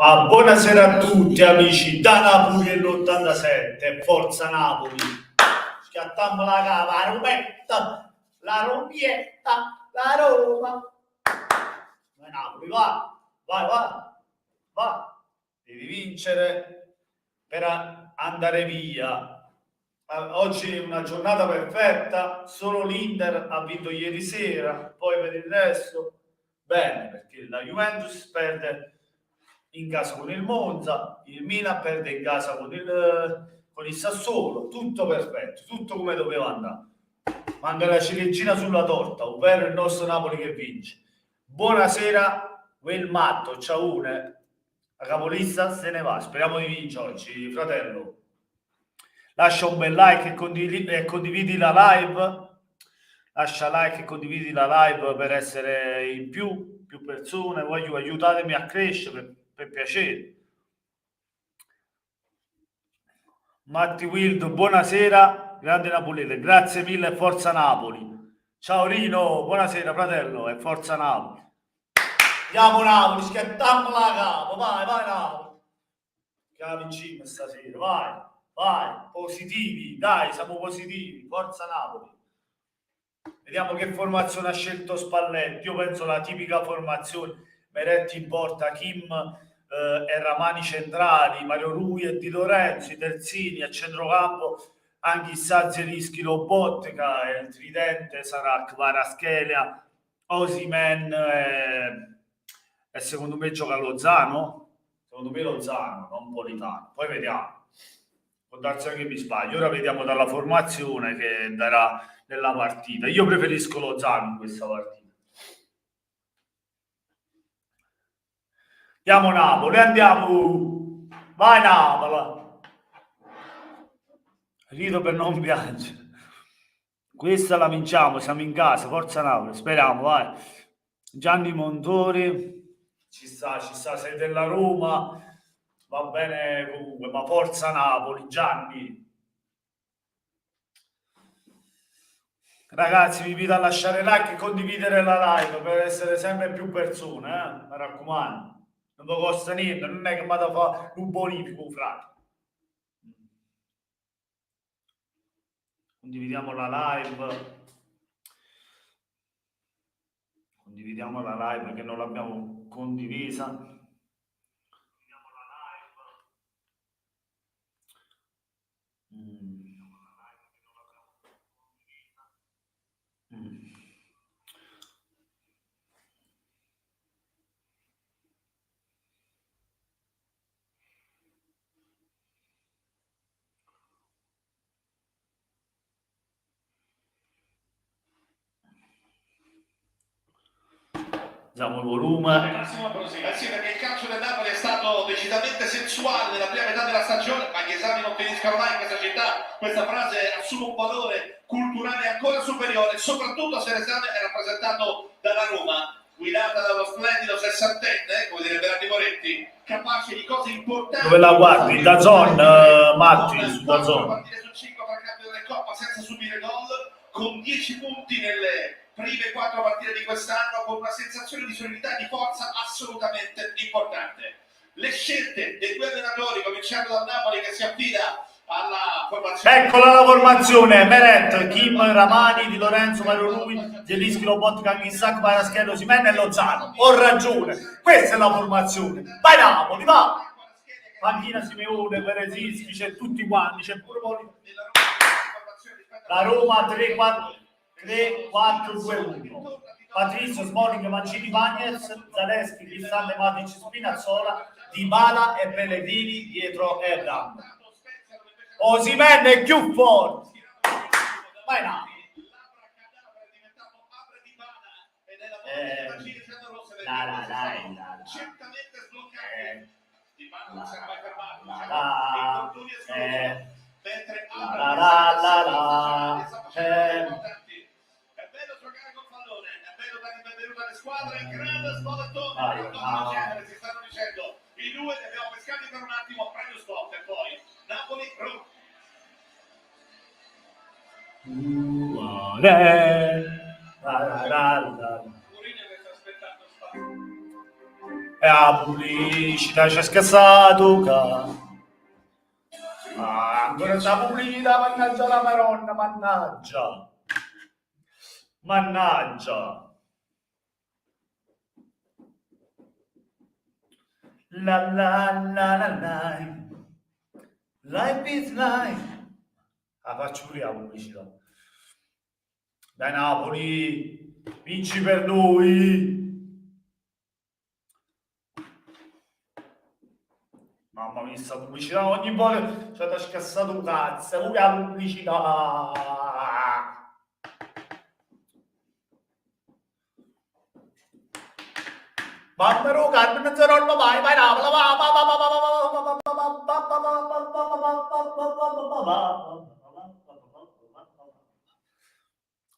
Buonasera a tutti amici da Napoli dell'87, Forza Napoli. Scattiamo la cava, la Rometta, la Robietta, la Roma. Ma Napoli, va. Devi vincere per andare via. Oggi è una giornata perfetta, solo l'Inter ha vinto ieri sera, poi per il resto bene, perché la Juventus perde in casa con il Monza, il Milan perde in casa con il Sassuolo, tutto perfetto, tutto come doveva andare. Manca la ciliegina sulla torta, ovvero il nostro Napoli che vince. Buonasera, quel matto, ciao, la capolista se ne va, speriamo di vincere oggi, fratello. Lascia un bel like e condividi la live. Lascia like e condividi la live per essere in più persone. Voglio aiutatemi a crescere per piacere. Matti Wild, buonasera, grande Napolese, grazie mille, Forza Napoli. Ciao Rino, buonasera fratello e Forza Napoli. Andiamo Napoli, scattiamo la capo, vai Napoli. Che la vinciamo stasera, vai, positivi, dai, siamo positivi, Forza Napoli. Vediamo che formazione ha scelto Spalletti. Io penso la tipica formazione: Meretti in porta, Kim e Ramani centrali, Mario Rui e Di Lorenzo, i terzini a centrocampo, anche Zielinski, Lobotka, e il tridente sarà Kvaratskhelia, Osimhen e secondo me gioca Lozano. Secondo me Lozano, non Politano. Poi vediamo. Può darsi anche mi sbaglio. Ora vediamo dalla formazione che darà nella partita. Io preferisco Lozano in questa partita. Andiamo Napoli, andiamo. Vai Napoli. Rido per non piangere. Questa la vinciamo, siamo in casa, Forza Napoli, speriamo, vai. Gianni Montori, ci sta, sei della Roma, va bene comunque, ma Forza Napoli, Gianni. Ragazzi, vi invito a lasciare like e condividere la live per essere sempre più persone, mi raccomando. Non mi costa niente, non è che vado a fare un bonifico, frate. Condividiamo la live. Condividiamo la live perché non l'abbiamo condivisa. Alziamo il volume. Massima prosecuzione, perché il calcio del Napoli è stato decisamente sensuale nella prima metà della stagione, ma gli esami non finiscono mai in questa città. Questa frase assume un valore culturale ancora superiore, soprattutto se l'esame è rappresentato dalla Roma, guidata dallo splendido sessantenne, come direbbe Randy Moretti, capace di cose importanti. Dove la guardi? Da Zon, Matti, su Da Zon. Partite su 5 per cambio delle Coppa senza subire gol, con 10 punti nelle prime 4 partite di quest'anno, con una sensazione di solidità e di forza assolutamente importante. Le scelte dei due allenatori, cominciando dal Napoli che si affida alla formazione. Eccola la formazione: Meret, Kim, Ramani, Di Lorenzo, Mario Rui, Zielinski, Lobotka, Kvaratskhelia, Kvaratskhelia, Osimhen e Lozano. Ho ragione, questa è la formazione. Vai Napoli, va! Panchina, Simeone, Berezinski, c'è tutti quanti, c'è pure la Roma 3-4-2-1. Patrizio, Smalling, Mancini, Bagnez, Zaleschi, Cristante, Matic, Spinazzola, Dybala e Pellegrini dietro Ebram. Osimhen è più forte. Vai Napoli. È bello giocare col pallone, è bello dare il benvenuto alle squadre, grande spolettone, si stanno dicendo i due li abbiamo pescati per un attimo, premio spot e poi Napoli Roma. E la pubblicità c'è scassato, ancora sta pubblicità, mannaggia la Maronna, mannaggia. Mannaggia. La la la la la. Life is life. La faccio pure la pubblicità. Dai Napoli, vinci per noi. Mamma mia, sta pubblicità ogni volta ci ha scassato un cazzo, pure la pubblicità. Mamma Carmen, non si rolla mai, vai Napoli,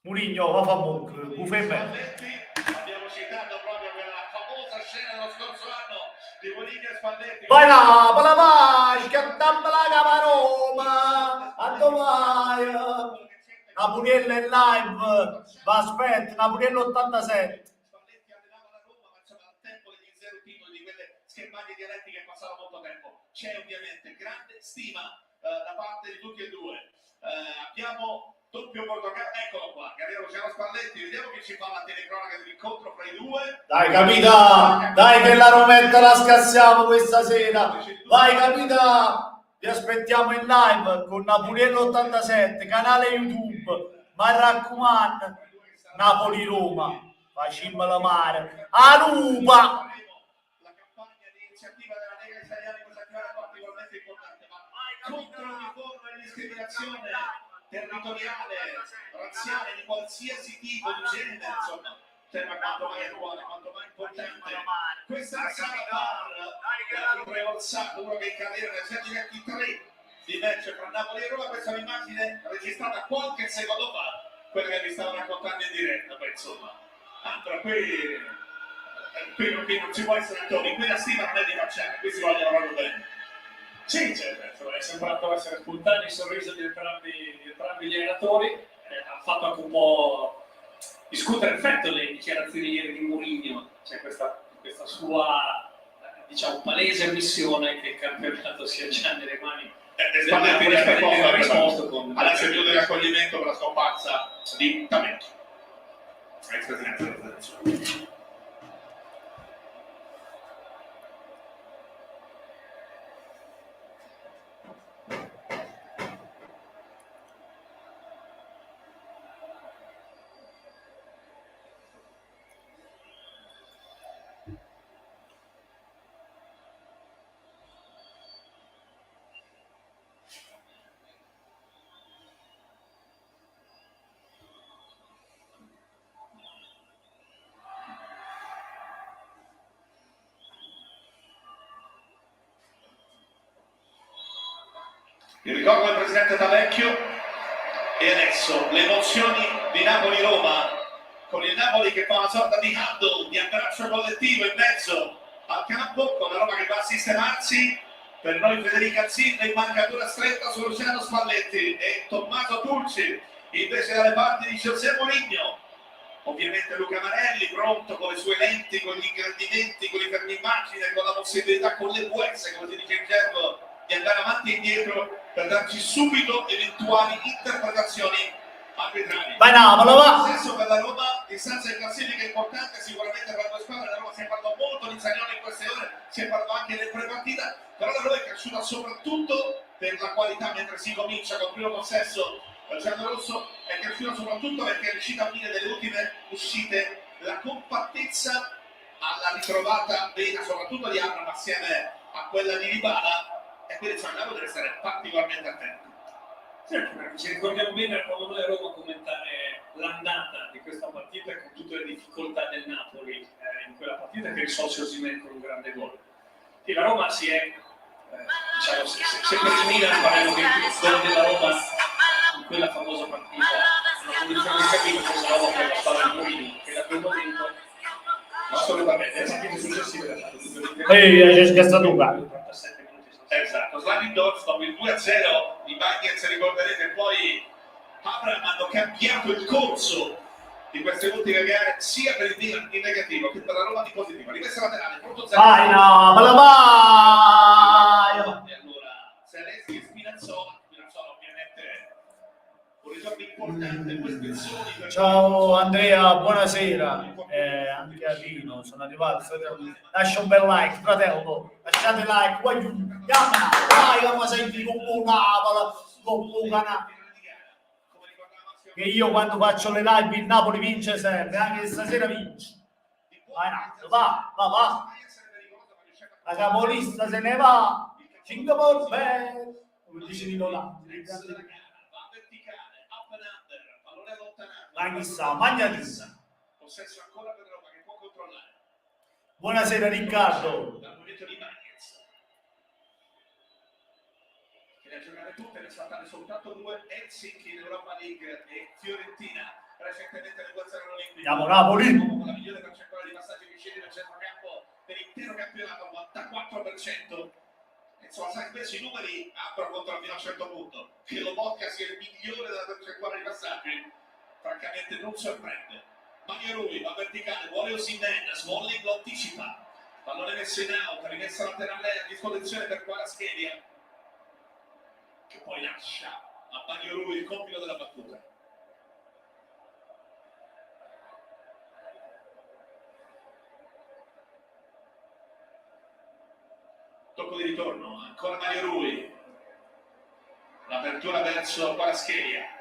Mourinho, va fa monco, Abbiamo citato proprio quella famosa scena dello scorso anno di Mourinho e Spalletti. vai Napoli, vai, scattamma la cava Roma, a domani. Napuriello è live, va aspetta, Napuriello 87. Spalletti allenava la Roma, ma insomma al tempo degli zero titoli, di quelle schermaglie dialettiche passava molto tempo. C'è ovviamente grande stima da parte di tutti e due. Abbiamo doppio portogallo, eccolo qua, Guerriero Luciano Spalletti, vediamo che ci fa la telecronaca dell'incontro fra i due. Dai capita, dai che la Rometta la scassiamo questa sera, vai capita, vi aspettiamo in live con Napuriello 87, canale YouTube, ma raccomando, Napoli-Roma, facciamo la mare, a Lupa! La campagna di iniziativa della Lega Italiana in questa gara è particolarmente importante, ma contro ogni forma di discriminazione territoriale, razziale, di qualsiasi tipo, di genere, insomma, tema quanto mai attuale, quanto mai importante. Questa è la sala bar, uno che in carriera ne ha già diretti 3 di match fra Napoli e Roma. Questa è un'immagine registrata qualche secondo fa, quella che vi stavo raccontando in diretta, ma insomma, Andrea, qui non ci può essere attori, qui la stima non è di facciata, qui si vogliono proprio bene. Sì, certo, è sembrato essere spontaneo il sorriso di entrambi gli allenatori, ha fatto anche un po' discutere effetto le dichiarazioni ieri di Mourinho, c'è questa sua diciamo palese ammissione che il campionato sia già nelle mani. Spalletti ha risposto con alla seduta di accoglimento per la scomparsa di Tamento, ex presidente della federazione. Vi ricordo il presidente D'Avecchio e adesso le emozioni di Napoli-Roma, con il Napoli che fa una sorta di huddle, di abbraccio collettivo in mezzo al campo, con la Roma che va a sistemarsi. Per noi Federica Zin in mancatura stretta su Luciano Spalletti e Tommaso Turci invece dalle parti di José Mourinho. Ovviamente Luca Marelli pronto con le sue lenti, con gli ingrandimenti, con i fermi immagine, con la possibilità, con le US, come si dice in gergo, di andare avanti e indietro per darci subito eventuali interpretazioni arbitrali. Vai Napoli, va! Adesso per la Roma, distanza di classifica importante sicuramente per due squadre. La Roma si è parlato molto di Zaniolo in queste ore, si è parlato anche del pre-partita, però la Roma è cresciuta soprattutto per la qualità mentre si comincia col primo possesso giallorosso, è cresciuta soprattutto perché è riuscita a unire delle ultime uscite la compattezza alla ritrovata vena soprattutto di Abraham assieme a quella di Dybala, e quindi Zaniolo deve stare particolarmente attento. Certo, perché ci ricordiamo bene quando noi a Roma a commentare l'andata di questa partita con tutte le difficoltà del Napoli in quella partita che risolse Osimhen con un grande gol. E la Roma si è, diciamo, se per il Milan parliamo che il gol della Roma in quella famosa partita, una condizione di capire questa roba per la squadra di Mourinho, che da quel momento assolutamente le partite successive le ha fatto tutto il c'è scherzato qua. 47 minuti. Esatto, Sliding Doors dopo il 2-0 i Bagnets, ricorderete poi Abraham hanno cambiato il corso di queste ultime gare sia per il Milan in negativo che per la Roma in positivo. Rimessa laterale, punto Vai, no, ma la vai! E allora Zaleschi e Spinazzola ovviamente un ritorno importante, due spezzoni per... Ciao Andrea, buonasera. Anche a Rino sono arrivato. Lascia un bel like, fratello. Lasciate like, voglio. Chiamala, vai, come senti con Napoli, con Canale. Che io quando faccio le live il Napoli vince sempre, anche stasera vince. Vai, va. La capolista se ne va. Singapore, come dice Nino Lanzi. Ma chissà, magnatissa. Possesso ancora per Roma che può controllare. Buonasera Riccardo. Dal momento di Bagnez. Che le ha giocate tutte, ne saltate soltanto due, Helsinki in Europa League e Fiorentina. Recentemente nel 2-0 Olimpico. Andiamo Napoli. La migliore percentuale di passaggi vicini nel centrocampo per l'intero campionato, 94%. Insomma, sai, spesso i numeri aprono contro fino a un certo punto. Che lo Bocca sia il migliore della percentuale di passaggi, francamente non sorprende. Mario Rui va verticale, vuole Osimhen, Smalling lo anticipa, pallone messo in out, rimessa laterale a disposizione per Kvaratskhelia, che poi lascia a Mario Rui il compito della battuta. Tocco di ritorno, ancora Mario Rui, l'apertura verso Kvaratskhelia.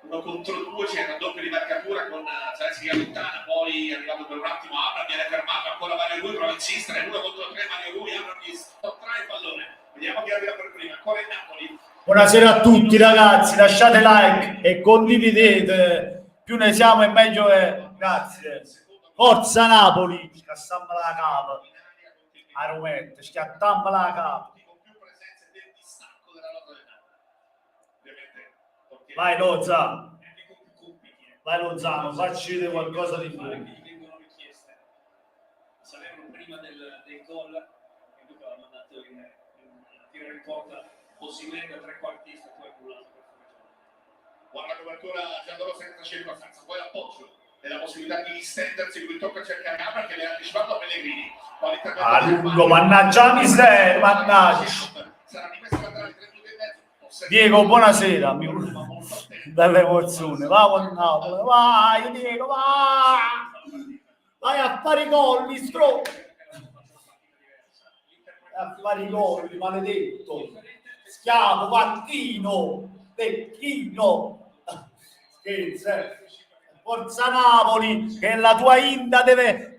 1 contro 2, c'è una doppia di marcatura con Zaleschi che allontana, poi è arrivato per un attimo Abram, viene fermato ancora Mario Rui, prova a insistere, 1 contro 3 Mario Rui, Abram gli sottrae il pallone, vediamo chi arriva per prima, ancora in Napoli. Buonasera a tutti ragazzi, lasciate like e condividete, più ne siamo e meglio è. Grazie. Forza Napoli, schiattamela la capa. A Romette, schiattamela la capa. Con più presenze del distacco della lotta del Napoli. Ovviamente. Vai Lozza. Vai Lozano, facci vedere qualcosa di buono. Che gli vengono richieste. Salerno prima del gol, e Luca l'ha mandato in tiro in porta, Osimhen trequartista, poi annullato per fuori. Buona copertura Gianluca senza circostanza, poi l'appoggio e la possibilità di stendersi, lui tocca cercare Abram che le ha anticipato a Pellegrini. A lungo, mannaggia la miseria, mannaggia. Sarà rimessa laterale 3 minuti e mezzo. Diego, buonasera, dall'emozione. Vamos Napoli, vai Diego, vai a fare i gol, stro. A fare i gol, maledetto. Schiavo, vecchino. Scherzo. Forza Napoli, che la tua Inda deve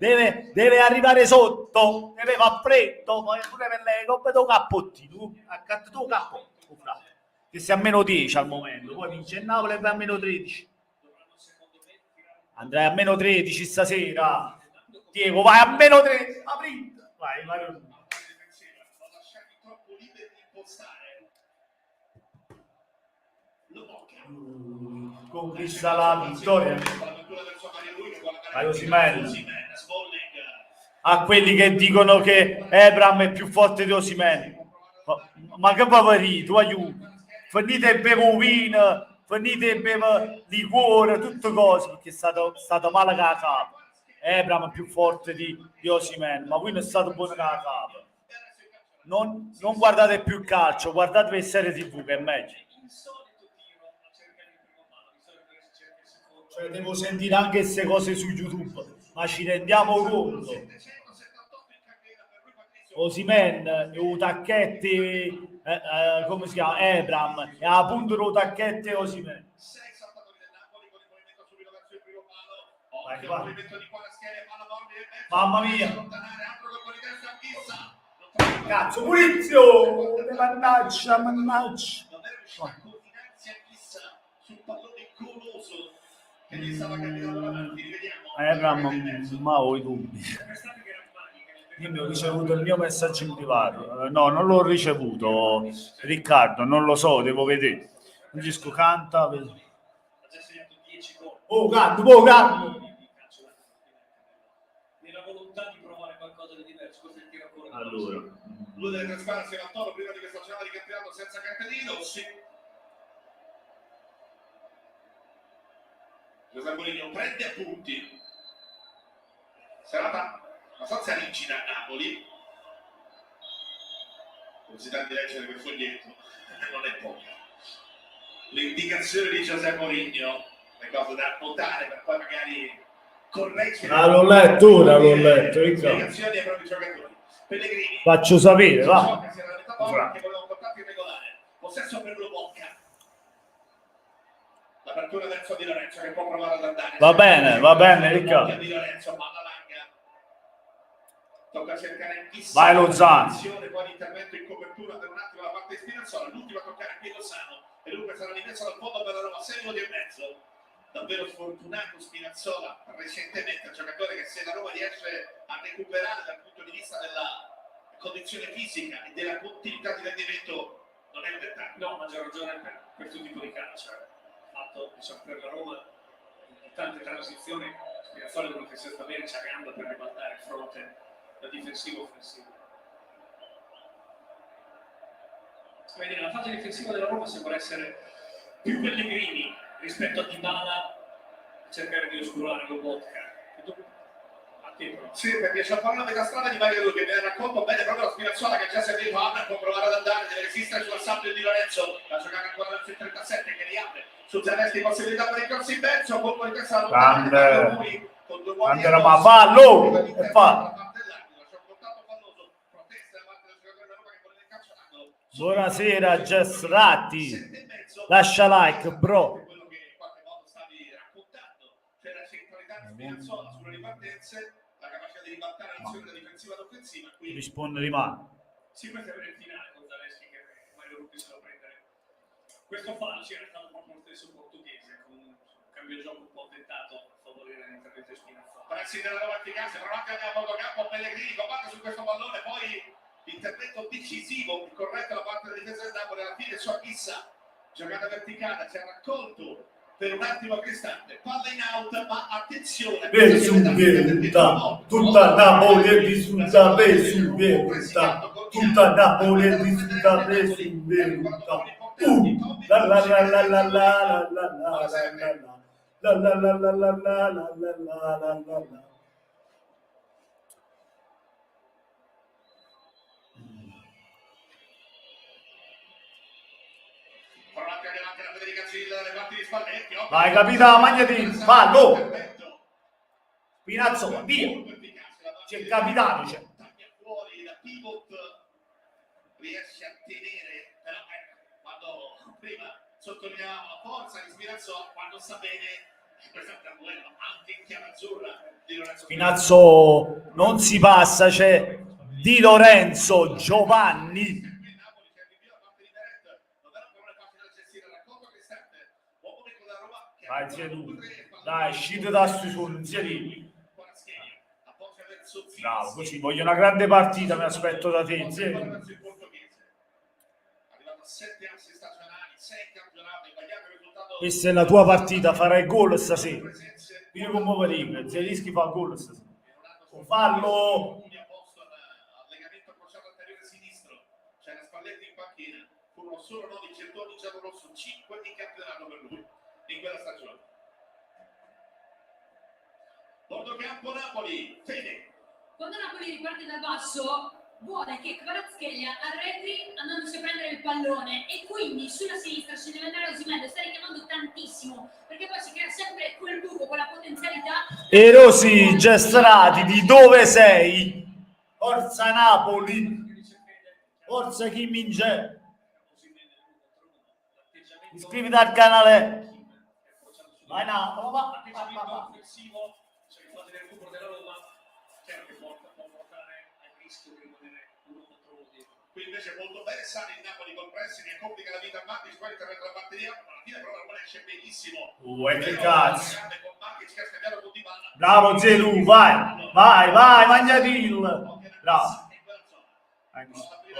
arrivare sotto, deve far freddo, poi pure per le coppe do cappottino, accatto tu cappotto, che sei a meno 10 al momento, poi vince il Napoli e va a meno 13. Andrai a meno 13 stasera. Diego, vai a meno 13, apri. Vai. Conquista la vittoria. Vai Osimhen. A quelli che dicono che Ebram è più forte di Osimhen. Ma che pavarito, aiuto. Finite e bevo vino, finite e bevo liquore, tutte cose, perché è stato male che la capa. Ebram è più forte di Osimhen, ma qui non è stato buono che la capa. Non guardate più il calcio, guardate per serie TV che è meglio. Cioè, devo sentire anche queste cose su YouTube, ma ci rendiamo conto. Osimhen, i tacchetti, come si chiama? Ebram, e appunto i tacchetti Osimhen. Vai. Mamma mia. Cazzo, punizione! Mannaggia. Ma ho i dubbi. Io mi ho ricevuto il mio messaggio in privato. No, non l'ho ricevuto, Riccardo, non lo so, devo vedere. Francesco canta. Oh, canto. Nella volontà di provare qualcosa di diverso, cosa è il tiro corto? Allora. Due delle tre squadre si vanno prima di questa giornata di campionato senza cartellino. Sì. José Mourinho prende appunti. Serata abbastanza rigida a Napoli. Curiosità di leggere quel foglietto non è poca. Le indicazioni di José Mourinho, le cose da notare per poi magari correggere. L'ho letto ora, l'ho letto. Spiegazioni ai propri giocatori. Pellegrini. Faccio sapere, va. Gioca, si era lamentato che voleva un contatto irregolare. Possesso per Lobotka. L'apertura verso Di Lorenzo che può provare ad andare. Va bene, Riccardo. Di Lorenzo, palla larga. Tocca cercare vai Lozano. Poi l'intervento in copertura per un attimo da parte di Spinazzola. L'ultimo a toccare qui Lozano. E lui sarà rimesso dal fondo per la Roma, 6 minuti e mezzo. Davvero sfortunato Spinazzola recentemente, un giocatore che se la Roma riesce a recuperare dal punto di vista della condizione fisica e della continuità di rendimento non è un dettaglio. No, maggior ragione per questo tipo di calcio. Fatto, diciamo, per la Roma in tante transizioni, Spinazzola è uno che si sta bene, c'ha gamba per ribaltare il fronte da difensivo offensivo. Quindi nella fase difensiva della Roma sembra essere più Pellegrini rispetto a Dybala, cercare di oscurare Lobotka. Sì, perché c'è ancora una metà strada di Mario che ne racconto bene proprio la Spinazzola che già si è arrivato a può provare ad andare, deve resistere sulla sabbia di Lorenzo, la giocata ancora verso il 37 che riapre su Zaleschi, possibilità per il corso in verso, colpo di testa grande, con due buoni ma fallo e fa. Buonasera Jess Ratti, lascia like bro. Quello che qualche volta stavi raccontando, c'è la centralità di Spinazzola sulle ripartenze, la capacità di ribaltare l'azione da difensiva ad offensiva. Risponde di mano. Sì, questo è per il finale con Zaleschi che Mario Ruppi se lo prendere. Questo fallo c'era stato proprio lo stesso portoghese, con un cambio di gioco un po' tentato a favorire l'intervento di Spinazzola. Pressi della Roma efficace, però anche a Botocampo, Pellegrini combatte su questo pallone, poi l'intervento decisivo, corretto da parte della difesa del Napoli, alla fine Ciocchissa, giocata verticale, ci ha raccolto per un attimo cristante, palla in out, ma attenzione, venuta, tutta Napoli è vissuta venuta, tutta Napoli è vissuta venuta. La la la la la la la la la la la la la la la la la. Vai capitano Magnatini, fallo! Spinazzola, via! C'è il capitano, c'è. Fuori da pivot, riesce a tenere, però quando prima sottolineavamo la forza di Spinazzola, quando sta bene, questo è un duello anche in chiave azzurra di Lorenzo. Spinazzo non si passa, c'è Di Lorenzo, Giovanni. Vai Ziedu, dai, scende da su, non sia lì. Bravo, così voglio una grande partita, mi aspetto da te, Ziedu. Questa è la tua partita, farai gol stasera. Vieni con Moverino, Zielinski fa gol stasera. Un fallo! C'è la Spalletti in panchina, furono solo 9 gettoni giallo-rosso, 5 in campionato per lui in quella stagione. Bordocampo Napoli, Fede. Quando Napoli riparte dal basso, vuole che Kvaratskhelia arretri andandosi a prendere il pallone e quindi sulla sinistra se deve andare Osimhen, sta richiamando tantissimo perché poi si crea sempre quel buco, quella potenzialità. E Rosy Gestrati, di dove sei? Forza Napoli, forza chi vince. Iscriviti al canale. Vai Napoli, va. Offensivo, cioè in fase di recupero della Roma, chiaro che può portare al rischio di rimanere uno contro uno dietro. Qui invece molto bene Sani il Napoli col pressing che complica la vita a Matic, poi intervento la batteria, ma alla fine però la Roma esce benissimo. Che cazzo. Con Matic che ha scambiato con Dybala. Bravo Zelu, vai, Magnatil. Bravo.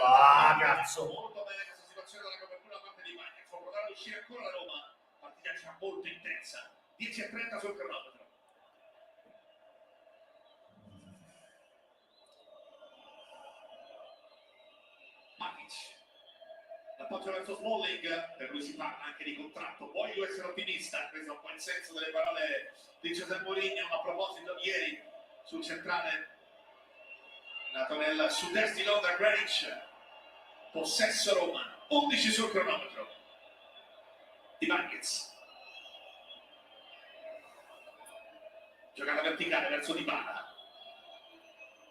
Ah, cazzo. Molto bene questa situazione della copertura da parte di Matic, può provare ad uscire ancora la Roma, partita già molto intensa, 10:30 sul cronometro. Matic, la palla appoggio verso Smalling, per lui si parla anche di contratto. Voglio essere ottimista, questo è un po' il senso delle parole di Giuseppe Mourinho a proposito di ieri sul centrale nato nel sud-est di Londra, Greenwich. Possesso Roma, 11 sul cronometro. Di Bagnez, giocata verticale verso Dybala,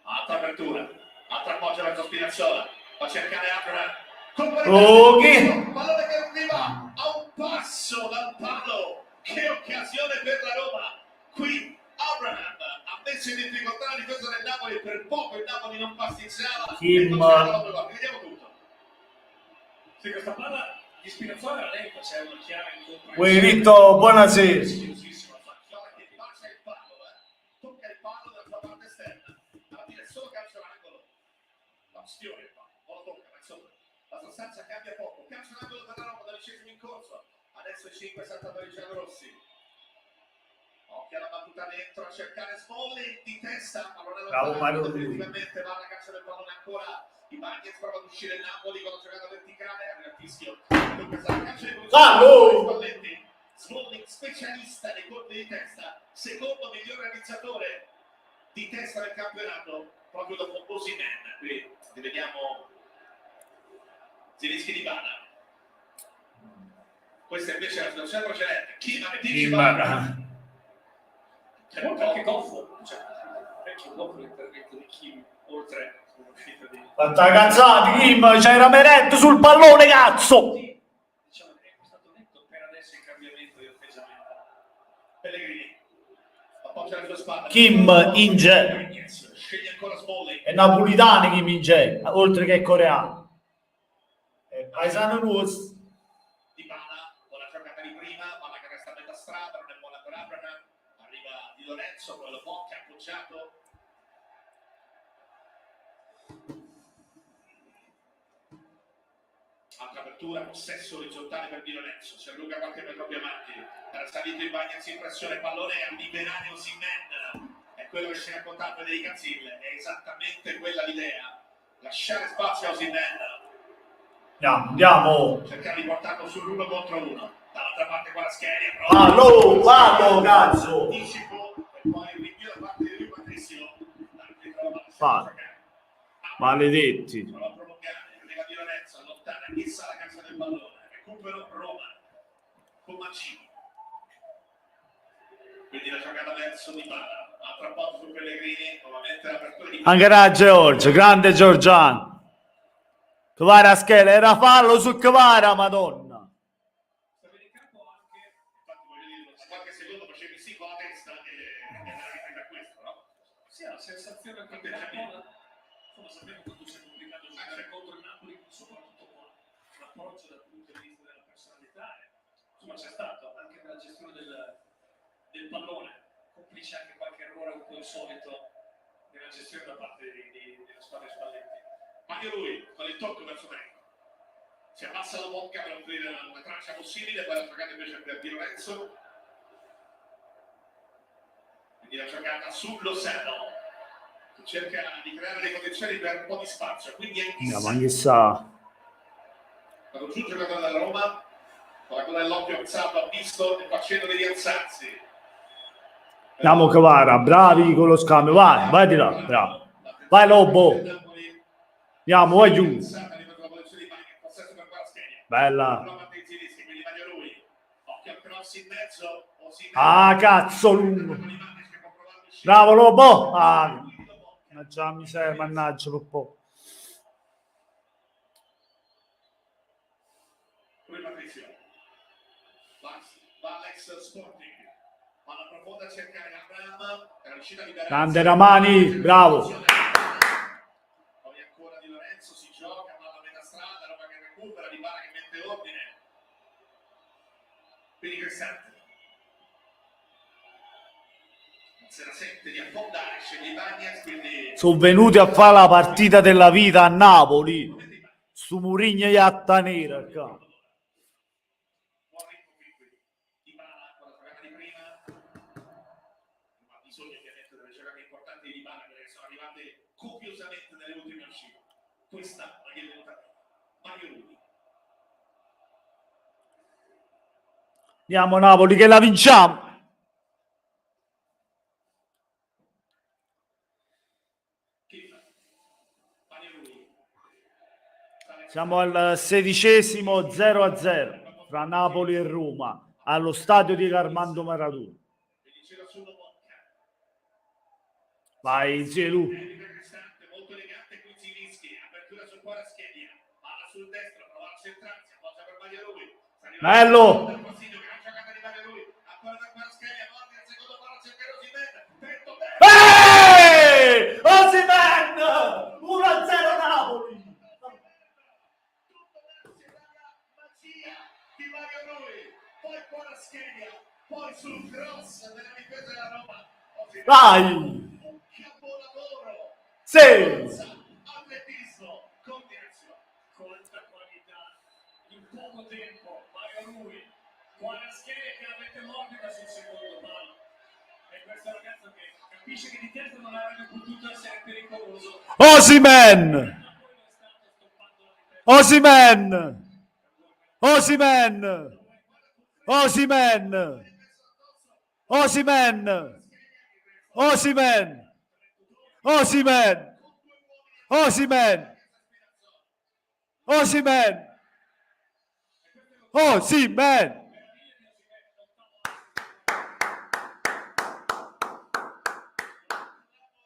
altra apertura, altra appoggio verso Spinazzola, fa cercare Abraham, pallone che arriva a un passo dal palo. Che occasione per la Roma! Qui Abraham ha messo in difficoltà la difesa del Napoli, per poco il Napoli non pasticciava. Vediamo tutto. Sì, questa palla di Spinazzola era lenta, c'è una chiara incomprensione. Uè, Vitto, buonasera. Spinazzola che bacia il palo, tocca il palo dalla sua parte esterna, alla fine solo calcio l'angolo, la stione il palo, non lo tocca, ma insomma la sostanza cambia poco. Calcio l'angolo per la Roma, 12° in corso, adesso i 5 saltatori giallorossi. Occhio alla battuta dentro a cercare Smalling di testa, ma non è lontano, definitivamente va alla caccia del pallone ancora. I Bagnez prova ad uscire il Napoli con la giocata verticale, arriva il fischio per questa calcio di Spalletti. Smalling specialista nei colpi di testa, secondo miglior realizzatore di testa del campionato, proprio dopo Osimhen. Qui rivediamo Zilinski Dybala. Questa invece è la situazione precedente. Kim anticipa. C'è molto anche goffo, cioè parecchio goffo l'intervento di Kim, oltre all'uscita di... Fatta cazzata, Kim, c'era Meret sul pallone, cazzo! Diciamo che è stato netto per adesso il cambiamento di atteggiamento. Pellegrini appoggia la sua spalla. Kim Inge. Sceglie ancora Smalling. È napolitano Kim Inge, oltre che coreano. È paesano nostro. Dybala, buona giocata di prima, palla che resta a metà strada, non è buona per Abraham. Arriva Di Lorenzo, poi lo Bocca appoggiato. Altra apertura, possesso orizzontale per Di Lorenzo, si allunga qualche metro più avanti, era salito in Bagnez in pressione, pallone a liberare Osimhen, è quello che ci ha raccontato Federica Zille, è esattamente quella l'idea, lasciare spazio a Osimhen. Andiamo. Cercare di portarlo sull'1 contro 1, dall'altra parte qua la Scheria, Vado, cazzo! anticipo, e poi il rinvio da parte di lui Patrizio, Maledetti. prova a prolungare, arriva Di Lorenzo, allontana chissà la caccia del pallone, recupero Roma con Mancini, quindi la giocata verso Dybala, altra porta su Pellegrini, nuovamente l'apertura di Anche da Giorgio, grande Giorgiano. Kvara scheda, era fallo su Kvara, madonna. Sta in campo anche... infatti voglio dire, a qualche secondo facevi sì con la testa e veramente da questo, no? Sì, ha la sensazione che il campo... Insomma, sappiamo quanto sia complicato giocare contro il Napoli, soprattutto con l'approccio dal punto di vista della personalità. Insomma, c'è stato anche nella gestione del pallone, complice anche qualche errore un po' insolito nella gestione da parte della squadra Spalletti. Mario lui, con il tocco verso me, si abbassa la bocca per offrire una traccia possibile, poi la giocata invece per Di Lorenzo, quindi la giocata su Lozano, che cerca di creare le condizioni per un po' di spazio, quindi è Ma chissà. quando giù il giocatore della Roma, con la coda dell'occhio alzato, ha visto e facendo di rialzarsi. Andiamo Kvara, bravi con lo scambio, vai di là, bravo. Vai Lobo. Andiamo, vai giù. Bella. Ah, cazzo lungo. Bravo Lobo. Ah, mannaggia miseria, mannaggia per poco. Grande Ramani, bravo. Poi ancora Di Lorenzo si gioca, palla a metà strada, Roma che recupera, Dybala che mette ordine. Quindi Cristante. Se la sente di affondare, sceglie Bagnez, quindi... Sono venuti a fare la partita della vita a Napoli. Su Mourinho e Atta Nera, cazzo. Copiosamente nelle ultime uscite. Questa non gli è venuta Mario Rui. Andiamo Napoli che la vinciamo. Siamo al 16° 0-0 tra Napoli e Roma allo stadio di Armando Maradona. Vai Zelu. Molto elegante qui Zilinski, apertura sul cuore Schedia, palla sul destro, prova a centrarsi, appoggia per Magliarui. Bello! Gran giocata di Magliarui, ancora da Kvaratskhelia, mordi al secondo palo, cerca Osimhen, petto bene! Osimhen! 1-0 Napoli! Magia di Magliarui, poi Kvaratskhelia, poi sul cross della difesa della Roma. Vai! Capolavoro, Sì! atletismo, combinazione. Quanta qualità in poco tempo. Magliarui, Kvaratskhelia che la mette morbida sul secondo palo. E questo ragazzo che capisce che di testa non avrebbe potuto essere pericoloso. Osimhen! Osimhen! Osimhen! Osimhen! Osimhen! Osimhen! Osimhen! Osimhen! Osimhen! Osimhen!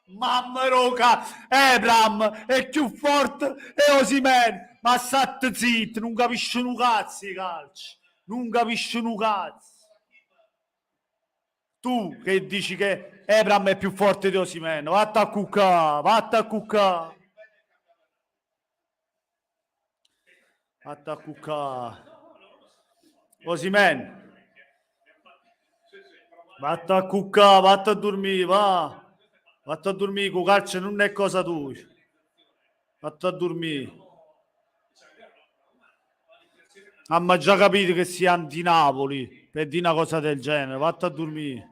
Mamma roca, Ebram è più forte e Osimhen, ma state zitti, non capisce un cazzo di calcio, non capisce un cazzo. Tu che dici che Ebram è più forte di Osimhen, vatta a cuccà, vatta a cuccà. Vatta a cuccà. Osimhen. Vatta a cuccà, vatta a dormire, va. Vatta a dormire, con calcio non è cosa tua. Vatta a dormire. Ma già capito che sia anti-Napoli per dire una cosa del genere. Vatta a dormire.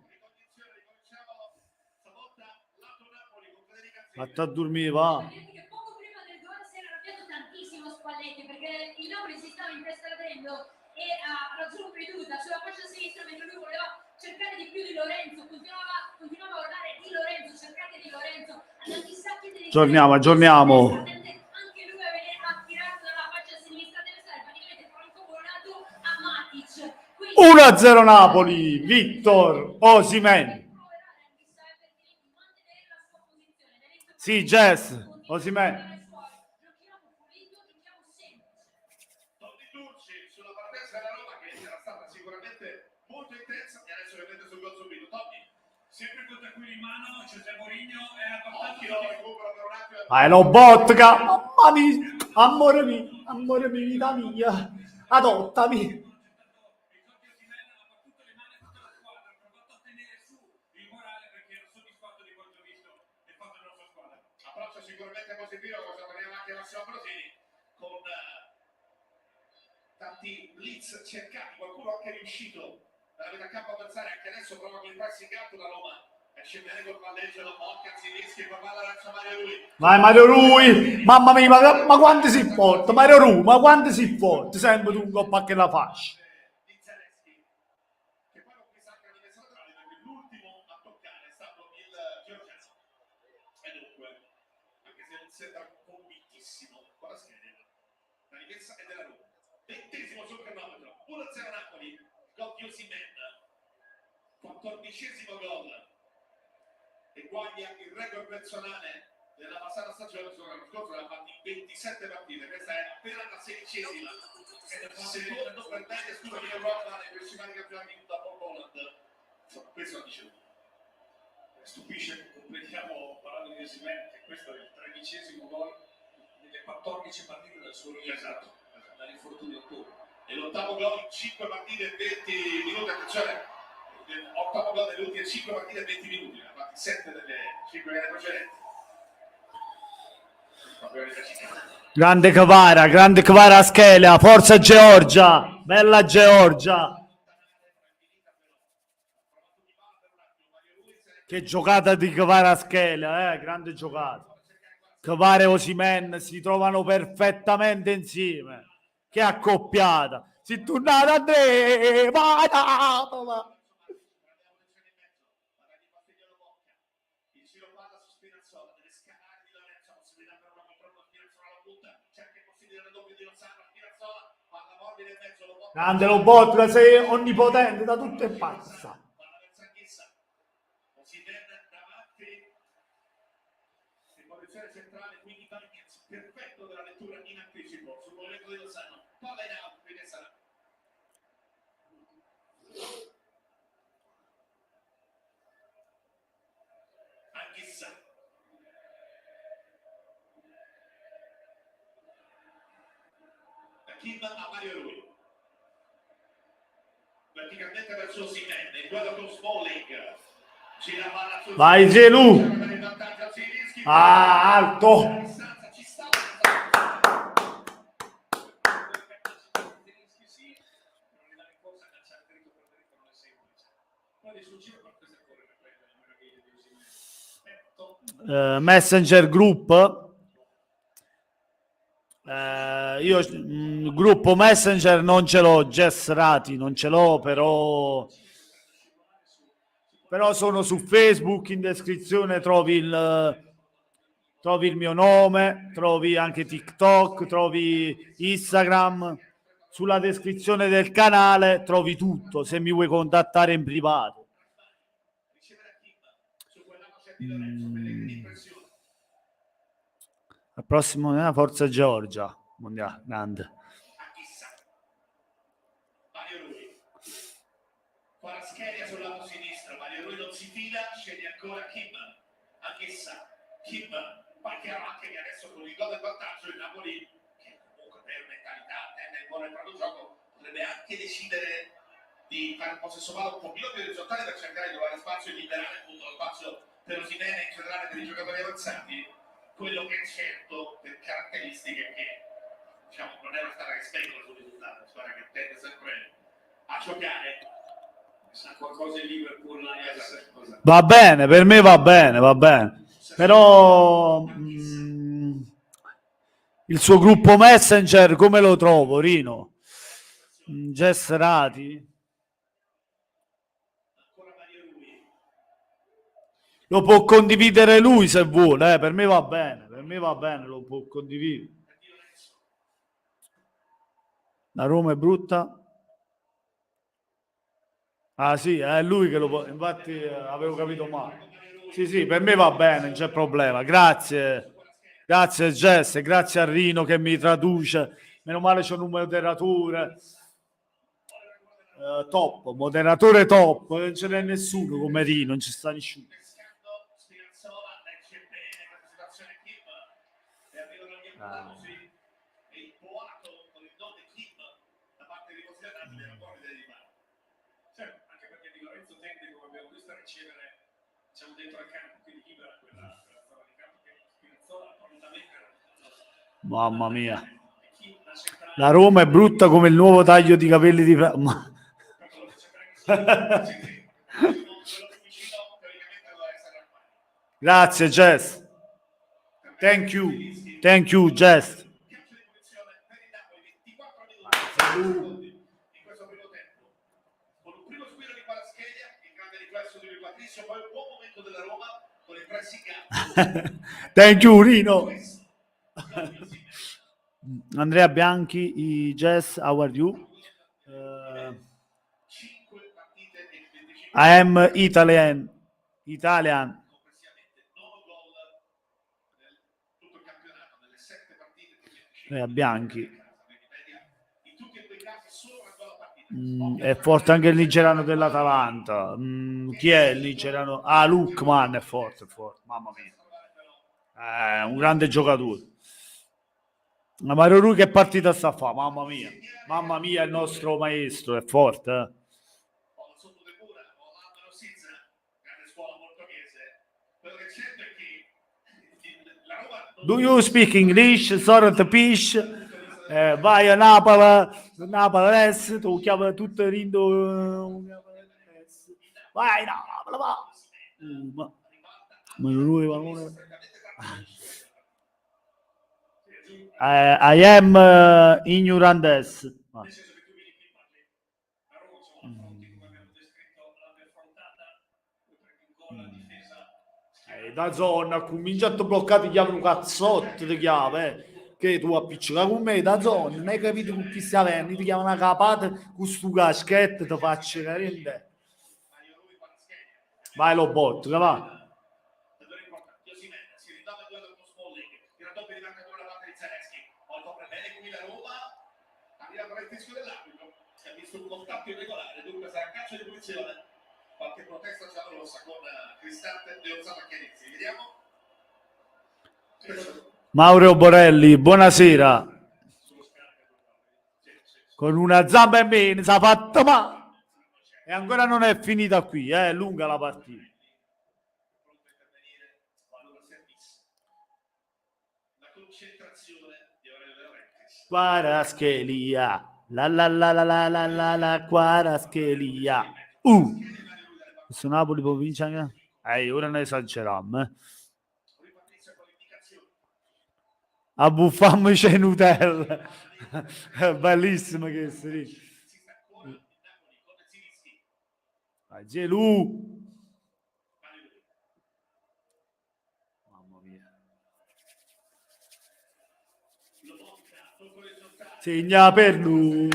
Vatta a dormire, va. Che poco prima del gol si era arrabbiato tantissimo Spalletti perché il Napoli si stava intestardendo e ha raggiunto riduta sulla fascia sinistra mentre lui voleva cercare di più di Lorenzo, continuava a urlare di Lorenzo, cercate di Lorenzo, andando chissà chi deve Aggiorniamo. anche lui ha tirato dalla faccia sinistra, deve stare praticamente franco-volato a Matic. 1-0 Napoli, Victor Osimhen. Sì, Jess, Osimhen. Tony Turci sulla partenza della Roma che era stata sicuramente molto intensa e adesso ovviamente sul gol subito. Tony, Sempre con qui in mano, José Mourinho è abbastanza... occhio, recupero per un attimo. Vai, lo botka. Mamma mia, amore mio, vita mia. Adottami. Approccio sicuramente positivo, cosa parliamo anche Massimo Brosini, con tanti blitz cercati, qualcuno anche riuscito dalla metà campo a pensare, anche adesso prova con il pressing alto da Roma, esce bene col palleggio, lo Mocca, Zilinski, poi va la lancia Mario Rui. Vai Mario Rui. Mamma mia, ma quanto si forte? Mario Rui, ma quanto si forte? Sempre tu un coppa che la faccia. Di Zelensky, che poi non mi sa che la difesa laterale, perché l'ultimo a toccare è stato il georgiano. E dunque, anche se non sembra convintissimo, con la scheda, la difesa è della Roma. 20° sul cronometro, 1-0 Napoli, gol di Osimhen, 14° gol, eguaglia il record personale della passata stagione, l'anno scorso aveva fatto 27 partite, questa è appena la 16ª, secondo per media scusa di Europa nei principali campionati dopo Poland. Questo lo dicevo. Stupisce, completiamo parlando di Osimhen, che questo è il 13° gol nelle 14 partite del suo rientro dall'infortunio turco. E l'8° gol in 5 partite e 20 minuti, attenzione, l'8° gol nelle ultime 5 partite e 20 minuti, ne ha fatti 7 delle 5 gare precedenti. Grande Kvaratskhelia, forza Georgia, bella Georgia. Che giocata di Kvaratskhelia, grande giocata. Kvara e Osimhen si trovano perfettamente insieme. Che accoppiata. Si tornate a te, vai Napoli! Il giro palla su Spinazzola, deve scalare Di Lorenzo, possibilità per una controllo Spinazzola alla punta, c'è anche possibilità del doppio di Lozano, Spinazzola, palla morbida in mezzo, lo botta. Grande Lobotka, sei onnipotente da tutte e pazza. Palla verso Anchissa, Osimhen davanti, in posizione centrale, quindi Bagnez, perfetto della lettura in anticipo, sul movimento di Lozano, palla in alto, quindi sarà. Anchissa. Kim a Mario Rui. Verticalmente verso Osimhen, in duello con Smalling. Gira palla sul Vai Zelu! Ah, alto! Ci sta. Messenger Group. Io gruppo Messenger non ce l'ho, Jess Rati non ce l'ho, però sono su Facebook, in descrizione trovi il mio nome, trovi anche TikTok, trovi Instagram, sulla descrizione del canale trovi tutto, se mi vuoi contattare in privato. Al prossimo Forza Georgia mondiale, grande. Mario Rui. Kvaratskhelia sul lato sinistro, Mario Rui non si fila, sceglie ancora Kim. Anch'essa, Kim, qualche anche che adesso con il gol del vantaggio il Napoli, che comunque per mentalità tende a buono il proprio gioco, potrebbe anche decidere di fare un possesso palla un pochino più orizzontale per cercare di trovare spazio e liberare appunto lo spazio per Osimhen e in generale per i giocatori avanzati. Quello che è certo per caratteristiche che diciamo non è una squadra che specola sul risultato, una squadra che tende sempre a giocare. Sa qualcosa in Liverpool Va bene, per me va bene. Però il suo gruppo Messenger come lo trovo, Rino? Jess Rati? Lo può condividere lui se vuole, per me va bene, lo può condividere. La Roma è brutta? Ah sì, è lui che lo può, infatti avevo capito male. Sì, per me va bene, non c'è problema. Grazie Jess, grazie a Rino che mi traduce. Meno male c'è un moderatore top, moderatore top, non ce n'è nessuno come Rino, non ci sta nessuno. Anche perché Di Lorenzo tende, come abbiamo visto, a ricevere diciamo dentro al campo, quindi libera quella zona di campo che Spinazzola prontamente. Mamma mia, la Roma è brutta come il nuovo taglio di capelli di Grazie Jess, thank you Jess. Thank you Rino. Andrea Bianchi, Jess, how are you? I am Italian. Andrea Bianchi. È forte anche il nigeriano dell'Atalanta. Chi è il nigeriano? Ah, Lukman è forte, mamma mia. È un grande giocatore. Ma Mario Rui che partita sta a fare? Mamma mia, il nostro maestro è forte. Do you speak English? Sorry, Pish. Vai a Napoli adesso, tu chiama tutto rindo. Vai Napoli, va. Mario Rui, I am ignorantes. Da zona ha cominciato a bloccare gli un cazzotto di chiave, che tu appiccicai con me da zona, non hai capito con chi stai avendo, ti chiamano una capata con sto caschetto, ti faccio carente. Vai lo botto, che va? Si ritrova il duello con Smalling, il raddoppio di marcatura da parte di Zaleschi, poi copre bene qui la Roma, arriva con il fischio dell'arbitro, si è visto un contatto irregolare, dunque sarà calcio di punizione, qualche protesta giallorossa con Cristante Deozzato a Chiarizzi, vediamo. Mauro Borelli, buonasera. Con una zampa in meno, si è fatta male. E ancora non è finita qui, è lunga la partita. La concentrazione di Aurelio De Laurentiis. Quaraschelia, la, Quaraschelia. Questo Napoli può vincere anche? Ora ne esageriamo, Ripartizia con l'indicazione. Abbuffiamoci Nutella. È bellissimo che si dice. Si sta ancora in Napoli con Zilinski. Vai, Gelu. Mamma mia. Segna per lui,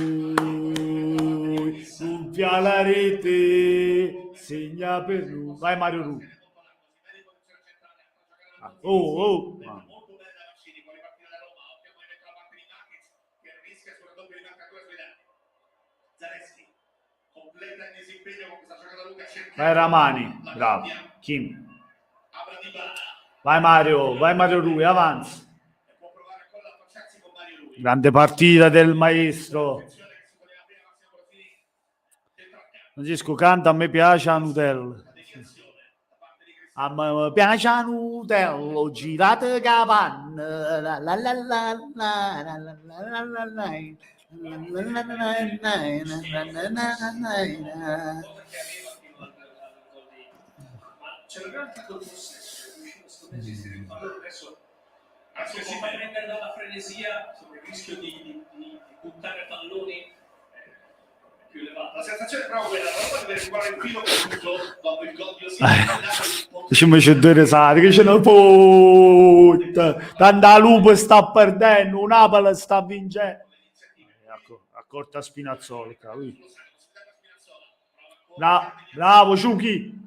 gonfia la rete, segna per lui. Vai Mario Ru. Oh. Molto bene da Mancini, può ripartire da Roma, occhio al movimento da parte di Makic che rischia sul raddoppio di marcatura sui danni. Zaleschi completa il disimpegno con questa giocata lunga. Vai Ramani, bravo. Kim. Abra Dybala. Vai Mario Rui, avanza. E può provare ancora ad affacciarsi con Mario Rui. Grande partita del maestro. Attenzione che si poneva prima Massimo Brozzini dentro al campo. Francesco canta, a me piace la Nutella. La deviazione da parte di Cristante. A me piace la Nutella, girate capanna. Che arriva fino al gol di... Ma c'è la grande col possesso, secondo me esistere il pallone adesso si fa prendere dalla frenesia, insomma, il rischio di buttare palloni è più elevato. La sensazione è proprio quella, la Roma deve recuperare il filo perduto dopo il gol di Osimhen. Diciamo c'è due risate, che ce ne fotta. Tanta lupo sta perdendo, un Napoli sta vincendo. Ecco, accorta Spinazzola. Bravo Ciuchi.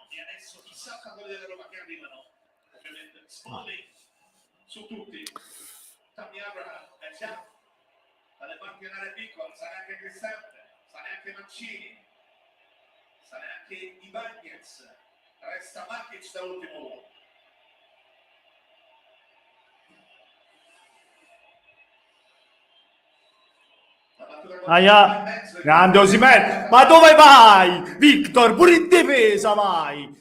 E adesso chissà quelli della Roma che arrivano, ovviamente Smalling su tutti. Tammy Abraham è già dalle parti dell'area piccola, sa neanche Cristante, sa neanche Mancini, sa neanche Ibañez, resta Makic da ultimo uomo. Aia, grande Osimhen, ma dove vai? Victor, pure in difesa vai.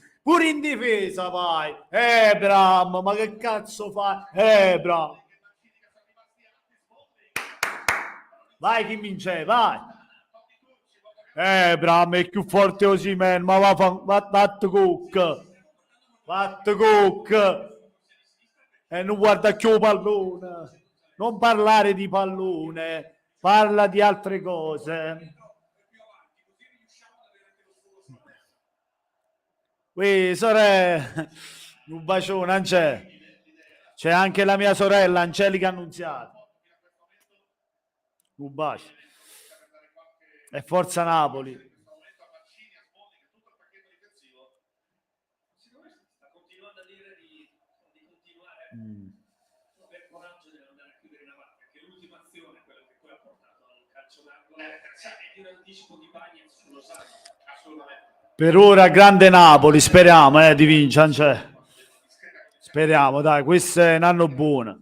Bram, ma che cazzo fai? Bram. Vai chi vince, vai. Bram è più forte Osimhen, ma vatte cook. E non guarda più il pallone. Non parlare di pallone. Parla di altre cose. Sorella, un bacione, non c'è. C'è anche la mia sorella Angelica Annunziata. Un bacio. E forza Napoli. Sta continuando a dire di continuare per coraggio di andare a chiudere in avanti, perché l'ultima azione, quella che poi ha portato al calcio d'angolo, è di un anticipo di Bagnez sullo Sano, assolutamente. Per ora grande Napoli, speriamo di vincere. Speriamo, dai, questo è un anno buono.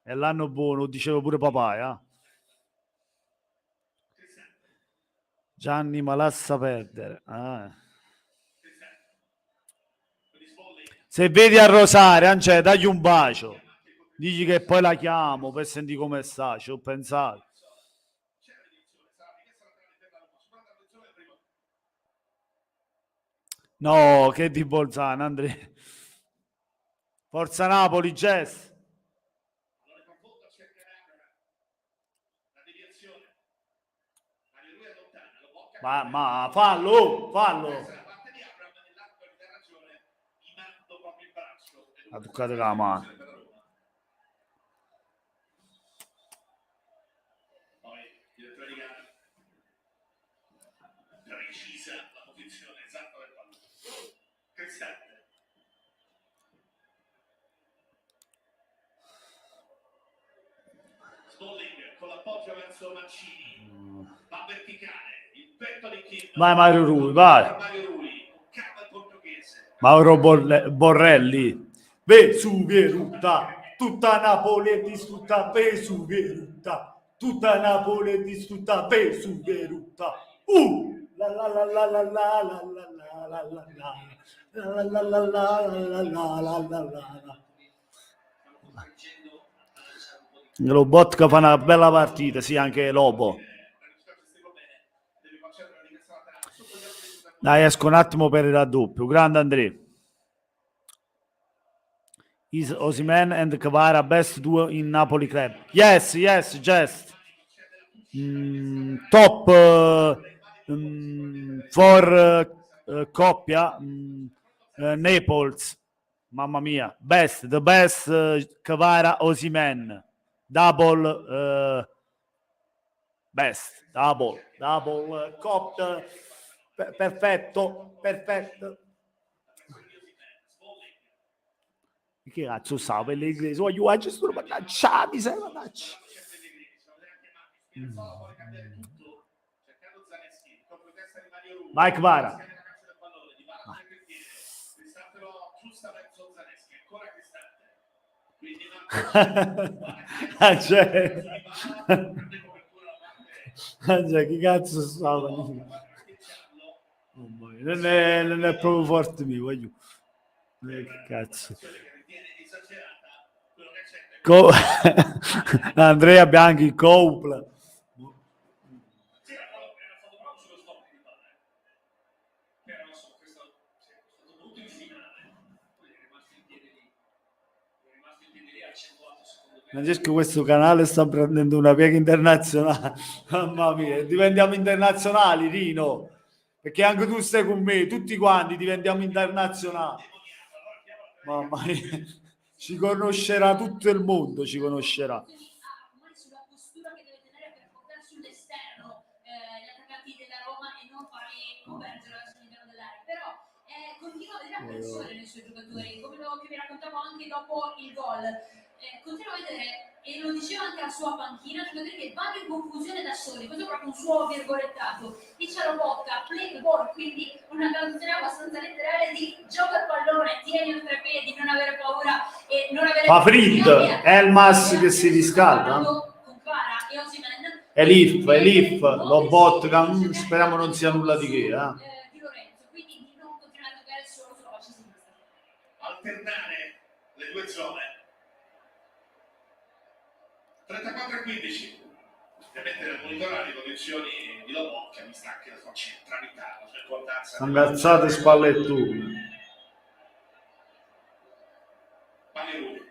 È l'anno buono, lo diceva pure papà, Gianni, ma lascia perdere. Se vedi a Rosario, dagli un bacio. Digli che poi la chiamo per sentire come sta. Ci ho pensato. No, che di Bolzano, Andrea. Forza Napoli, Jess. deviazione. Mario Rui allontana, lo bocca. Ma fallo. Questa è la parte di Abraham nell'arco di ragione, imando proprio il braccio. Ha toccato la mano. Per la Roma. Poi direttore di gara. Precisa la posizione esatta del pallone. Cristante. Smalling con l'appoggio verso Mancini. Va verticale. Il petto di Kim. Vai Mario Rui, vai. Mario Rui. Cava il portoghese. Mauro Borrelli. Vesuvierutta. Tutta Napoli è distrutta. Vesuvierutta. Tutta Napoli è distrutta. Vesuvierutta. La la la la la la la la la la la la la la la la la la. Lobot che fa una bella partita, sì, anche Lobo. Dai, esco un attimo per il raddoppio. Grande Andrea. Is Osimhen and Kvara best duo in Napoli club? Yes, just. Top for coppia Naples. Mamma mia. The best Kvara Osimhen. Double best. Double coppia. Perfetto. Che cazzo sa per l'inglese? Voglio guardare sto mannaggia, mi sei mannaggia. Mike Vara. Che cazzo stava? Non è proprio forte mio, voglio. Che cazzo. Andrea Bianchi, Coupla. Francesco, questo canale sta prendendo una piega internazionale. Mamma mia, diventiamo internazionali, Rino. Perché anche tu stai con me, tutti quanti diventiamo internazionali. Mamma mia, ci conoscerà tutto il mondo, ci conoscerà. Sulla postura che deve tenere per portare sull'esterno gli attaccanti della Roma e non farli convergere verso l'interno dell'area. Però continua a vedere attenzione nei suoi giocatori, come lo che vi raccontavo anche dopo il gol. Continua a vedere, e lo diceva anche la sua panchina, giocatori che vanno in confusione da soli. Questo è proprio un suo virgolettato. Dice la Botta, play the ball, quindi una traduzione abbastanza letterale di gioca il pallone, tieni a tre piedi, non avere paura e non avere... Fa fritto, Elmas che si riscalda. Con Kvara e Osimhen. Elif, Lobotka, speriamo non sia nulla di che. Di Lorenzo, quindi di non continuare a giocare solo sulla faccia sinistra. Alternare le due zone. 34-15. Ovviamente nel monitorare le condizioni di Lobotka mi sta anche la sua centralità, la sua importanza. Ammazzate spallettoni. Mario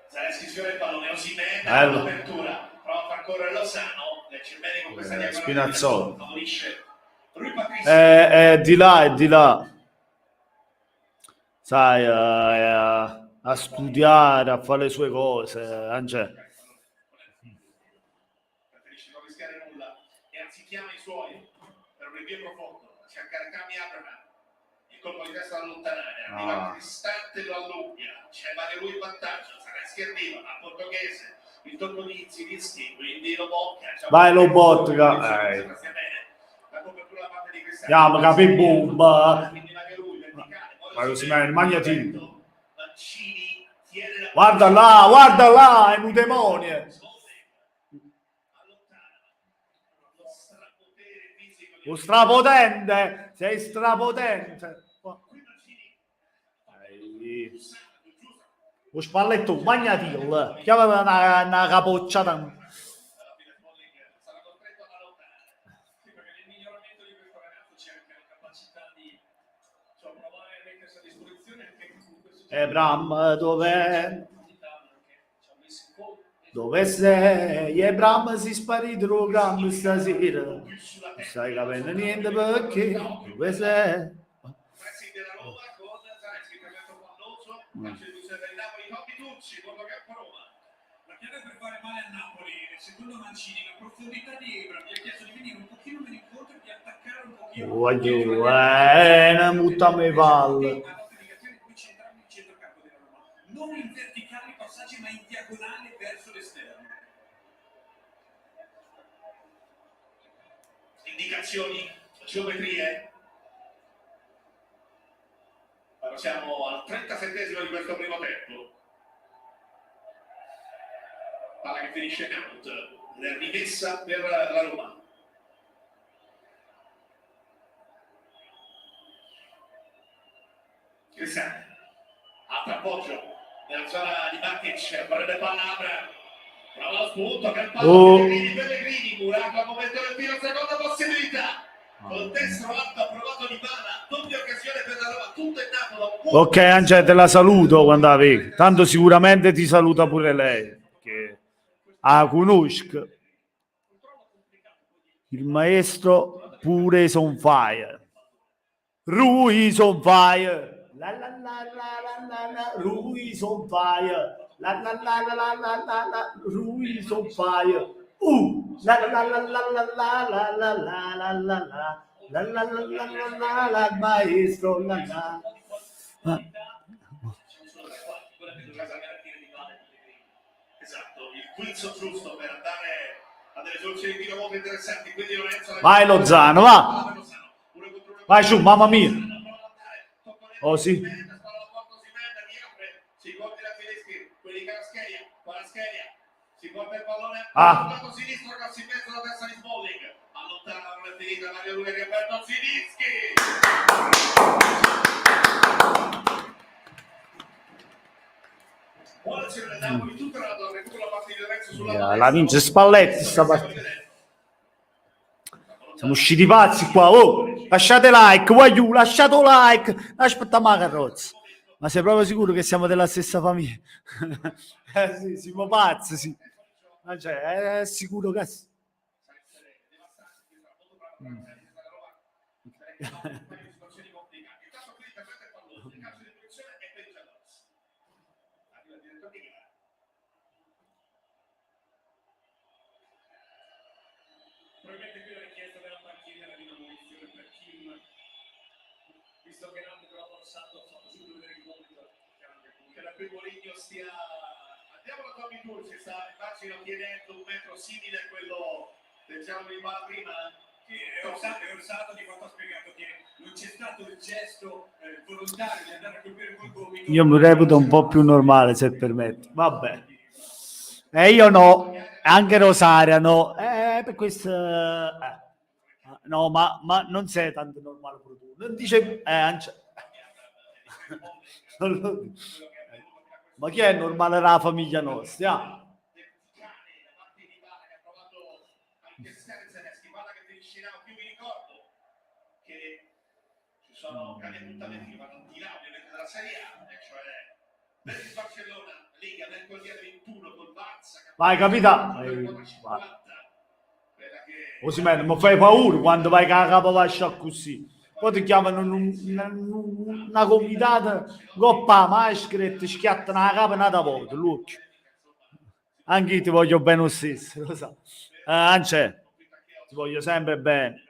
Zaleschi sfiora il pallone, Osimhen all'apertura, prova a far correre Lozano, leggermente con questa diagonale Spinazzola. favorisce Rui Patricio. Di là. Sai, a studiare, a fare le sue cose, Angelo. Preferisce non rischiare nulla e anzi chiama i suoi per un rinvio profondo, a cercare Cami Abraham. Il colpo di testa da allontanare, arriva distante, lo allunga, c'è Mario Rui in vantaggio, Zaleschi arriva al portoghese, il tocco di Zilinski, quindi Lobotka. Vai Lobotka, la copertura da parte di Cristiano. Andiamo, capi bomba. Quindi Mario Rui verticale, Ma così il magnatino. Mancini tiene la... Guarda là, è un demonio. Lo strapotente, sei strapotente. Lo spalletto magnatino, chiama una capocciata. Sarà costretto ad allontanare. Sì, perché nel miglioramento di questo ragazzo c'è anche la capacità di provare a mettersi a disposizione anche comunque Bram, dov'è? ci ha messo in conto Dove sei? E Bram si è sparito lo gram stasera. Non stai capendo niente perché. Dove sei? Pressing della Roma con Zaleschi, intervento palloso, calcio di Giuseppe del Napoli, Totti Tucci, fotocampo Roma. La chiave per fare male a Napoli, secondo Mancini, la profondità di Ebra gli ha chiesto di venire un pochino meno incontro e di attaccare un pochino. Voglio, una mutta me palle. Qui centrali il centrocampo della Roma, non in verticali passaggi ma in diagonale verso l'esterno. Indicazioni, geometrie. Allora siamo al 37esimo di questo primo tempo. Palla che finisce in out, la rimessa per la Roma. Cristiano, altro appoggio nella zona di Matic, prende palla Abra, prova lo spunto, che palla Pellegrini, Murato al momento del tiro, seconda possibilità. Col destro alto ha provato Di Bala, doppia occasione per la Roma, tutto in Napoli. Ok, Angela, te la saluto quando la vedi. Tanto sicuramente ti saluta pure lei. Che conosco. Il maestro pure is on fire. Rui is on fire. La la la la la la la. Rui is on fire. La la la la la la la la. Rui is on fire. La la la la la la la la la la la la la. La la la la la la la maestro la la. Esatto, il quiz giusto per andare a delle soluzioni di tiro molto interessanti. Quindi Lorenzo, vai Lozano, va. Vai giù, mamma mia. Oh sì. Si coordina Filischi, quelli Kvaratskhelia, si porta il pallone lato sinistro, calcio in mezzo alla testa di Smalling, allontana, non è finita, Mario Rui che aperto Zilinski. Buona azione del Napoli, tutta la recupera la parte di Lorenzo sulla La vince Spalletti sta partita. Siamo usciti pazzi qua, oh! Lasciate like, voglio, lasciate like, aspettiamo la carrozza. Ma sei proprio sicuro che siamo della stessa famiglia? Sì, siamo pazzi, sì. Ma cioè, è sicuro che... Probabilmente qui la richiesta della partita era di una munizione per Kim, visto che l'arbitro ha forzato, ha fatto subito vedere il compito che da qui Mourinho stia, andiamo da Tommy Turci, sta immagino chiedendo un metro simile a quello del giallo di Bala prima. Sì, è orsato di quanto ha spiegato che non c'è stato il gesto volontario di andare a colpire col gomito. Io mi reputo un po' più normale, se permetti. Vabbè. E io no, anche Rosaria no. Per questo... no, ma non sei tanto normale pure tu. Non dice... ma chi è normale nella famiglia nostra? Sono grandi appuntamenti che vanno di là ovviamente dalla Serie A, cioè Betis Barcellona, Liga mercoledì alle 21 col Barça. Vai capitano. Osimhen, mi fai paura quando vai con la capa lascia così. Poi ti chiamano una comitata, coppa maschera e ti schiattano la capa una volta, l'occhio. Anche io ti voglio bene lo stesso, lo so. Anche ti voglio sempre bene.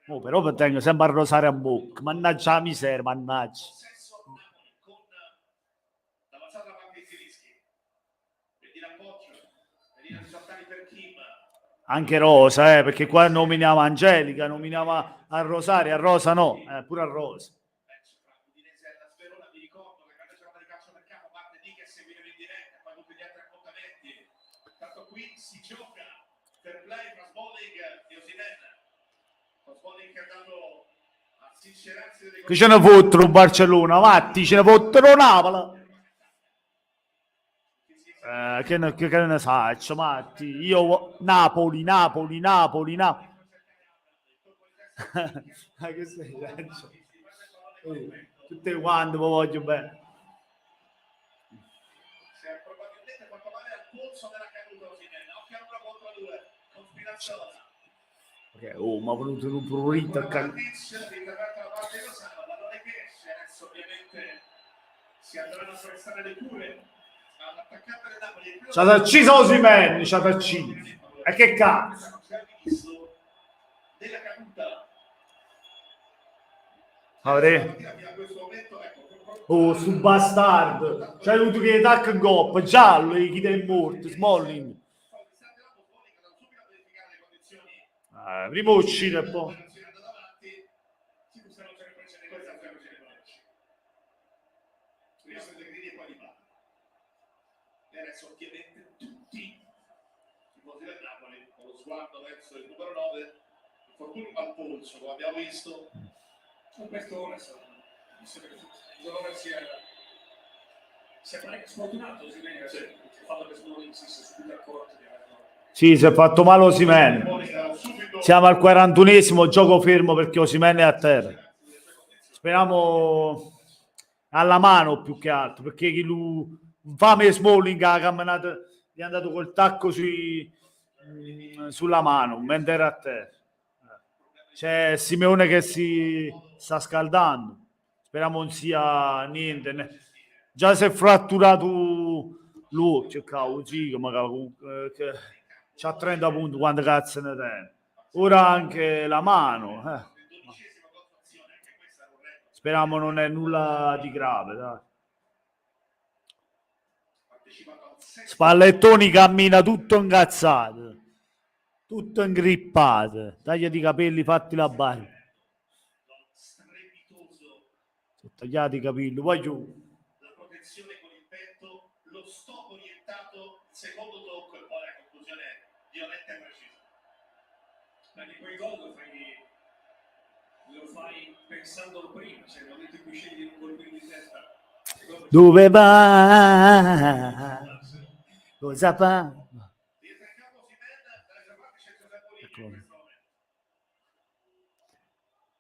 Oh, però tengo sempre a rosare a bocca. Mannaggia la miseria, mannaggia. Anche Rosa, perché qua nominiamo Angelica, nominiamo a Rosaria, a Rosa no, pure a Rosa. Qui si gioca per play tra Smalling e Osimhen. Smalling che ha dato a sincerarsi delle Che ce ne fottero Barcellona, Matti, ce ne fottero Napoli. Che ne faccio, Matti? Io Napoli. Che sei, tutte quante mi voglio bene. Si è probabilmente fatto male al polso della caduta Osimhen. Occhio al 1 contro 2. Combinazione. Oh, ma ha venuto un prurito a Matic, l'intervento da parte di Lozano, pallone che esce. Adesso ovviamente si andranno a prestare le cure all'attaccante del Napoli. Ci ha ucciso Osimhen, ci ha ucciso. E che cazzo? Della caduta. Oh, su bastardo. C'è avuto che attacca in coppa, giallo, e chi è morto, Smalling. Prima uscire e poi. E adesso ovviamente tutti i tifosi del Napoli con lo sguardo verso il numero 9, infortunio al polso, come abbiamo visto. Questo ora il dolore sia sfortunato, si vede, il fatto che Smalling si sia subito accorto di averlo. Sì, si è fatto male Osimhen. Siamo al 41esimo, gioco fermo perché Osimhen è a terra. Speriamo alla mano più che altro, perché chi lui fame Smalling ha camminato, gli è andato col tacco sulla mano mentre era a terra. C'è Simeone che si sta scaldando, speriamo non sia niente. Già si è fratturato l'occhio, cavolo, magari c'ha 30 punti, quando cazzo ne tiene. Ora anche la mano. Speriamo non è nulla di grave, dai. Spallettoni cammina tutto incazzato, tutto ingrippato, taglia di capelli fatti la barba. Sono tagliati i capelli, poi giù. La protezione con il petto, lo stop orientato, il secondo tocco e poi la conclusione violenta e precisa. Ma di quei gol lo fai pensandolo prima, cioè nel momento in cui scegli di un colpire di testa. Dove va? Cosa fa?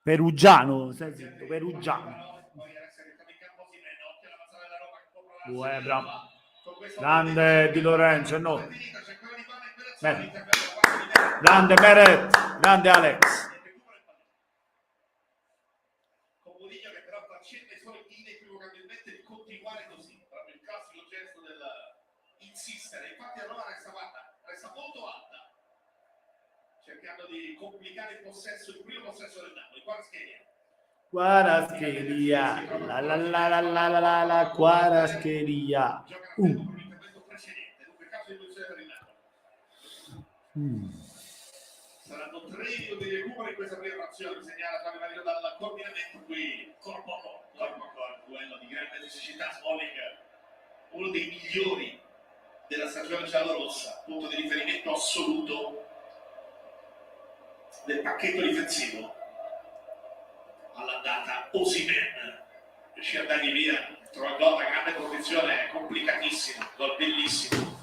Perugiano, stai zitto, Perugiano. Bravo. Grande Di Lorenzo, no. Grande Meret, grande Alex. Comunicchio che però accende i suoi inequivocabilmente di continuare così, proprio il classico gesto del insistere. Infatti la Roma resta molto alta, cercando di complicare il possesso, il primo possesso del Napoli. Quaraschelia, la Quaraschelia. Saranno 3 minuti di recupero in questa prima azione, segnala Fabio Marino dal coordinamento qui, corpo a corpo, duello di grande necessità. Smalling, uno dei migliori della stagione giallorossa, punto di riferimento assoluto del pacchetto difensivo. All'andata Osimhen riuscì a dargli via, trova gol, la grande posizione, complicatissimo, gol bellissimo,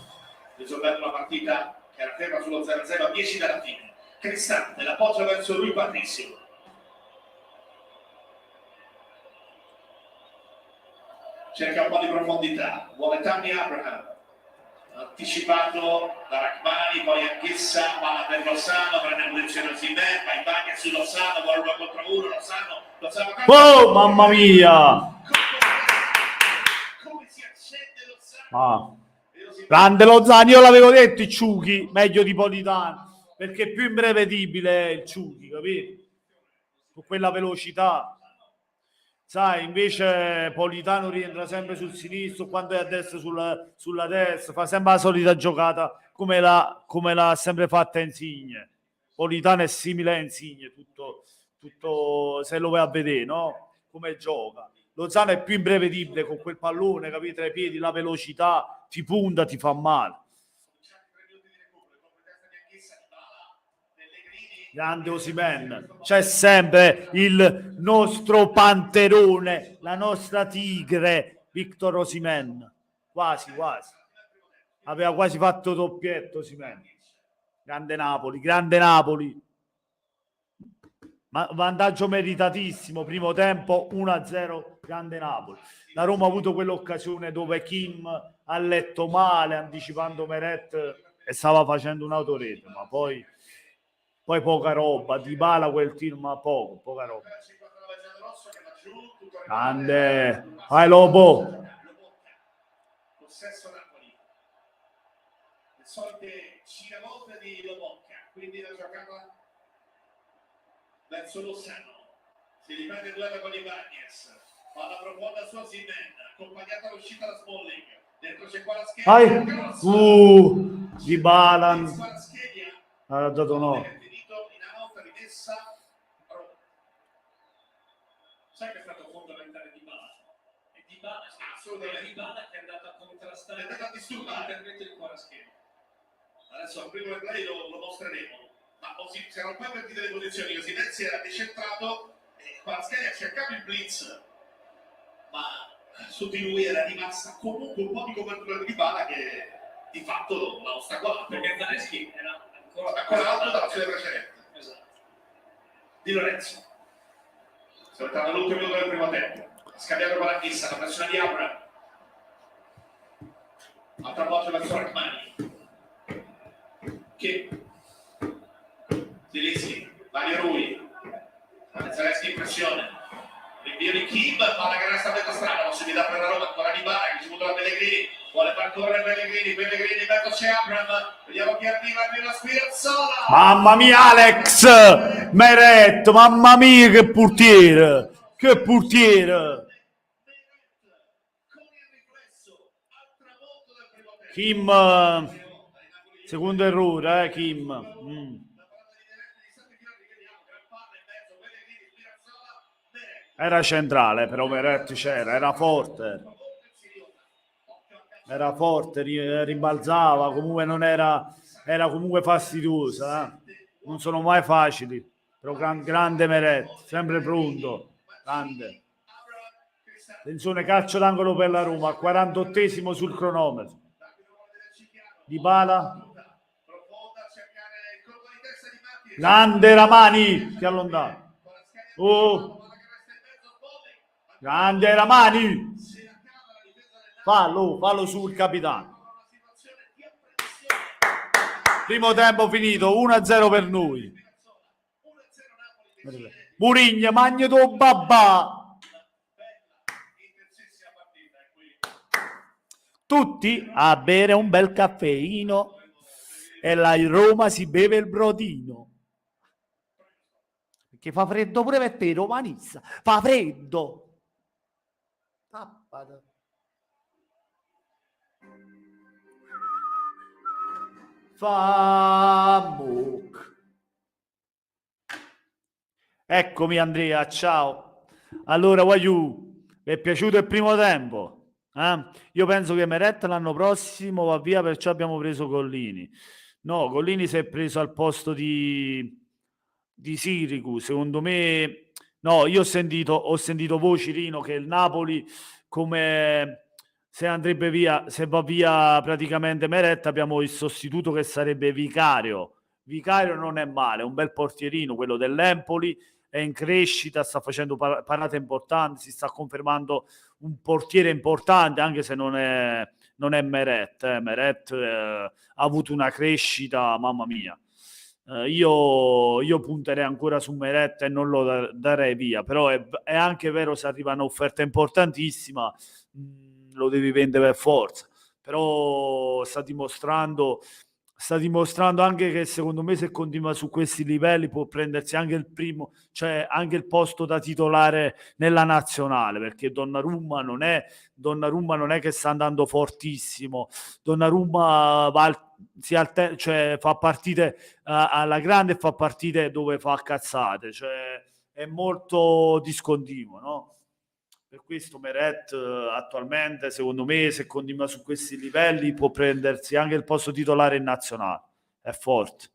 risolvendo la partita che era ferma sullo 0-0 a 10 dalla fine. Cristante l'appoggio verso lui Patricio, cerca un po' di profondità, vuole Tammy Abraham, anticipato da Rachmani, poi anch'essa palla per Lozano, prende posizione Osimhen, va in bagno su Lozano, vuole 1 contro 1, Lozano oh mamma mia, come si accende Lozano. Grande Lozano, io l'avevo detto, i Ciuchi meglio di Politano, perché è più imprevedibile il Ciuchi, capito? Con quella velocità. Sai, invece Politano rientra sempre sul sinistro, quando è a destra sulla destra, fa sempre la solita giocata come l'ha sempre fatta Insigne. Politano è simile a Insigne, tutto se lo vai a vedere, no? Come gioca. Lozano è più imprevedibile con quel pallone, capito? Tra i piedi, la velocità, ti punta, ti fa male. Grande Osimhen, c'è sempre il nostro panterone, la nostra tigre, Victor Osimhen. Quasi. Aveva quasi fatto doppietto Osimhen. Grande Napoli. Ma vantaggio meritatissimo, primo tempo 1-0, grande Napoli. La Roma ha avuto quell'occasione dove Kim ha letto male, anticipando Meret e stava facendo un'autorete, ma poi poca roba. Dybala quel tiro, ma poca roba. Grande, vai Lobo. Possesso Napoli. Le solite giravolte di Lobocca, quindi la giocata verso Lozano. Si riprende il duello con Ibañez. Palla profonda su Osimhen, accompagnata all'uscita da Smalling. Dentro c'è qua la scheda. Dybala ha dato no. In out, rimessa. Sai che è stato fondamentale Dybala? E Dybala, sì, assolutamente Dybala che è andato a contrastare l'intervento di Kvaratskhelia. Adesso al primo replay lo mostreremo. Ma si erano poi partite le posizioni, Osimhen si era decentrato e Kvaratskhelia ha cercato il blitz, ma su di lui era rimasta comunque un po' di copertura di Dybala che di fatto l'ha ostacolato, perché Zaleschi era ancora alto dall'azione precedente. Esatto. Di Lorenzo si è entrato all'ultimo minuto del primo tempo, scambiato con la fissa, la pressione di Abraham, altra volta verso Rachmani che Zilinski, Mario Rui, Zaleschi in pressione, rinvio di Kim, palla che resta a metà strada, possibilità per la Roma, ancora Dybala che ricevuto da Pellegrini, vuole far correre Pellegrini, in mezzo c'è Abraham, vediamo chi arriva Spinazzola. Mamma mia Alex, Meret, mamma mia che portiere, Kim, secondo errore, Kim. Era centrale, però Meret c'era, era forte, rimbalzava, comunque non era comunque fastidiosa, non sono mai facili, però grande Meret, sempre pronto, grande. Attenzione, calcio d'angolo per la Roma, 48esimo sul cronometro. Dybala, grande Ramani, si allontana. Grande Ramani, fallo sul capitano. Primo tempo finito, 1-0 per noi. Murigna, magneto babà. Tutti a bere un bel caffeino e la Roma si beve il brodino. Perché fa freddo pure per te, romanista. Fa freddo. Tappata. Eccomi Andrea, ciao. Allora, Waiu, mi è piaciuto il primo tempo? Io penso che Meret l'anno prossimo va via, perciò abbiamo preso Gollini. No, Gollini si è preso al posto di Sirigu, secondo me. No, io ho sentito voci, Rino, che il Napoli, come se andrebbe via, se va via praticamente Meret, abbiamo il sostituto che sarebbe Vicario. Vicario non è male, un bel portierino, quello dell'Empoli, è in crescita, sta facendo parate importanti, si sta confermando un portiere importante, anche se non è Meret. Meret ha avuto una crescita, mamma mia. Io punterei ancora su Meret e non lo darei via, però è anche vero, se arriva un'offerta importantissima lo devi vendere per forza, però sta dimostrando anche che secondo me, se continua su questi livelli, può prendersi anche il primo, cioè anche il posto da titolare nella nazionale, perché Donnarumma non è che sta andando fortissimo. Donnarumma cioè fa partite alla grande e fa partite dove fa cazzate, cioè è molto discontinuo, no? Per questo Meret attualmente, secondo me, se continua su questi livelli, può prendersi anche il posto titolare in nazionale. È forte.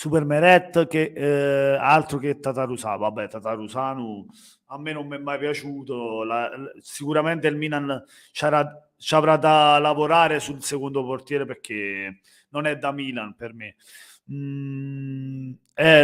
Super Meret, che altro che Tatarusanu. Vabbè, Tatarusanu a me non mi è mai piaciuto. Sicuramente il Milan ci avrà da lavorare sul secondo portiere, perché non è da Milan per me.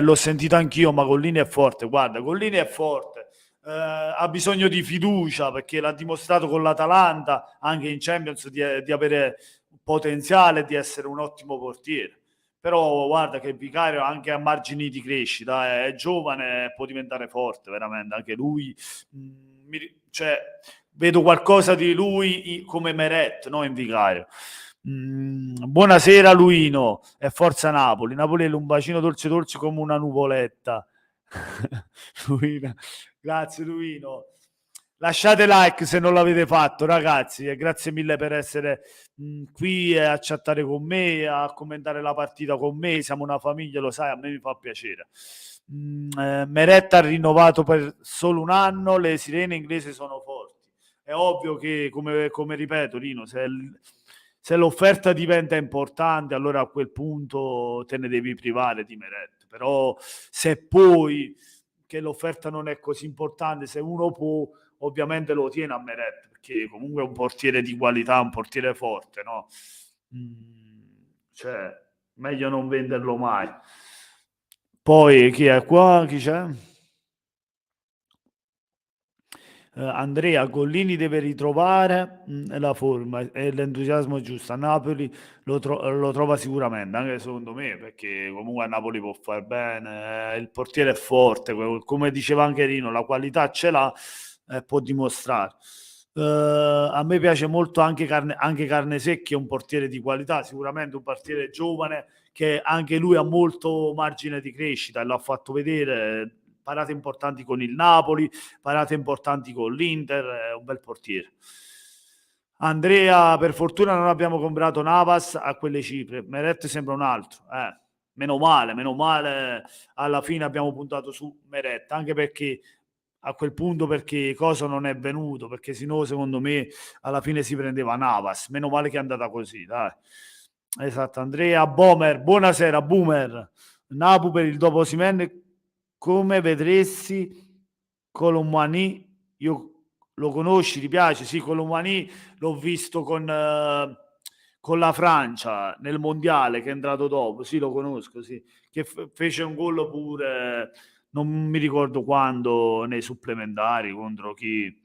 L'ho sentito anch'io, ma Collini è forte. Guarda, Collini è forte. Ha bisogno di fiducia, perché l'ha dimostrato con l'Atalanta, anche in Champions, di avere potenziale, di essere un ottimo portiere. Però guarda che Vicario anche a margini di crescita, è giovane, può diventare forte veramente anche lui. Cioè, vedo qualcosa di lui come Meret, no, in Vicario. Buonasera Luino e forza Napoli. Napoli è un bacino dolce dolce come una nuvoletta. Luino. Grazie Luino. Lasciate like se non l'avete fatto, ragazzi, e grazie mille per essere qui a chattare con me, a commentare la partita con me. Siamo una famiglia, lo sai, a me mi fa piacere. Meretta ha rinnovato per solo un anno, le sirene inglesi sono forti. È ovvio che, come ripeto, Rino, se l'offerta diventa importante, allora a quel punto te ne devi privare di Meretta. Però se poi che l'offerta non è così importante, se uno può, ovviamente lo tiene a Meret, perché comunque è un portiere di qualità, un portiere forte, no? Cioè, meglio non venderlo mai. Poi chi è qua? Chi c'è? Andrea Gollini deve ritrovare la forma e l'entusiasmo giusto. A Napoli lo trova sicuramente, anche secondo me, perché comunque a Napoli può fare bene. Il portiere è forte, come diceva anche Rino, la qualità ce l'ha, può dimostrare. A me piace molto anche Carnesecchi, è un portiere di qualità, sicuramente un portiere giovane che anche lui ha molto margine di crescita e l'ha fatto vedere. Parate importanti con il Napoli, parate importanti con l'Inter, è un bel portiere. Andrea, per fortuna non abbiamo comprato Navas a quelle cifre, Meret sembra un altro, meno male, alla fine abbiamo puntato su Meret, anche perché a quel punto, perché Coso non è venuto, perché sennò secondo me alla fine si prendeva Navas, meno male che è andata così, dai. Esatto, Andrea Bomer, buonasera Boomer, Napu per il dopo Osimhen, come vedresti Colomani, io lo conosci, ti piace? Sì, Colomani l'ho visto con la Francia nel mondiale che è entrato dopo, sì, lo conosco, sì, che fece un gol pure, non mi ricordo quando, nei supplementari contro chi,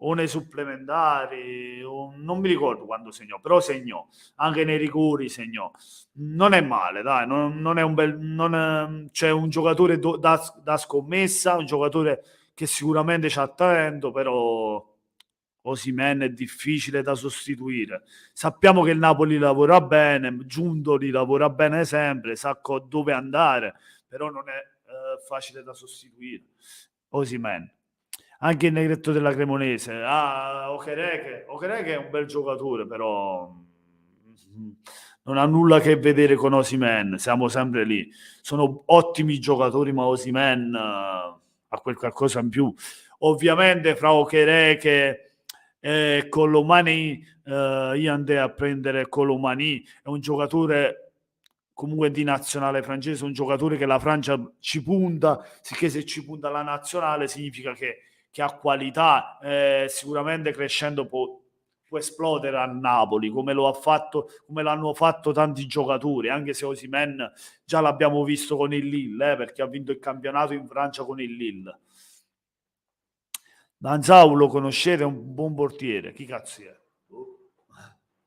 o nei supplementari, o non mi ricordo quando segnò, però segnò, anche nei rigori segnò. Non è male, dai, non è un bel, c'è un giocatore da scommessa, un giocatore che sicuramente c'ha talento, però Osimhen è difficile da sostituire. Sappiamo che il Napoli lavora bene, Giuntoli lavora bene sempre, sa dove andare, però non è facile da sostituire. Osimhen. Anche il Negretto della Cremonese. Okereke è un bel giocatore, però non ha nulla a che vedere con Osimhen, siamo sempre lì. Sono ottimi giocatori, ma Osimhen ha quel qualcosa in più. Ovviamente fra Okereke e Colomani, io andrei a prendere Colomani, è un giocatore comunque di nazionale francese, un giocatore che la Francia ci punta, sicché se ci punta la nazionale significa che ha qualità, sicuramente crescendo può esplodere a Napoli, come l'hanno fatto tanti giocatori, anche se Osimhen già l'abbiamo visto con il Lille, perché ha vinto il campionato in Francia con il Lille. Danzau lo conoscete, è un buon portiere, chi cazzo è?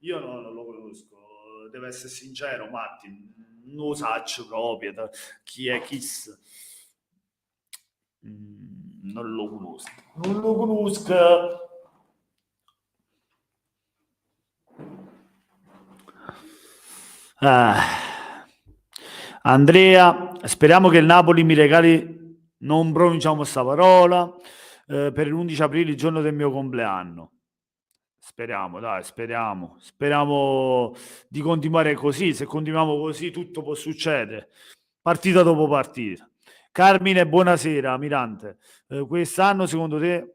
Io non lo conosco, deve essere sincero, Matti, non lo saccio proprio chi è Kiss. Non lo conosco. Andrea, speriamo che il Napoli mi regali, non pronunciamo sta parola, per l'11 aprile, il giorno del mio compleanno. Speriamo, dai, speriamo di continuare così. Se continuiamo così tutto può succedere, partita dopo partita. Carmine, buonasera, Mirante. Quest'anno secondo te,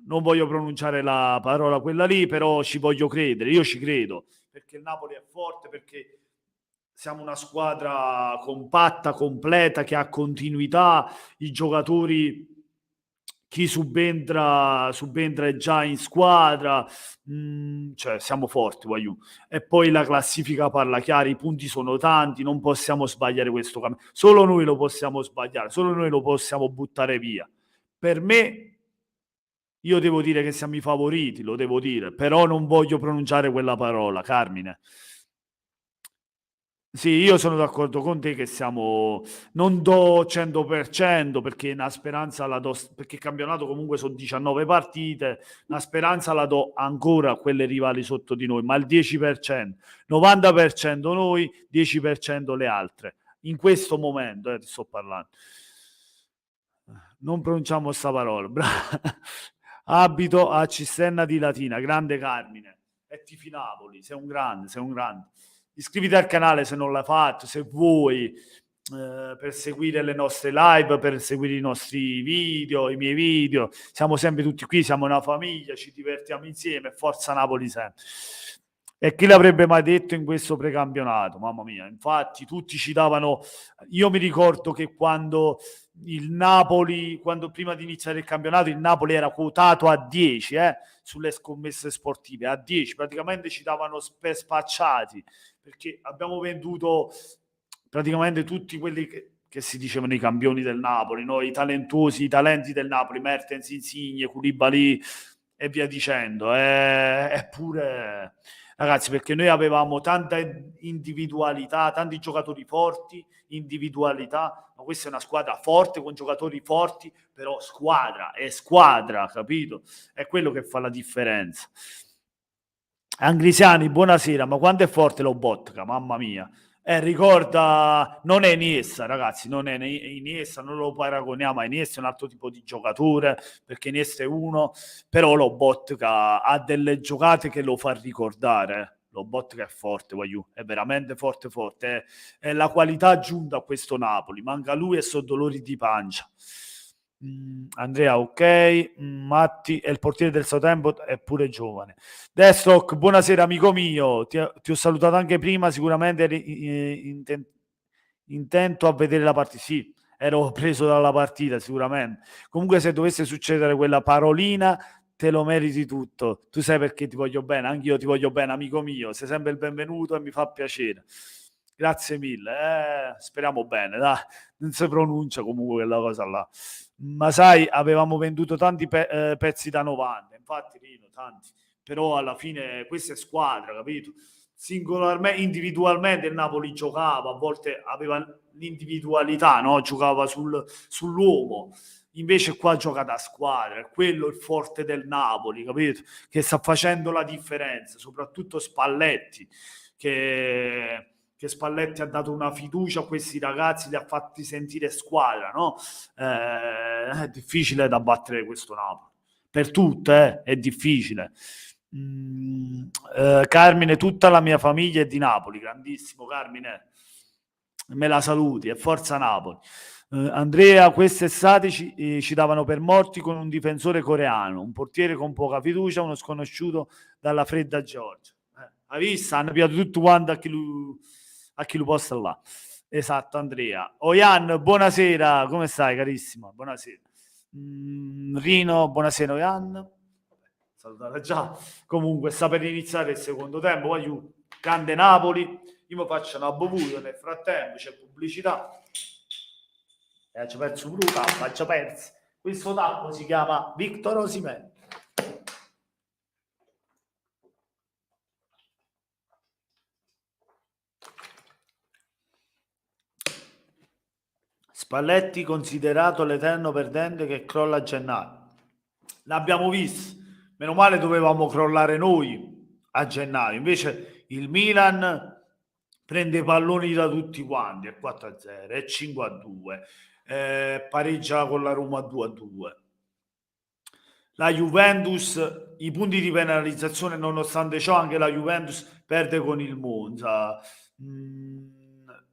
non voglio pronunciare la parola quella lì, però ci voglio credere, io ci credo, perché il Napoli è forte, perché siamo una squadra compatta, completa, che ha continuità, i giocatori, chi subentra è già in squadra, cioè siamo forti, voglio. E poi la classifica parla chiaro, i punti sono tanti, non possiamo sbagliare questo cammino, solo noi lo possiamo sbagliare, solo noi lo possiamo buttare via. Per me, io devo dire che siamo i favoriti, lo devo dire, però non voglio pronunciare quella parola, Carmine. Sì, io sono d'accordo con te che siamo, non do 100% perché una speranza la do, perché il campionato comunque sono 19 partite, una speranza la do ancora a quelle rivali sotto di noi, ma il 10%, 90% noi, 10% le altre. In questo momento, ti sto parlando. Non pronunciamo sta parola. Abito a Cisterna di Latina, grande Carmine, e tifi Napoli, sei un grande, sei un grande. Iscriviti al canale se non l'hai fatto, se vuoi, per seguire le nostre live, per seguire i nostri video, i miei video. Siamo sempre tutti qui, siamo una famiglia, ci divertiamo insieme, forza Napoli sempre. E chi l'avrebbe mai detto in questo precampionato? Mamma mia, infatti tutti ci davano... Io mi ricordo che quando il Napoli, quando prima di iniziare il campionato, il Napoli era quotato a 10 sulle scommesse sportive, a 10, praticamente ci davano spacciati, perché abbiamo venduto praticamente tutti quelli che si dicevano i campioni del Napoli, no? I talentuosi, i talenti del Napoli, Mertens, Insigne, Koulibaly e via dicendo. Eppure, ragazzi, perché noi avevamo tanta individualità, tanti giocatori forti, individualità, ma questa è una squadra forte con giocatori forti, però squadra, è squadra, capito? È quello che fa la differenza. Angrisiani, buonasera, ma quanto è forte Lobotka, mamma mia. Ricorda, non è Iniesta, ragazzi, non è Iniesta, non lo paragoniamo a Iniesta, è un altro tipo di giocatore, perché Iniesta è uno, però Lobotka ha delle giocate che lo fa ricordare. Lobotka è forte, voglio, è veramente forte, forte, è la qualità aggiunta a questo Napoli, manca lui e so dolori di pancia. Andrea, ok. Matti è il portiere del Southampton, è pure giovane. Destock, buonasera amico mio, ti ho salutato anche prima, sicuramente eri intento a vedere la partita. Sì, ero preso dalla partita sicuramente. Comunque se dovesse succedere quella parolina, te lo meriti tutto. Tu sai perché ti voglio bene, anche io ti voglio bene amico mio, sei sempre il benvenuto e mi fa piacere. Grazie mille, speriamo bene, dai. Non si pronuncia comunque quella cosa là. Ma sai, avevamo venduto tanti pezzi da 90, infatti Rino, tanti, però alla fine questa è squadra, capito? Singolarmente, individualmente il Napoli giocava, a volte aveva l'individualità, no? Giocava sull'uomo, invece qua gioca da squadra, è quello il forte del Napoli, capito? Che sta facendo la differenza, soprattutto Spalletti, che Spalletti ha dato una fiducia a questi ragazzi, li ha fatti sentire squadra, no? È difficile da battere questo Napoli. Per tutte, è difficile. Carmine, tutta la mia famiglia è di Napoli, grandissimo Carmine, me la saluti, e forza Napoli. Andrea, quest'estate ci davano per morti con un difensore coreano, un portiere con poca fiducia, uno sconosciuto dalla fredda Georgia. Hai visto? Hanno piaciuto tutto quanto a chi lo posta là. Esatto, Andrea. Oyan, buonasera, come stai carissimo? Buonasera. Rino, buonasera Oyan. Salutare già. Comunque sta per iniziare il secondo tempo, voglio grande Napoli. Io mi faccio una bevuta, nel frattempo c'è pubblicità. Ci perso pure tappo, ci perso. Questo tappo si chiama Victor Osimhen. Spalletti considerato l'eterno perdente che crolla a gennaio. L'abbiamo visto, meno male dovevamo crollare noi a gennaio, invece il Milan prende i palloni da tutti quanti, è 4-0, è 5-2, pareggia con la Roma 2-2. La Juventus, i punti di penalizzazione, nonostante ciò anche la Juventus perde con il Monza,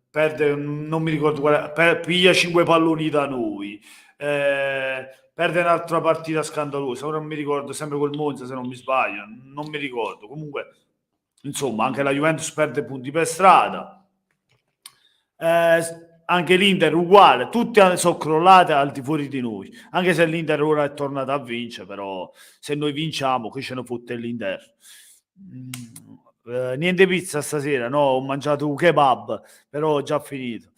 perde, non mi ricordo quale, piglia 5 palloni da noi, perde un'altra partita scandalosa, ora non mi ricordo, sempre col Monza se non mi sbaglio, non mi ricordo, comunque insomma anche la Juventus perde punti per strada. Anche l'Inter uguale, tutte sono crollate al di fuori di noi, anche se l'Inter ora è tornata a vincere, però se noi vinciamo qui ce ne fotte l'Inter. Niente pizza stasera, no, ho mangiato un kebab, però ho già finito.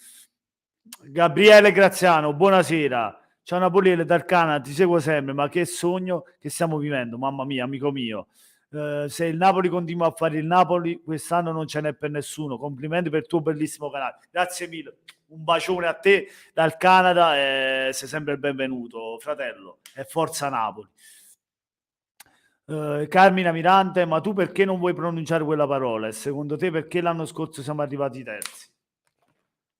Gabriele Graziano, buonasera. Ciao Napoliele dal Canada, ti seguo sempre, ma che sogno che stiamo vivendo, mamma mia, amico mio. Se il Napoli continua a fare il Napoli, quest'anno non ce n'è per nessuno. Complimenti per il tuo bellissimo canale. Grazie mille. Un bacione a te dal Canada e sei sempre il benvenuto, fratello. E forza Napoli. Carmina Mirante, ma tu perché non vuoi pronunciare quella parola? E secondo te perché l'anno scorso siamo arrivati terzi?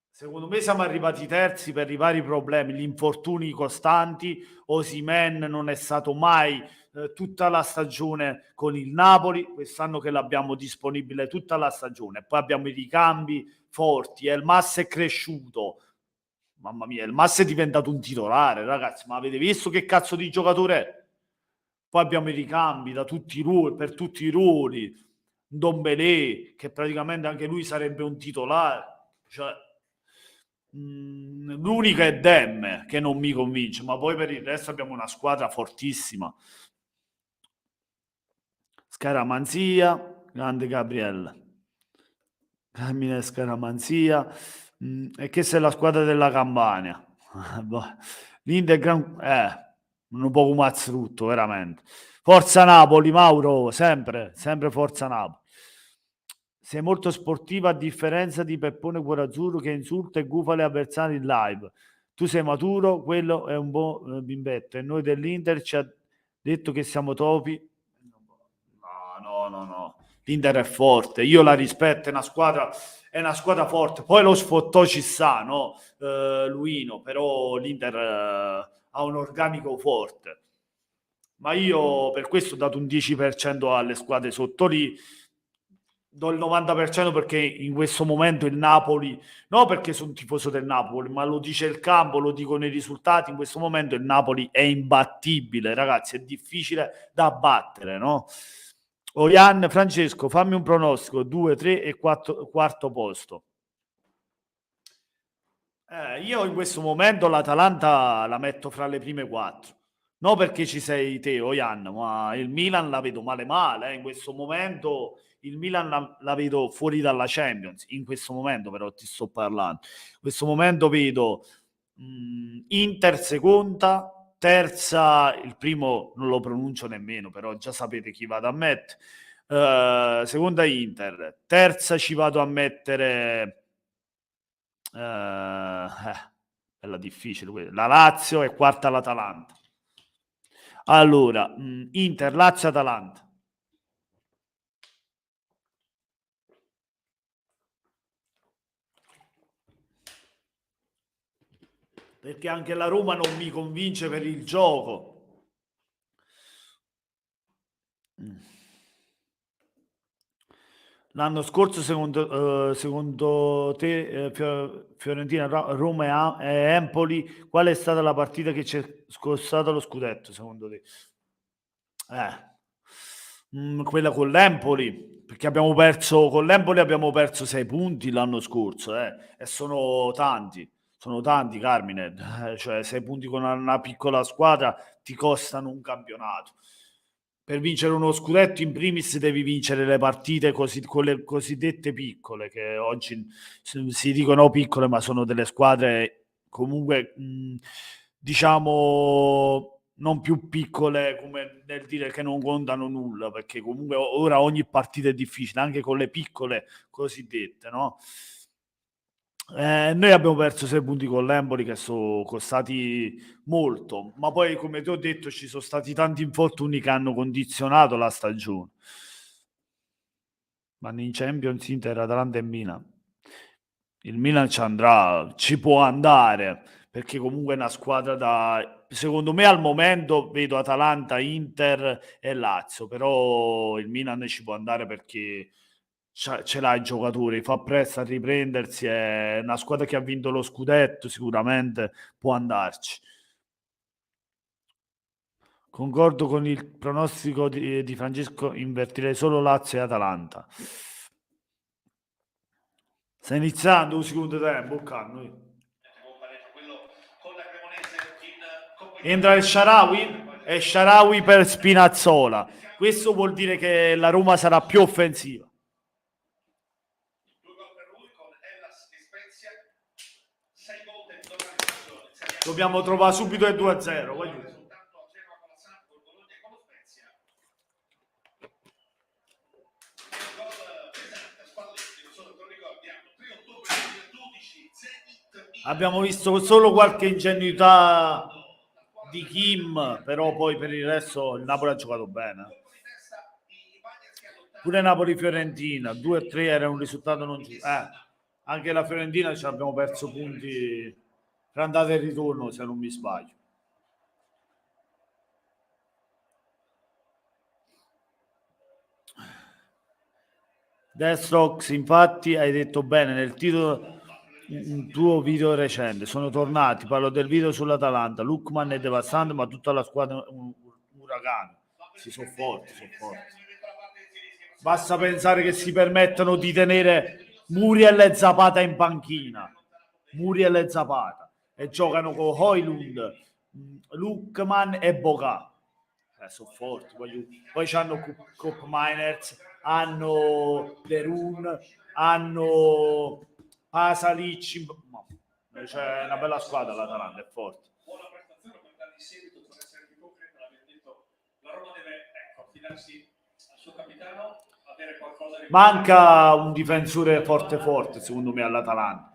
Secondo me siamo arrivati terzi per i vari problemi, gli infortuni costanti. Osimhen non è stato mai tutta la stagione con il Napoli, quest'anno che l'abbiamo disponibile tutta la stagione. Poi abbiamo i ricambi forti, Elmas è cresciuto. Mamma mia, Elmas è diventato un titolare, ragazzi, ma avete visto che cazzo di giocatore è? Poi abbiamo i ricambi da tutti i ruoli, per tutti i ruoli. Dombele, che praticamente anche lui sarebbe un titolare. Cioè, l'unica è Dem che non mi convince, ma poi per il resto abbiamo una squadra fortissima. Scaramanzia, grande Gabriele. Carmine Scaramanzia. E che se la squadra della Campania. L'Inter un poco mazzrutto, veramente. Forza Napoli, Mauro, sempre Forza Napoli. Sei molto sportiva a differenza di Peppone Cuorazzurro che insulta e gufa le avversari in live. Tu sei maturo, quello è un buon bimbetto e noi dell'Inter ci ha detto che siamo topi. No. L'Inter è forte, io la rispetto, è una squadra forte. Poi lo sfottò ci sta, no? Luino, però l'Inter ha un organico forte. Ma io per questo ho dato un 10% alle squadre sotto lì, do il 90% perché in questo momento il Napoli, no perché sono tifoso del Napoli, ma lo dice il campo, lo dicono i risultati, in questo momento il Napoli è imbattibile, ragazzi, è difficile da battere, no? Orian, Francesco, fammi un pronostico, 2, 3 e 4, quarto posto. Io in questo momento l'Atalanta la metto fra le prime 4. Non perché ci sei te, Ojan, ma il Milan la vedo male. In questo momento il Milan la vedo fuori dalla Champions. In questo momento però ti sto parlando. In questo momento vedo Inter seconda, terza, il primo non lo pronuncio nemmeno, però già sapete chi vado a mettere. Seconda Inter, terza ci vado a mettere... bella difficile la Lazio e quarta l'Atalanta. Allora, Inter, Lazio, Atalanta. Perché anche la Roma non mi convince per il gioco. L'anno scorso, secondo te, Fiorentina, Roma e Empoli, qual è stata la partita che ci è scostata lo scudetto, secondo te? Quella con l'Empoli, perché con l'Empoli abbiamo perso 6 punti l'anno scorso, e sono tanti, Carmine, cioè 6 punti con una piccola squadra ti costano un campionato. Per vincere uno scudetto in primis devi vincere le partite quelle cosiddette piccole, che oggi si dicono piccole, ma sono delle squadre comunque diciamo non più piccole come nel dire che non contano nulla, perché comunque ora ogni partita è difficile, anche con le piccole cosiddette, no? Noi abbiamo perso 6 punti con l'Empoli che sono costati molto, ma poi come ti ho detto ci sono stati tanti infortuni che hanno condizionato la stagione. Vanno in Champions Inter, Atalanta e Milan. Il Milan ci può andare, perché comunque è una squadra secondo me al momento vedo Atalanta, Inter e Lazio, però il Milan ci può andare perché ce l'ha i giocatori, fa presto a riprendersi, è una squadra che ha vinto lo scudetto, sicuramente può andarci. Concordo con il pronostico di Francesco, invertirei solo Lazio e Atalanta. Sta iniziando un secondo tempo, calmo. Quello con la Cremonese Entra il Shaarawy e Shaarawy per Spinazzola. Questo vuol dire che la Roma sarà più offensiva. 2 gol per lui con Hellas e Spezia, 6 volte in totale. Dobbiamo trovare subito il 2-0. Voglio. Soltanto a Genova con la Samp, con Bologna e con lo Spezia. Un gol pesante a Spalletti, non solo te lo ricordiamo. 3 ottobre 2012, Zenit. Abbiamo visto solo qualche ingenuità di Kim, però poi per il resto il Napoli ha giocato bene. Pure Napoli-Fiorentina 2-3 era un risultato non giusto. Anche la Fiorentina ci abbiamo perso punti per andata e ritorno, se non mi sbaglio. Destrox, infatti, hai detto bene nel titolo un tuo video recente. Sono tornati, parlo del video sull'Atalanta. Lookman è devastante, ma tutta la squadra è un uragano. Si sono forti, sono forti. Basta pensare che si permettono di tenere Muriel e Zapata in panchina. Muriel e Zapata. E giocano con Højlund, Lookman e Boga. Sono forti. Poi c'hanno Koop Miners, hanno Derun, hanno Pasalic. C'è una bella squadra l'Atalanta, è forte. Buona prestazione per dare in seguito, per essere più concreto, l'abbiamo detto, la Roma deve affidarsi al suo capitano, avere qualcosa di... Manca un difensore forte forte, secondo me, all'Atalanta.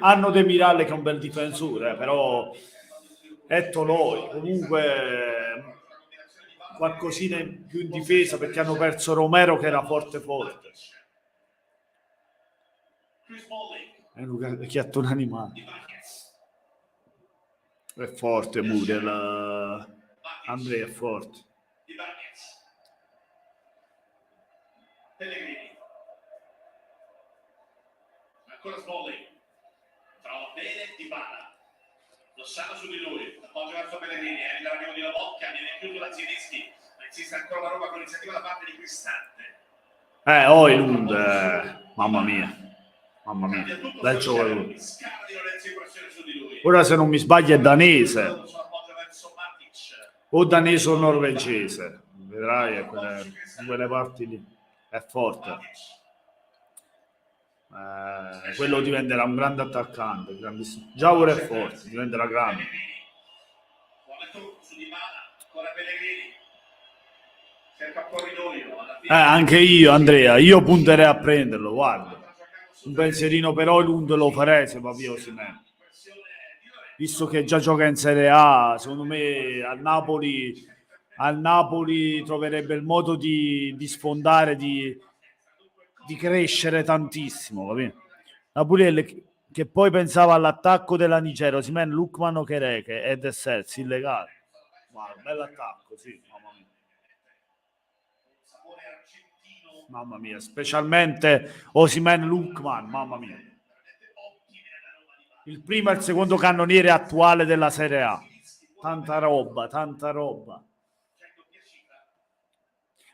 Hanno De Mirale che è un bel difensore, però è Toloi. Comunque qualcosina in più in difesa, perché hanno perso Romero che era forte forte. È un chiattone animale. È forte Muriel. Andrea è forte. Pellegrini. Ancora Smalling. Trova bene Dybala. Lo sanno su di lui. Appoggio verso Pellegrini. L'arrivo di Lobocca. Viene chiuso da Zielinski. Ma insiste ancora la Roma con l'iniziativa da parte di Cristante. Højlund. Mamma mia. Mamma mia. Bel giocatore. Ora se non mi sbaglio è danese. O danese o norvegese. Vedrai è quelle parti lì. È forte. Quello diventerà un grande attaccante, grandissimo. Già ora è forte, diventerà grande. Anche io, Andrea, io punterei a prenderlo, guarda. Un pensierino per Højlund lo farei se va via Osimhen. Visto che già gioca in Serie A, secondo me al Napoli troverebbe il modo di sfondare, di crescere tantissimo, capito? Napoli che poi pensava all'attacco della Nigeria, Osimhen, Lookman, Kereke ed Essers, illegale. Guarda, bell'attacco, sì, mamma mia. Mamma mia, specialmente Osimhen, Lookman, mamma mia. Il primo e il secondo cannoniere attuale della Serie A. Tanta roba, tanta roba.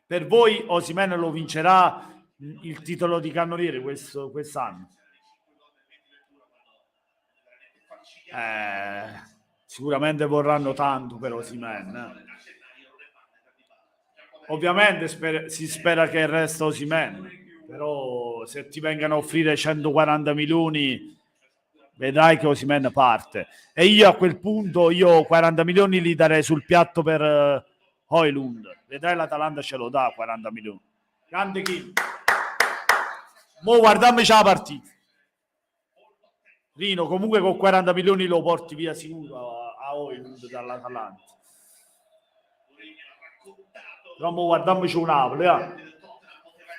Per voi Osimhen lo vincerà il titolo di cannoniere quest'anno? Sicuramente vorranno tanto per Osimhen. Ovviamente si spera che resta Osimhen, però se ti vengano a offrire 140 milioni vedrai che Osimhen parte. E io a quel punto 40 milioni li darei sul piatto per Højlund. Vedrai l'Atalanta ce lo dà 40 milioni. Grande Kim. Mo guardiamoci la partita. Rino, comunque con 40 milioni lo porti via sicuro a Højlund dall'Atalanta. Però mo guardiamoci un Napoli.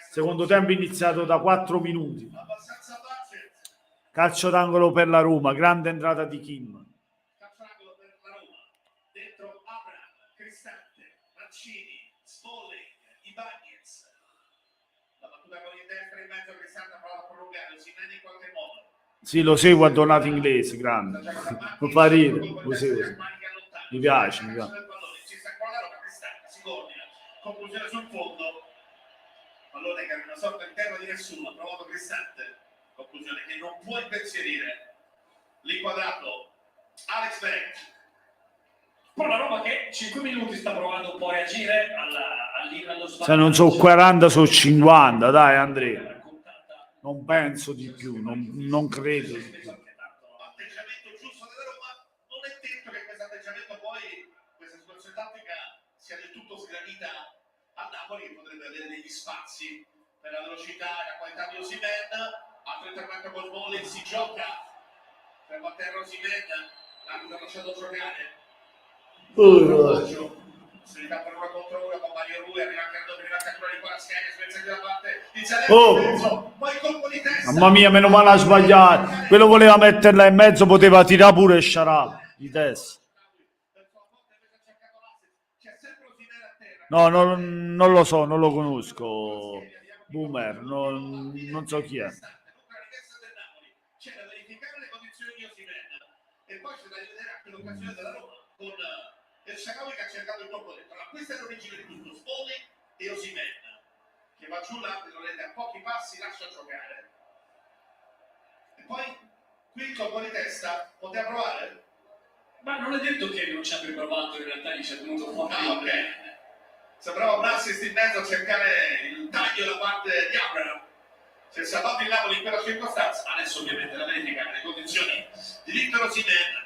Secondo tempo iniziato da 4 minuti. Calcio d'angolo per la Roma, grande entrata di Kim. Calcio d'angolo per la Roma. Dentro Abraham, Cristante, Mancini, Smalling, Ibañez. La battuta con il destro in mezzo, Cristante prova a prolungare, Osimhen in qualche modo. Sì, lo seguo a Donato Inglese, grande. Non fa ridere, lo seguo. Mi piace, mi piace. Si coordina, conclusione sul fondo. Pallone che è una sorta di terra di nessuno, ha provato Cristante. Conclusione che non può impensierire l'inquadrato Alex Meret. Però la Roma che 5 minuti sta provando un po' a reagire allo Se non so 40 so 50, dai Andrea. Non penso di più, non credo di più. Atteggiamento giusto della Roma, non è detto che questo atteggiamento poi, questa situazione tattica sia del tutto sgradita a Napoli, che potrebbe avere degli spazi per la velocità e la qualità di Osimhen. Altro intervento con Smalling, si gioca per battere Osimhen, l'arbitro ha lasciato giocare. Possibilità per una contro una con Mario Rui, arriva anche a quello di Kvaratskhelia, spezza di una parte di Zalewski, poi il colpo di testa. Mamma mia, meno male a sbagliare. Quello voleva metterla in mezzo, poteva tirare pure Sciarà di testa. No, non lo so, non lo conosco. Boomer, non so chi è. C'è da verificare le condizioni di Osimhen e poi c'è da vedere anche l'occasione della Roma con El Shaarawy che ha cercato il tocco dentro. Ma questa è l'origine di tutto, Smalling e Osimhen che va giù là, lo rende a pochi passi, lascia giocare. E poi qui il colpo di testa, poteva provare? Ma non è detto che non ci abbia provato, in realtà gli ci è venuto fuori. Ah, ok. Sembrava Brassist in mezzo a cercare il taglio da parte di Abraham. Si è salvato il Napoli in quella circostanza. Adesso ovviamente la verifica le condizioni di Victor Osimhen.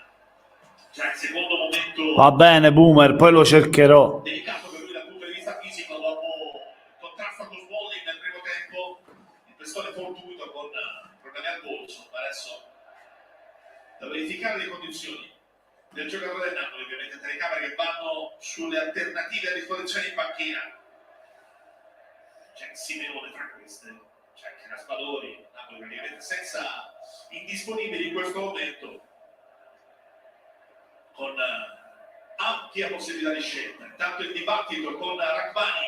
Già il secondo momento Va bene, Boomer, poi lo cercherò. delicato per lui dal punto di vista fisico dopo il contrasto con Smalling nel primo tempo, il pestone fortuito con problemi al polso. Adesso da verificare le condizioni del giocatore del Napoli, ovviamente telecamere che vanno sulle alternative a disposizione in panchina. C'è Simeone tra queste, c'è anche Raspadori, Napoli praticamente senza indisponibili in questo momento, con ampia possibilità di scelta. Intanto il dibattito con Rachmani,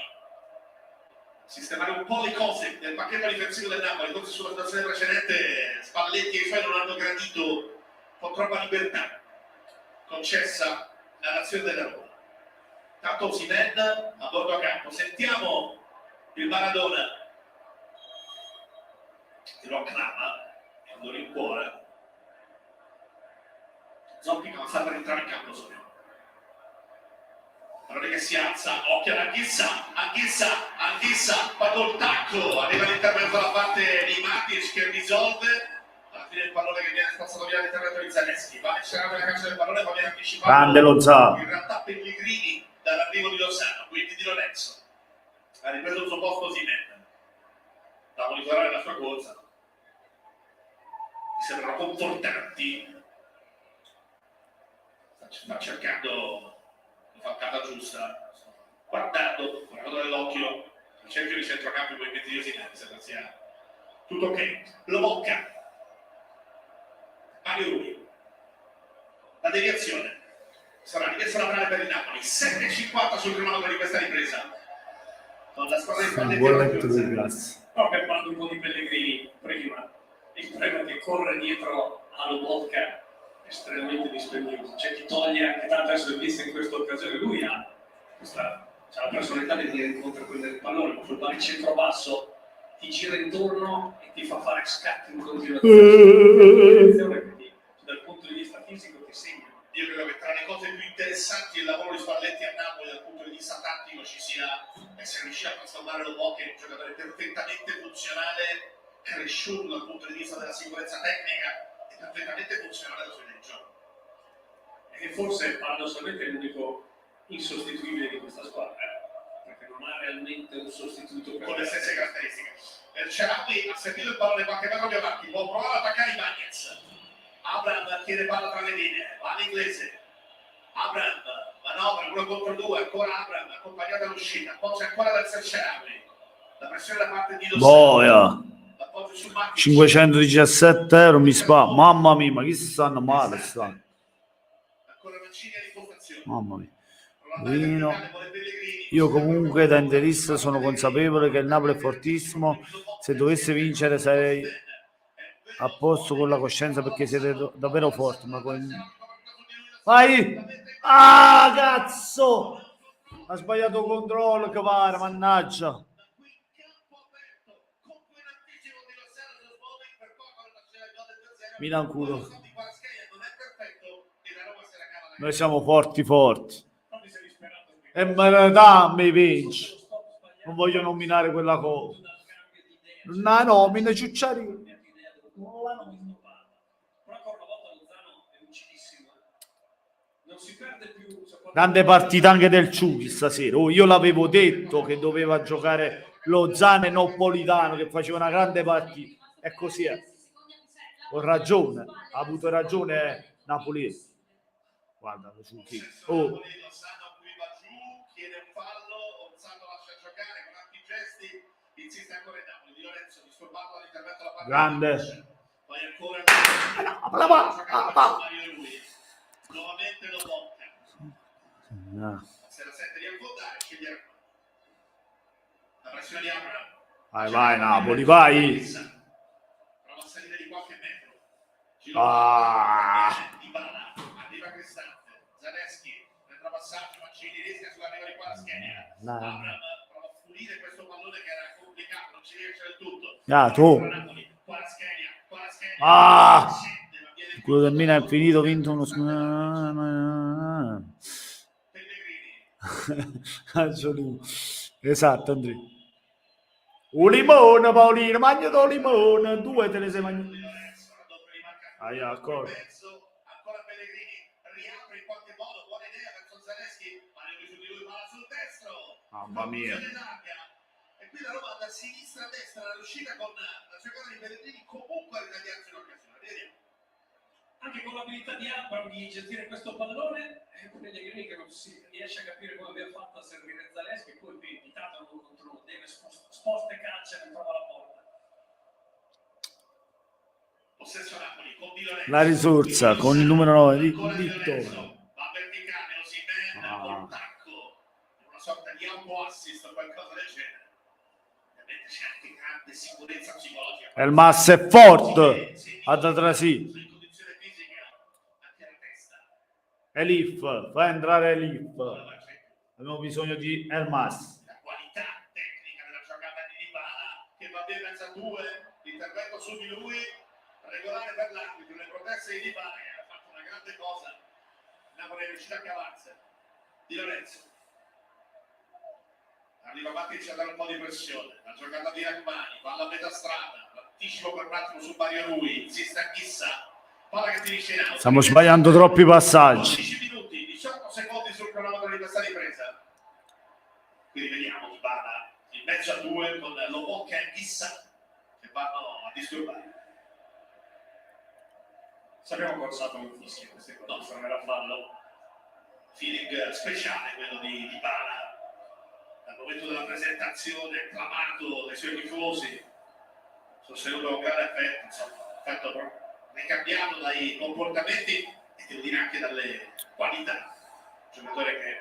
sistemare un po' le cose del pacchetto difensivo del Napoli. Forse sulla situazione precedente Spalletti e i suoi non hanno gradito con troppa libertà concessa all'azione della Roma. Tanto Osimhen a bordo a campo. Sentiamo il Maradona che lo acclama e lo rincuora. Zoppi non sta per entrare in campo solo. Allora che si alza, occhio Anghissa, va col tacco, arriva l'intervento dalla parte di Matic che risolve. Alla fine il pallone che viene spazzato via all'intervento di Zalewski, va a cercare la caccia del pallone, poi viene anticipato. Grande Lozano. In realtà Pellegrini dall'arrivo di Lozano, quindi di Lorenzo. Ha ripreso il suo posto Osimhen. Da monitorare la sua corsa. Mi sembrano confortanti. Sta cercando la falcata giusta, guardando dell'occhio il cerchio di centrocampo, i movimenti di Osimhen, mi sembra sia tutto ok. Lo bocca Mario Rui, la deviazione sarà rimessa laterale per il Napoli. 7,50 sul cronometro di questa ripresa con la squadra di Spalletti. Proprio parlando un po' di Pellegrini prima, il problema è che corre dietro a Lobotka estremamente dispendioso, c'è chi toglie anche tanto essere visto in questa occasione. Lui ha la personalità di venire incontro a prendere il pallone, sul pari centro basso ti gira intorno e ti fa fare scatti in continuazione, quindi dal punto di vista fisico ti segna. Io credo che tra le cose più interessanti del lavoro di Spalletti a Napoli dal punto di vista tattico ci sia essere riuscito a trasformare Lobotka in un giocatore perfettamente funzionale, cresciuto dal punto di vista della sicurezza tecnica e perfettamente funzionale da sui gioco. E forse paradossalmente è l'unico insostituibile di questa squadra, perché non ha realmente un sostituto con le stesse caratteristiche. El Shaarawy ha sentito il pallone qualche metro più avanti, può provare ad attaccare Ibañez. Abraham chiede palla tra le linee, va all'inglese. Abraham manovra 1 contro 2, ancora Abraham accompagnato all'uscita, poi c'è ancora del El Shaarawy. La pressione da parte di Boia. 517 euro mi spara. Mamma mia, ma chi si stanno male? Mamma mia. Io comunque da interista sono consapevole che il Napoli è fortissimo. Se dovesse vincere sarei a posto con la coscienza, perché siete davvero forti. Ma vai! Ah, cazzo! Ha sbagliato controllo, che pare, mannaggia. Milan culo. Di Kvaratskhelia non è perfetto e la Roma se la cava da Noi siamo forti. Proprio sei disperato perché E me ne dà, mi sotto vinci. lo stop sbagliato, Non voglio nominare quella cosa. un cambio di idea, No, nomina Ciucciari. cambiato idea dove questo parla. Però ancora una volta Lozano è lucidissimo. Non si perde più. Cioè, quando- Grande partita anche del Ciuchi stasera. Oh, io l'avevo detto che doveva giocare Lozano e non Politano, che faceva una grande partita. E così è. Ho ragione, ha avuto ragione Napoli. Guarda, lo Ciuchi. Oh, Lozano qui va giù, chiede un fallo, Orsano lascia giocare con ampi gesti, insiste ancora in Napoli. Di Lorenzo disturbato all'intervento della parte. grande. Poi ancora Ah, Mario Rui. Nuovamente lo bocca. no. Se la sente di affondare, sceglie la pressione di Abraham. Vai, Napoli, vai. Prova a salire di qualche metro. Ah. Dybala, arriva Cristante, Zaleschi, retropassaggio, Mancini rischia sull'arrivo di Kvaratskhelia. No. Abraham prova a pulire questo pallone che era complicato, non ci riesce del tutto. Tu. Kvaratskhelia. Ah. Scende, ma viene Quello del Milan è finito, vinto uno... Pellegrini. Esatto, Andrea. Un limone, Paolino, mangiato limone, 2 te ne sei mangiato. Accordo. Ancora Pellegrini riapre in qualche modo, buona idea verso Zaleschi, ma su di lui va sul destro. Mamma mia. E qui la Roma da sinistra a destra, la riuscita con la giocata di Pellegrini comunque a ritagliarsi l'occasione. Vediamo. Anche con l'abilità di Abraham di gestire questo pallone, Pellegrini che non si riesce a capire come abbia fatto a servire Zaleschi, poi invitato contro uno, deve sposta e calcia e non trova la porta. Possesso Napoli con Di Lorenzo. La risorsa con il numero 9 di Ancora Di Vittorio. Lorenzo, va verticale, Osimhen con un tacco, una sorta di auto-assist o qualcosa del genere. Ovviamente c'è anche grande sicurezza psicologica. Il Massa è forte. Atrasì. In condizione fisica, anche la testa. Elif, fa entrare Elif. Abbiamo bisogno di Elmas. La qualità tecnica della giocata di Dybala che va bene mezzo a 2, l'intervento su di lui, regolare per l'arbitro, le proteste di Dybala che ha fatto una grande cosa. Napoli è riuscito a cavarsela. Di Lorenzo. Arriva Matic a dare un po' di pressione, la giocata di Rachmani, palla a metà strada, l'anticipo per un attimo su Mario Rui, insiste a Chissà, palla che finisce in auto. Stiamo sbagliando troppi passaggi. 12 minuti, 18 secondi sul cronometro di questa ripresa. Quindi vediamo Dybala in mezzo a 2 con Lobotka e Chissà che vanno a disturbare. Sappiamo cosa stato un fischio, queste cose, non era fallo. Feeling speciale quello di Dybala. Al momento della presentazione, acclamato dai suoi tifosi, sostenuto con grande affetto, insomma, effetto ricambiato dai comportamenti e devo dire anche dalle qualità. Un giocatore che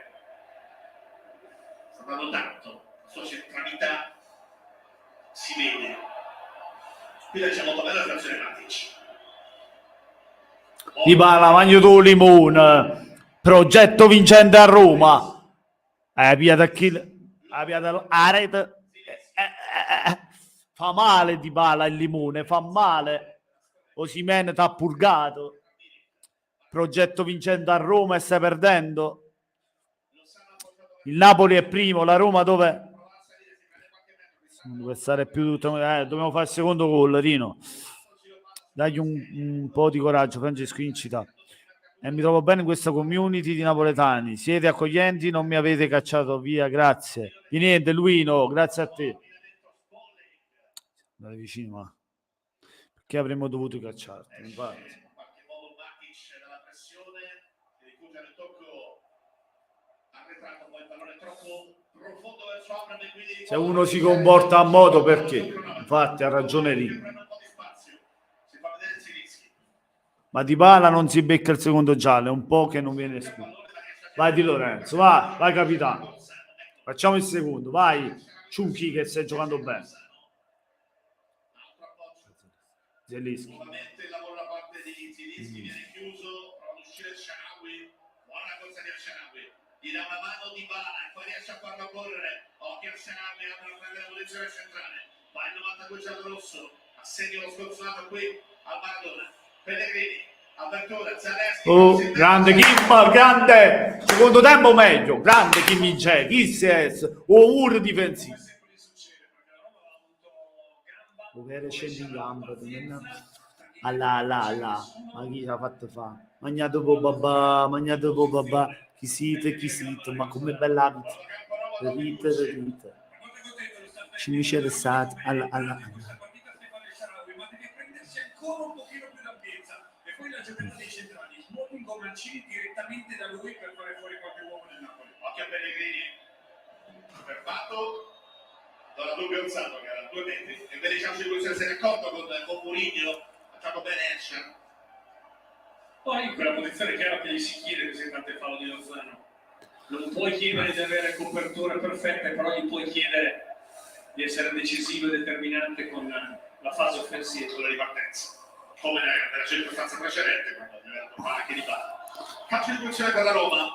sta dando tanto, la sua centralità si vede. Qui c'è molto bella la situazione Matic. Dybala, magno limone. Progetto vincente a Roma. Via da chi... a rete. Fa male Dybala il limone, fa male. Osimhen t'ha purgato. Progetto vincente a Roma e stai perdendo. Il Napoli è primo, la Roma dove? Non deve stare più tutto. Dobbiamo fare il secondo gol, Rino. Dagli un po' di coraggio, Francesco Incita. E mi trovo bene in questa community di napoletani. Siete accoglienti, non mi avete cacciato via, grazie. Di niente, Luino, grazie a te. Andate vicino, ma perché avremmo dovuto cacciarti? Infatti. In qualche modo Matic dalla pressione, si rifugia nel tocco arretrato, poi il pallone troppo profondo verso Abraham e quindi Se uno si comporta a modo, perché? Infatti ha ragione lì. Ma Dybala non si becca il secondo giallo, è un po' che non viene escluso. Vai Di Lorenzo, vai capitano. Facciamo il secondo, vai Ciuchi che stai giocando bene. Zelischi. Nuovamente il lavoro da parte di Zilinski viene chiuso, prova ad uscire Shaarawy, buona corsa di Shaarawy, gli dà una mano Dybala e poi riesce a farlo correre. Occhio a Shaarawy, apre a prendere la posizione centrale, va il 92 giallo rosso, assegna lo scorso lato qui al Maradona. Pellegrini, apertura, Zaleschi, Oh, cross in grande mezzo, Kim, grande! Secondo tempo meglio, grande Kim Min-jae, chi si è? O muro difensivo. Come sempre gli succede, perché la Roma aveva avuto gamba, Dovere scendi in gamba, pazienza, alla, ma chi l'ha fatto fare? Magnato po' babà, chi siete, ma come bella vita, rita. Ci mi c'è stato, alla. questa partita Stefano El Shaarawy, ma deve prendersi ancora un pochino più d'ampiezza. E poi la giocata dei centrali, Smalling o Mancini direttamente da lui per fare fuori qualche uomo del Napoli. occhio a Pellegrini, fermato, dalla dubbio alzato che era a 2 metri, e invece calcio di posizione se ne è accorto con Mourinho, ha fatto bene Escher. Poi in quella posizione è chiaro che gli si chiede così tante fallo di Lozano. Non puoi chiedere di avere coperture perfette, però gli puoi chiedere di essere decisivo e determinante con la fase offensiva. Sulla ripartenza, come nella circostanza precedente, quando gli aveva dato anche di palla. Calcio di posizione per la Roma.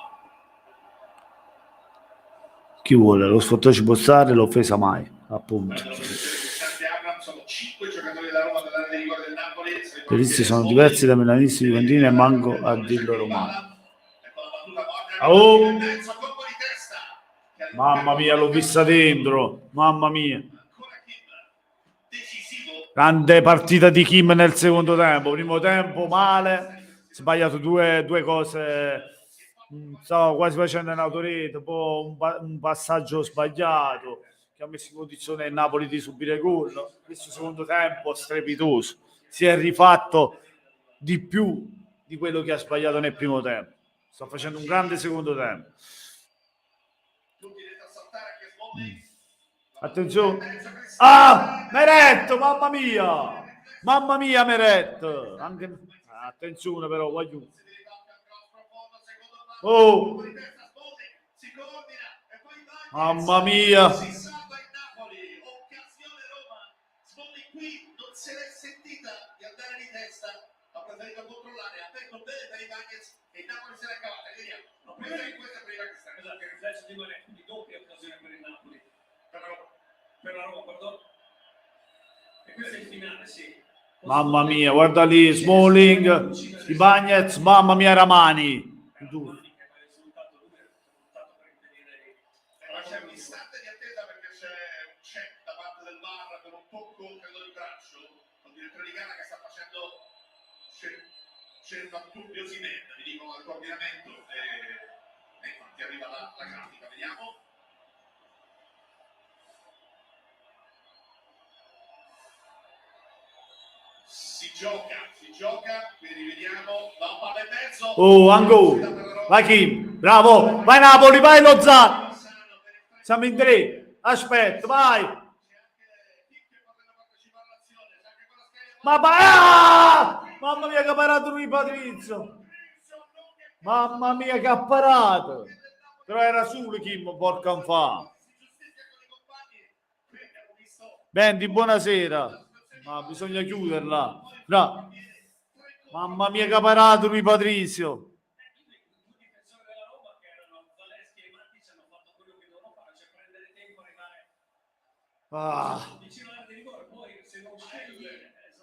Chi vuole? Lo sfottò ci può stare, l'offesa mai, appunto. Prende la posizione di Santi Abraham, sono 5 giocatori della Roma dell'area di rigore del Napoli. I turisti sono diversi da milanisti juventini e manco a dirlo romano. Oh! Mamma mia, l'ho vista dentro, mamma mia. Grande partita di Kim nel secondo tempo. Primo tempo male, sbagliato due cose. Stavo quasi facendo un autorete, poi un passaggio sbagliato che ha messo in condizione il Napoli di subire gol. Questo secondo tempo strepitoso. Si è rifatto di più di quello che ha sbagliato nel primo tempo. Sta facendo un grande secondo tempo. Attenzione. Ah, Meret, mamma mia, Meret. Anche... attenzione però, voglio. Oh, mamma mia. Se l'è sentita di andare di testa, ha preferito controllare, ha aperto bene per i Bagnets e il Napoli se l'è cavata. Vediamo, non pensa che questa è per i Bagnets. Esatto, il riflesso di Mané, quindi doppia occasione per il Napoli. Per la Roma, perdono. E questo è il finale, sì. Mamma mia, guarda lì, Smalling, i Bagnets, mamma mia, Ramani. C'è un istante di attesa perché c'è un check da parte del VAR per un tocco, credo, di braccio, con il direttore di gara che sta facendo cerca dubbio Osimhen, mi dicono al coordinamento e infatti arriva la grafica, vediamo. Si gioca, quindi vediamo, va un palla e mezzo. Oh, ancora. Vai Kim, bravo, vai Napoli, vai Lozano. Siamo in 3, aspetta, vai. Mamma mia che ha parato lui Patrizio. Mamma mia che ha parato. Però era solo Kim, porca un fa. Bendi, buonasera. Ma bisogna chiuderla. No. Mamma mia che ha parato lui Patrizio. Ah.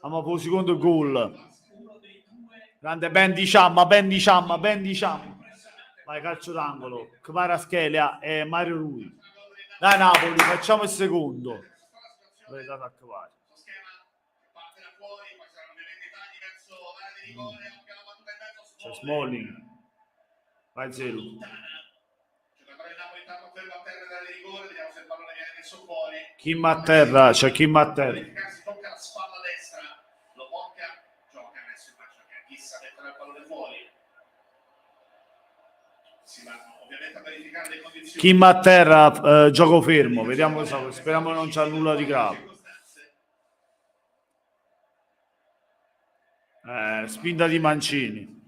Ma poi secondo gol. Grande Ben Diciamma. Vai, calcio d'angolo. Kvaratskhelia e Mario Rui. Dai Napoli, facciamo il secondo. C'è Smalling. Vai Zelu. Kim a terra, c'è Kim a terra. Si tocca la spalla destra, lo tocca, gioca, ha messo in faccia che chissà mettere il pallone fuori. Si va ovviamente a verificare le condizioni. Kim a terra, gioco fermo, vediamo, speriamo non c'è nulla di grave. Spinta di Mancini.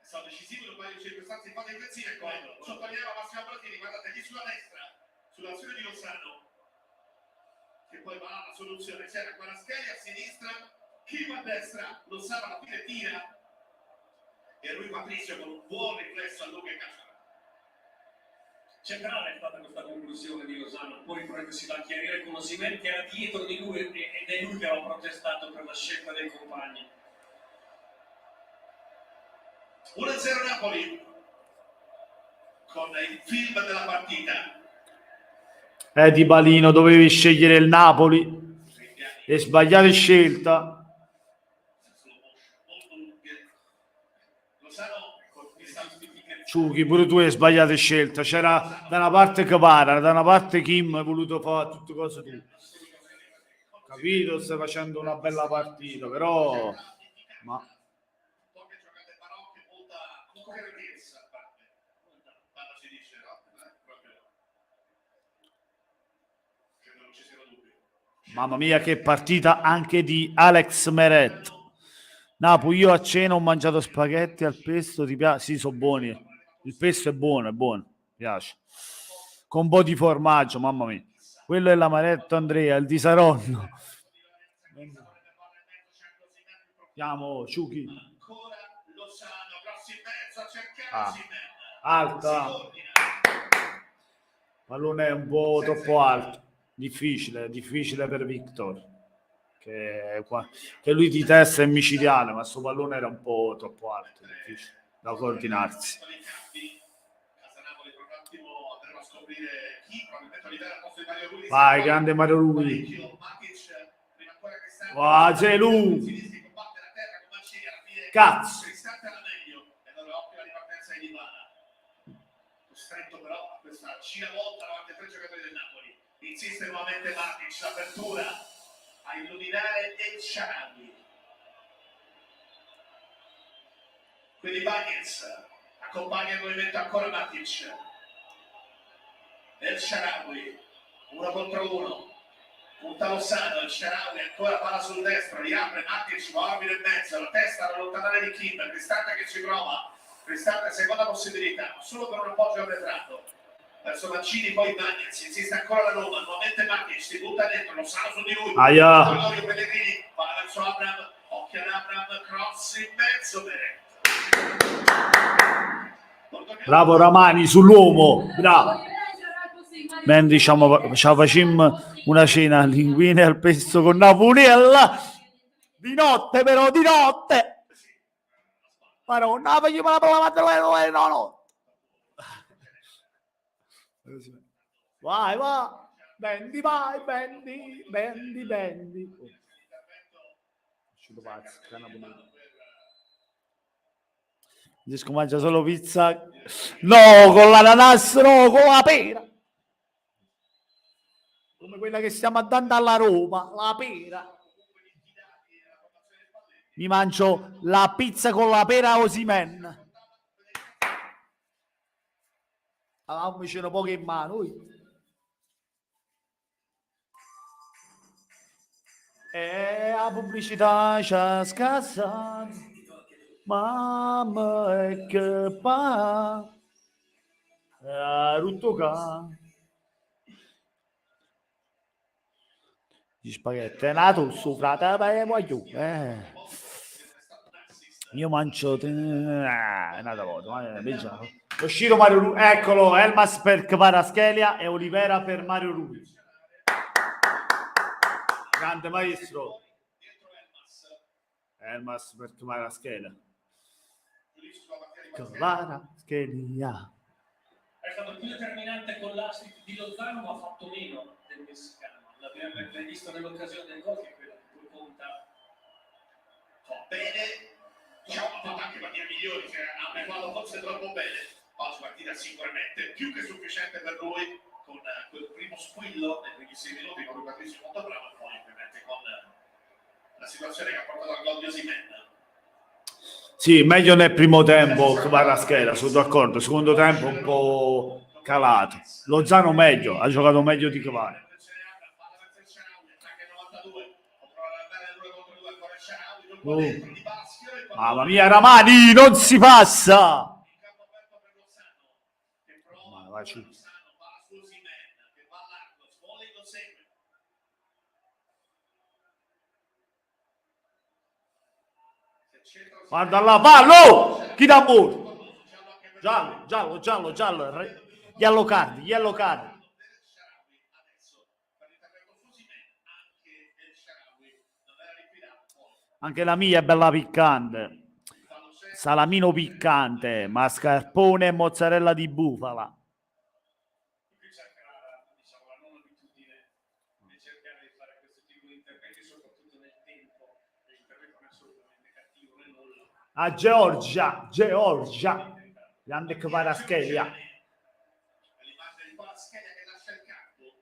Sono decisivo in un paio di circostanze in fase difensiva, ecco, sottolineava Massimo Bratini, guardate lì sulla destra, sull'azione di Lozano, che poi va alla soluzione, c'era Kvaratskhelia a sinistra, Kim a destra, Lozano alla fine tira, e Rui Patricio con un buon riflesso a lungo e calcio. Centrale è stata questa conclusione di Lozano, poi probabilmente si va a chiarire con Osimhen che era dietro di lui ed è lui che aveva protestato per la scelta dei compagni. 1-0 Napoli con il film della partita. Di Balino, dovevi scegliere il Napoli e sbagliate scelta. Ciuchi, pure tu hai sbagliato scelta. C'era da una parte Kvara, da una parte Kim, hai voluto fare tutte cose tu. Capito? Stai facendo una bella partita, però... Ma... Poche giocate barocche, molta concretezza a parte. Quando si dice, no? Proprio. Credo non ci siano dubbi. Mamma mia, che partita anche di Alex Meret. Napoli, io a cena ho mangiato spaghetti al pesto, ti piace? Sì, sono buoni. Il pesto è buono, mi piace. Con un po' di formaggio, mamma mia. Quello è l'amaretto Andrea, il di Saronno. Andiamo, Ciuchi. Ancora Lozano, grossi in mezzo a cercare Ah, Osimhen. alta. Pallone è un po' troppo alto. Difficile per Victor. Che lui di testa è micidiale, ma sto pallone era un po' troppo alto, difficile da coordinarsi. Vai, grande Mario Rui. Vai, Zelu. Cazzo. Costretto però a questa giravolta davanti ai tre giocatori del Napoli. Insiste nuovamente Matic, l'apertura a illuminare El Shaarawy. Quindi Bagnez accompagna il movimento ancora Matic. El Shaarawy, 1 contro 1. Punta Lozano, El Shaarawy ancora palla sul destro, riapre Matic, Morbid in mezzo, la testa ad allontanare di Kim, Cristante che ci prova. Cristante seconda possibilità, solo per un appoggio arretrato. Verso Mancini, poi Bagnez, insiste ancora la Roma, nuovamente Matic, si butta dentro, lo sa su di lui. Aia. Pellegrini, va verso Abraham, occhio ad Abraham, cross in mezzo, bene. Bravo Ramani sull'uomo, bravo. Ben diciamo, facciamo una cena linguine al pesto con Napoliella. Di notte però, di notte. Ma no, no, no. Vai, vai. Bendi, vai, bendi. Uscito pazzo, Disco mangia solo pizza. No, con l'ananas, no, con la pera. Come quella che stiamo dando alla Roma, la pera. Mi mangio la pizza con la pera Osimhen. Avevamo vicino poche in mano. E la pubblicità ci ha scassato. Mamma e che fa. Tutto qua. Gli spaghetti è nato su frate, voglio. Io mangio un'altra volta. Lo Sciro Mario Rui, eccolo, Elmas per Kvaratskhelia e Olivera per Mario Rui. Grande maestro. Elmas per Kvaratskhelia. Kvaratskhelia. È stato più determinante con l'assist di Lozano, ma ha fatto meno del messicano. L'abbiamo visto nell'occasione del gol, che è quella che poi conta. Bene, diciamo ha fatto anche partite migliori, cioè ha performato forse troppo bene. Oggi partita sicuramente più che sufficiente per lui, con quel primo squillo nei primi 6 minuti, con un Patrizio molto bravo, e poi ovviamente con la situazione che ha portato al gol di Osimhen. Sì, meglio nel primo tempo Kvaratskhelia, sono d'accordo. Secondo tempo un po' calato. Lozano meglio, ha giocato meglio di Kvaratskhelia. Mamma mia, Ramani, non si passa! Guarda là, fallo! Chi dà buono? Giallo. Yellow card. Anche la mia è bella piccante. salamino piccante, mascarpone e mozzarella di bufala. Qui c'è anche diciamo, la non abitudine di cercare di fare questo tipo di interventi, soprattutto nel tempo. L'intervento non è assolutamente cattivo né nulla. A Georgia, grande Kvaratskhelia. L'immagine di Kvaratskhelia che lascia il campo.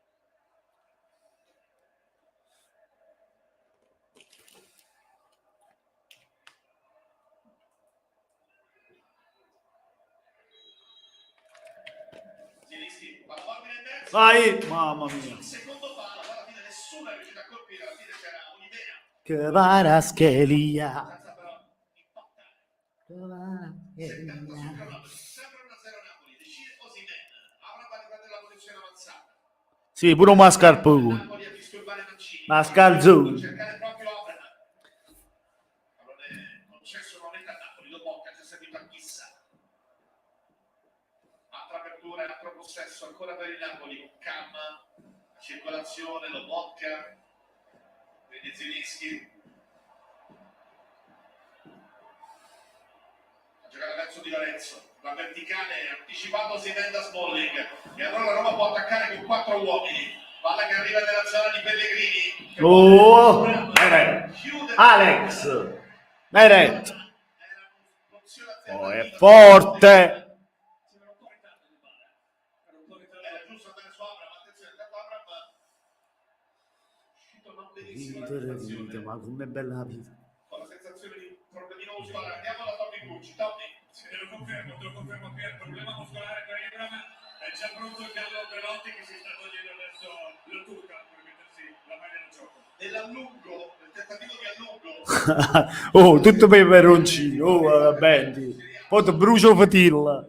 Zielinski, palla in mezzo. Vai, mamma mia. Il secondo palo, alla fine nessuno è riuscito a colpire, alla fine c'era un'idea. Kvaratskhelia. Senza però impattare. 70 sul cronometro, sempre 1-0 Napoli, decide Osimhen, avrà da riprendere la posizione avanzata. Sì, pure un mascarpone. Napoli a disturbare Mancini. Mascalzone. Cercare proprio Abraham. Pallone concesso nuovamente a Napoli, lo bocca, c'è servito a Chissà. Altra apertura, altro possesso ancora per il Napoli. Cam, circolazione, lo bocca. Vede Zielinski. A giocare verso Di Lorenzo. La verticale anticipato Osimhen da Smalling. E allora Roma può attaccare con 4 uomini. Palla che arriva nella zona di Pellegrini. Che Oh, vuole chiudere. Alex, Meret. Era un'opzione Oh, alternativa. è forte. Sembra un po' ritardo di male. Era un po' Era ritardo. giusto andare su Abraham, attenzione, intanto Abraham uscito non benissimo la situazione, Ma com'è bella la vita. con la sensazione di problemino muscolare. Andiamo da Tommy Pucci. Tommy, Sì, te lo confermo qui, il problema muscolare per Abraham è già pronto il Carlo Belotti che si sta togliendo adesso la tuta per mettersi la maglia da gioco. nell'allungo, nel tentativo di allungo, Oh, tutto peperoncino. Oh, Bendi. Poi ti brucio fatilla.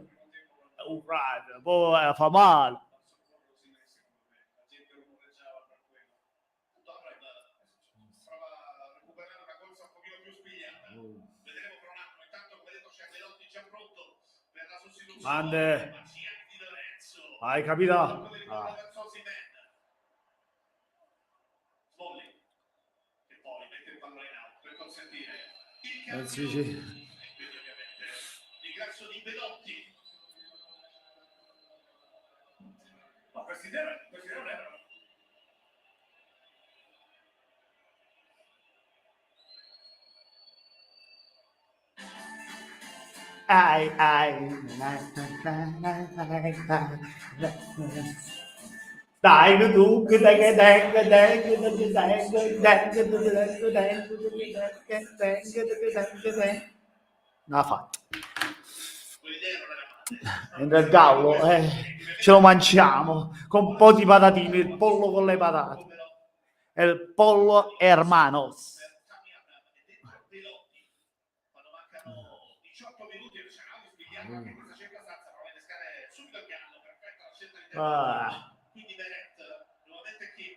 Oh, frate, poi fa male. Al soccorro si vede secondo me, la gente rumoreggiava per quello. Abraham prova a recuperare una corsa un pochino più spigliata. Vedremo per un attimo. Intanto, come detto, c'è Belotti già pronto per la sostituzione. Mande. Maciani di Lorenzo. Hai capito? Come ricorda verso Osimhen. Smalling, che poi mette il pallone in alto per consentire il cambio. Sì, sì. E quindi ovviamente l'ingresso di Belotti. Ma questi non erano. Ai, ai. Dai, che tu, che dai, che dai, che dai, che dai, che dai, che dai, che dai, che dai, che dai. Non l'ha fatto. Quell'idea non era male. Entra il gallo, ce lo mangiamo con un po' di patatine, il pollo con le patate. Il pollo hermanos. Belotti. Quando mancano 18 minuti il Sharawi spieghiamo anche questa circostanza prova a innescare subito il gallo, perfetta la scelta di tempo. Quindi Meret, nuovamente Kim,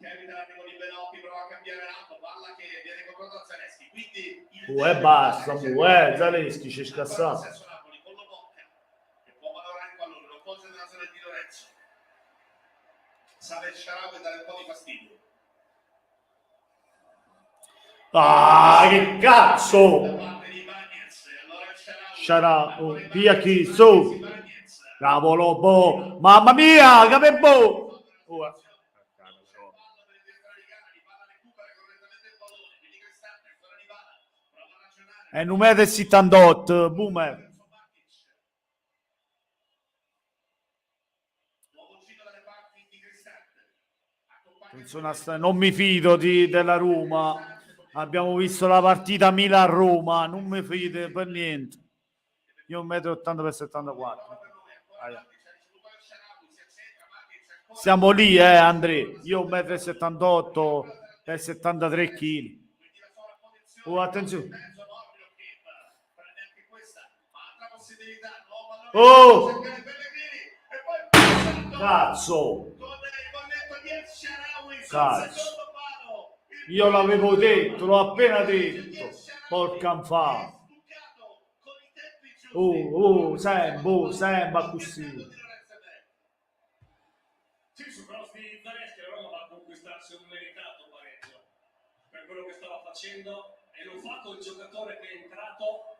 che evita l'arrivo di Belotti, prova a cambiare lato, palla che viene controllata da Zaleschi. Quindi il Basta, Zaleschi ci scassato. Napoli con lo bocca, che può manovrare il pallone, lo poggia nella zona di Lorenzo. Sale il Sharawi e dare un po' di fastidio. Ah, che cazzo! Da parte di Bagnez, allora il Sharawi, via chi, su! Cavolo, boh! Mamma mia, che boh! È un 1,78 m, boomer. Non mi fido della Roma. Abbiamo visto la partita Milan-Roma, non mi fido per niente. Io 1,80 m per 74. Siamo lì, Andrea. Io 1,78 m per 73 kg. Oh, attenzione. Oh! Cazzo! Cazzo! Io l'avevo detto, l'ho appena detto. Porca fa. Sembra così. Sì, su cross di Zaleschi la Roma va a conquistarsi un meritato pareggio per quello che stava facendo e lo fa col giocatore che è entrato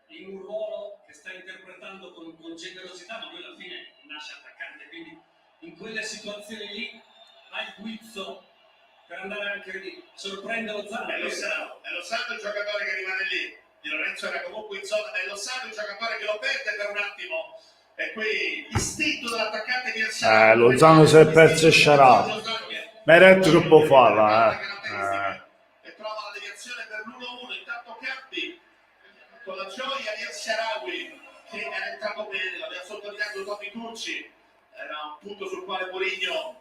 in un ruolo che sta interpretando con generosità, ma lui alla fine nasce attaccante, quindi in quelle situazioni lì ha il guizzo per andare anche lì, sorprende Lozano. E lo sanno il giocatore che rimane lì. Di Lorenzo era comunque in zona, e lo sanno il giocatore che lo perde per un attimo. E qui l'istinto dell'attaccante di Elsa. Lozano si è perso il Sharawi. Ma era che può farla, E trova la deviazione per l'1-1. Intanto Campi con la gioia di El-Shaarawy che era entrato bene, l'aveva sottolineato Totti Turci. Era un punto sul quale Mourinho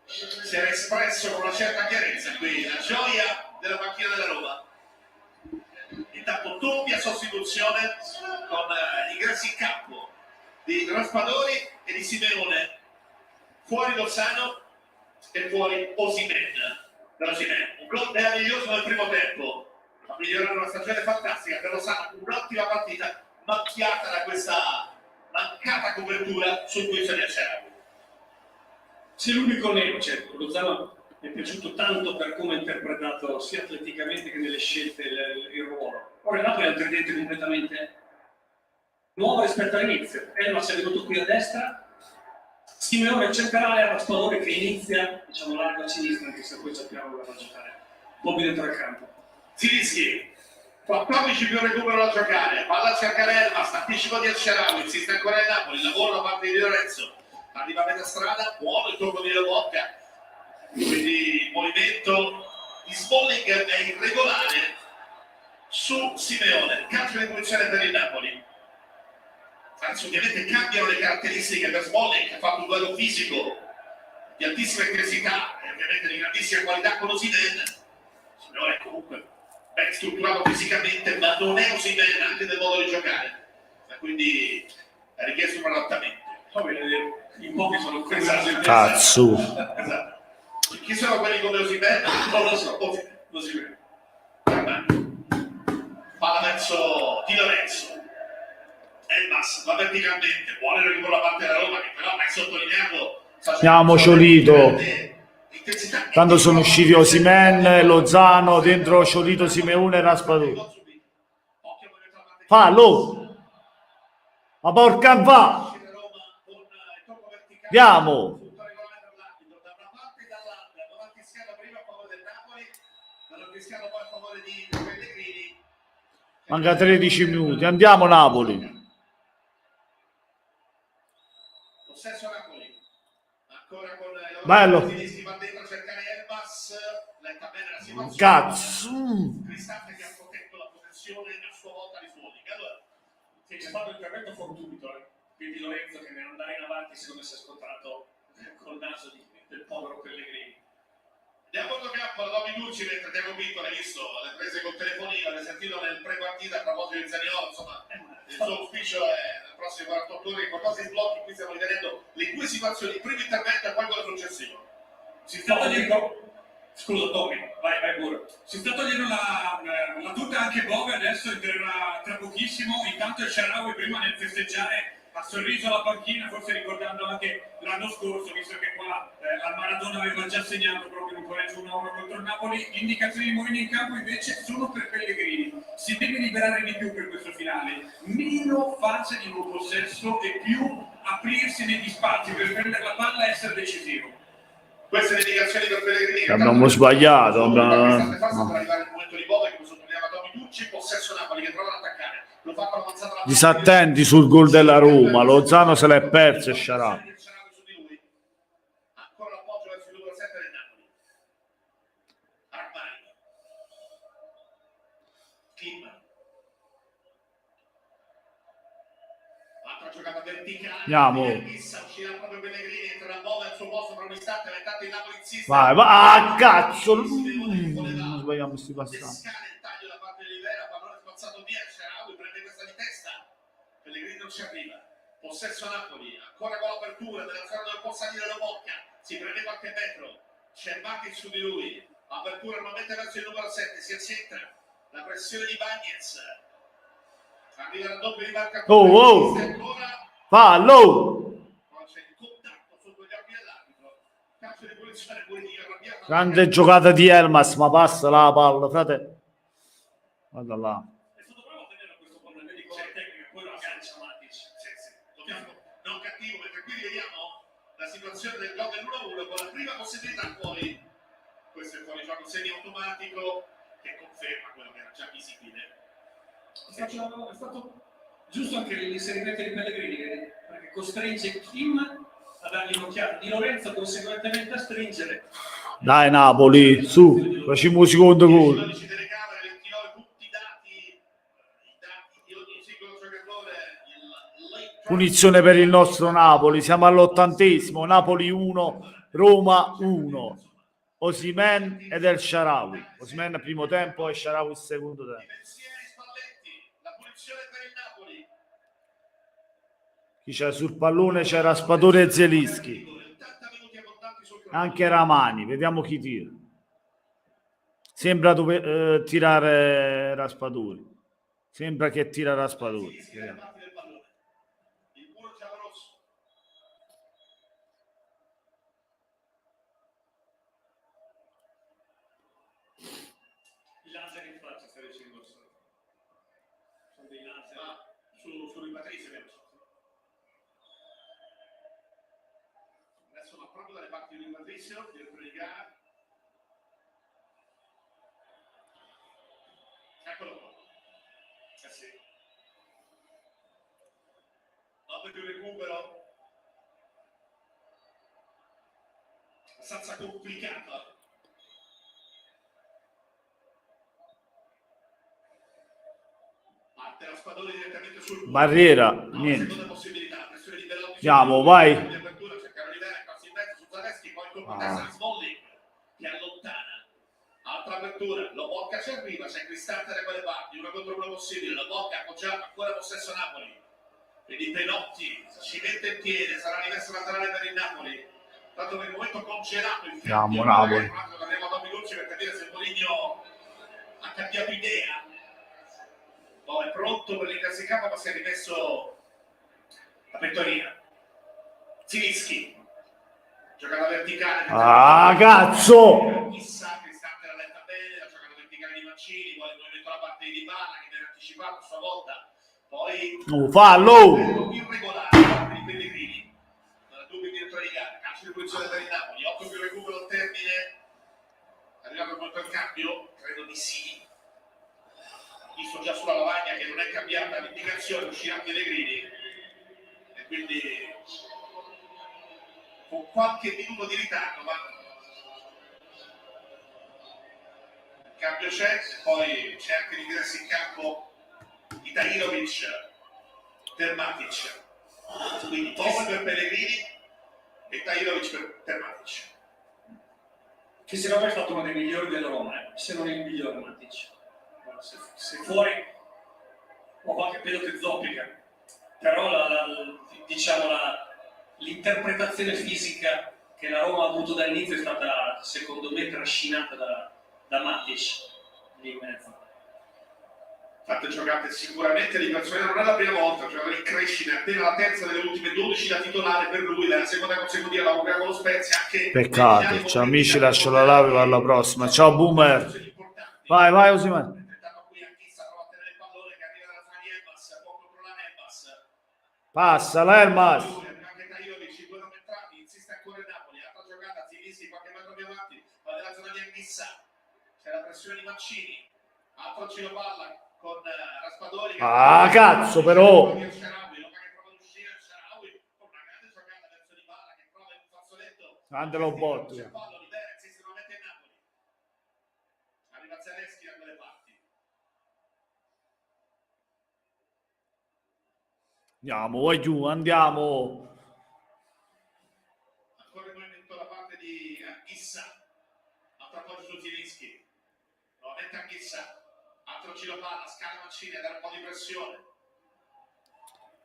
si era espresso con una certa chiarezza. Qui la gioia della panchina della Roma. Intanto doppia sostituzione con ingressi in campo di Raspadori e di Simeone. Fuori Lozano e fuori Osimhen. Un gol meraviglioso nel primo tempo. A migliorare una stagione fantastica per Lozano, un'ottima partita macchiata da questa mancata copertura sul quiz di Acerbi. Sì, l'unico nero, certo. Lozano mi è piaciuto tanto per come ha interpretato sia atleticamente che nelle scelte il ruolo. Ora il Napoli ha un tridente completamente nuovo rispetto all'inizio. Elmas è venuto qui a destra, Simeone centrale, Raspadori che inizia, diciamo, largo a sinistra, anche se poi sappiamo dove va a giocare. Bobby dentro il campo. Zilinski, 14 più recupero da giocare, palla a cercare Elmas, anticipo di El-Shaarawy, insiste ancora il Napoli, lavoro da parte di Lorenzo, arriva a metà strada, buono il tocco di Lobotka, quindi il movimento di Smalling è irregolare su Simeone, calcio di punizione per il Napoli. Anzi, ovviamente cambiano le caratteristiche per Smalling, che ha fatto un duello fisico di altissima intensità e ovviamente di grandissima qualità con Osimhen. Simeone è comunque ben strutturato fisicamente, ma non è Osimhen anche nel modo di giocare, e quindi è richiesto un adattamento. In pochi sono Cazzo. Esatto. Chi sono quelli come Osimhen? Non lo so, Osimhen. Palla verso Di Lorenzo. Elmas va verticalmente, vuole recupero la parte della Roma, che però è sottolineato. Andiamo Ciolito. Tanto sono usciti Osimhen, Lozano, dentro Ciolito, Simeone e Raspadori. Fallo! Ma porca va! Andiamo! Manca 13 minuti, andiamo Napoli. Possesso Napoli. Ancora con Bello. va dentro a cercare Elmas. Letta bene la situazione. Cazzo! Cristante che ha protetto la posizione a sua volta di fuori. Allora, sì, c'è stato l'intervento fortuito, quindi Lorenzo che nell'andare in avanti secondo me si è scontrato col naso del povero Pellegrini. Andiamo a campo da Totti Turci mentre Tiago Pinto l'hai visto, le prese col telefonino, l'hai sentito nel pre-partita a proposito di Zaniolo, insomma il suo ufficio è nei prossimi 48 ore, qualcosa di sblocchi, qui stiamo rivedendo le due situazioni, il primo intervento e poi quello successivo. Si sta togliendo, scusa Tommy, vai pure. Si sta togliendo la tuta anche Bove, adesso entrerà tra pochissimo, intanto il Shaarawy prima nel festeggiare ha sorriso alla panchina, forse ricordando anche l'anno scorso, visto che qua al Maradona aveva già segnato proprio in un pareggio 1-1 contro il Napoli. Indicazioni di Mourinho in campo invece sono per Pellegrini, si deve liberare di più per questo finale, meno fase di nuovo possesso e più aprirsi negli spazi per prendere la palla e essere decisivo. Queste le indicazioni per Pellegrini. Abbiamo sbagliato. Per arrivare il momento di Bove, come sottolineava Totti Turci, possesso Napoli che prova ad attaccare. Disattenti sul gol della Roma, Lozano se l'è perso e Shaarawy. Ancora l'appoggio verso il numero 7 del Napoli. Armani. Kim. Altra giocata verticale. Andiamo. Uscirà proprio Pellegrini, entrerà Bove al suo posto per un istante, ma intanto il Napoli insiste. Vai, ah cazzo! Non sbagliamo questi passaggi. Pellegrini non ci arriva, possesso Napoli, ancora con l'apertura della zona dove può salire Lobotka, si prende qualche metro, c'è Matic su di lui, apertura nuovamente verso il numero 7, si accentra, la pressione di Bagnez, arriva il doppio di marcatore, ancora, fallo! non c'è il contatto sotto gli occhi dell'arbitro, calcio di punizione Mourinho arrabbiato. Grande giocata di Elmas, ma passa la palla, frate. Guarda là. È stato bravo a tenere situazione del gol dell'1-1 con la prima possibilità fuori. Questo è fuori gioco semi-automatico che conferma quello che era già visibile. È stato giusto anche l'inserimento di Pellegrini, perché costringe Kim a dargli un'occhiata, Di Lorenzo conseguentemente a stringere. Dai Napoli, su, facciamo un secondo gol. 12 telecamere, 29 tutti i dati di ogni singolo giocatore. Punizione per il nostro Napoli, siamo all'80°, Napoli 1, Roma 1. Osimhen ed El Shaarawy. Osimhen primo tempo e Shaarawy secondo tempo. Pensieri Spalletti, la punizione per il Napoli. Chi c'era sul pallone c'era Raspadori e Zelinski. 80 minuti abbondanti sul cronometro. Anche Ramani, vediamo chi tira. Sembra tirare Raspadori. Sembra che tira Raspadori. Zelinski dalle parti del pallone. Il muro giallorosso. I laser in faccia, stai dicendo. Sono dei laser. Su Ripatrice abbiamo fatto. Adesso va proprio dalle parti di Patrizio, direttore di gara. Eccolo qua. Sì. Dopo più recupero. Abbastanza complicata. Parte la Spadoni direttamente sul punto. Barriera, No, niente. seconda possibilità, pressione di Bellotti. Andiamo, vai. Di apertura, cercare Rivera, quasi in mezzo su Zaleschi, poi colpo di testa di Smalling che allontana. Altra apertura, lo Bocca ci arriva, c'è Cristante da quelle parti, una contro uno possibile, lo Bocca appoggiato, ancora possesso Napoli. Quindi Penotti si mette in piede, sarà rimesso laterale per il Napoli. Tanto per il momento congelato il Andiamo, Napoli. Andiamo a Tommy Lucci per capire se Mourinho ha cambiato idea. È pronto per l'ingresso in campo, ma si è rimesso la pettorina. Zilischi, giocata verticale. Ah, cazzo! Chissà, Cristante l'ha letta bene, la giocata verticale di Mancini, poi il movimento alla parte di Dybala che viene anticipato a sua volta. Poi fallo! irregolare per i Pellegrini. Non ha dubbio direttore di gara, calcio di punizione per il Napoli, 8 più recupero al termine. È arrivato molto il cambio? Credo di sì. Visto già sulla lavagna che non è cambiata l'indicazione, uscirà Pellegrini e quindi con qualche minuto di ritardo, ma il cambio c'è, poi c'è anche l'ingresso in campo di Tahirovic per Matic, quindi Tomo per Pellegrini e Tahirovic per Matic. Che secondo me è stato uno dei migliori della Roma, se non il migliore Matic. Se fuori ho qualche pelo che zoppica, però l'interpretazione fisica che la Roma ha avuto dall'inizio è stata secondo me trascinata da Matic lì in mezzo. Fatte giocate sicuramente di persone, non è la prima volta, giocatore in crescita, appena la terza delle ultime 12 da titolare per lui, la seconda consecutiva la con lo Spezia. Anche Peccato, ciao amici, lascio la live, alla prossima. Ciao Boomer. Vai Osimhen. Passa l'Elmas. Anche Tahirovic, 2 metri, insiste ancora il Napoli, altra giocata, Zilischi qualche metro più avanti, va nella zona di Anghissa, c'è la pressione di Mancini, altro giro palla con Raspadori. Ah, cazzo però! Grande lo botto. Arriva Zaleschi da quelle parti. Andiamo, vai giù, andiamo. Ancora il movimento da parte di Anghissa, altro appoggio su Zilinski, nuovamente Anghissa, altro giro palla, scala Mancini a dare un po' di pressione.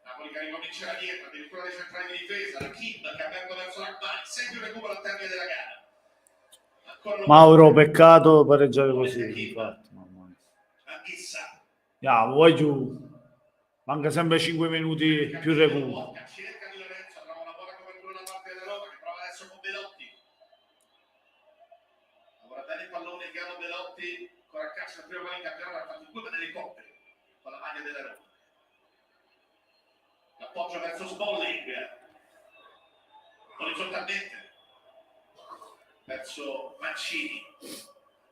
Napoli che ricomincia da dietro, addirittura dei centrali di difesa, la Kim che ha aperto verso l'Armani, sempre un recupero al termine della gara. Mauro, peccato pareggiare così, infatti. Mamma mia. Anghissa. Andiamo, vai giù. Manca sempre 5 minuti più recupero. Cerca di Lorenzo, trova una buona copertura da parte della Roma che prova adesso con Belotti. Lavora bene il pallone, Chiaro Belotti, ancora a calcio il primo gol in campionato, ha fatto 2 nelle coppe con la maglia della Roma. L'appoggio verso Smalling. orizzontalmente verso Mancini,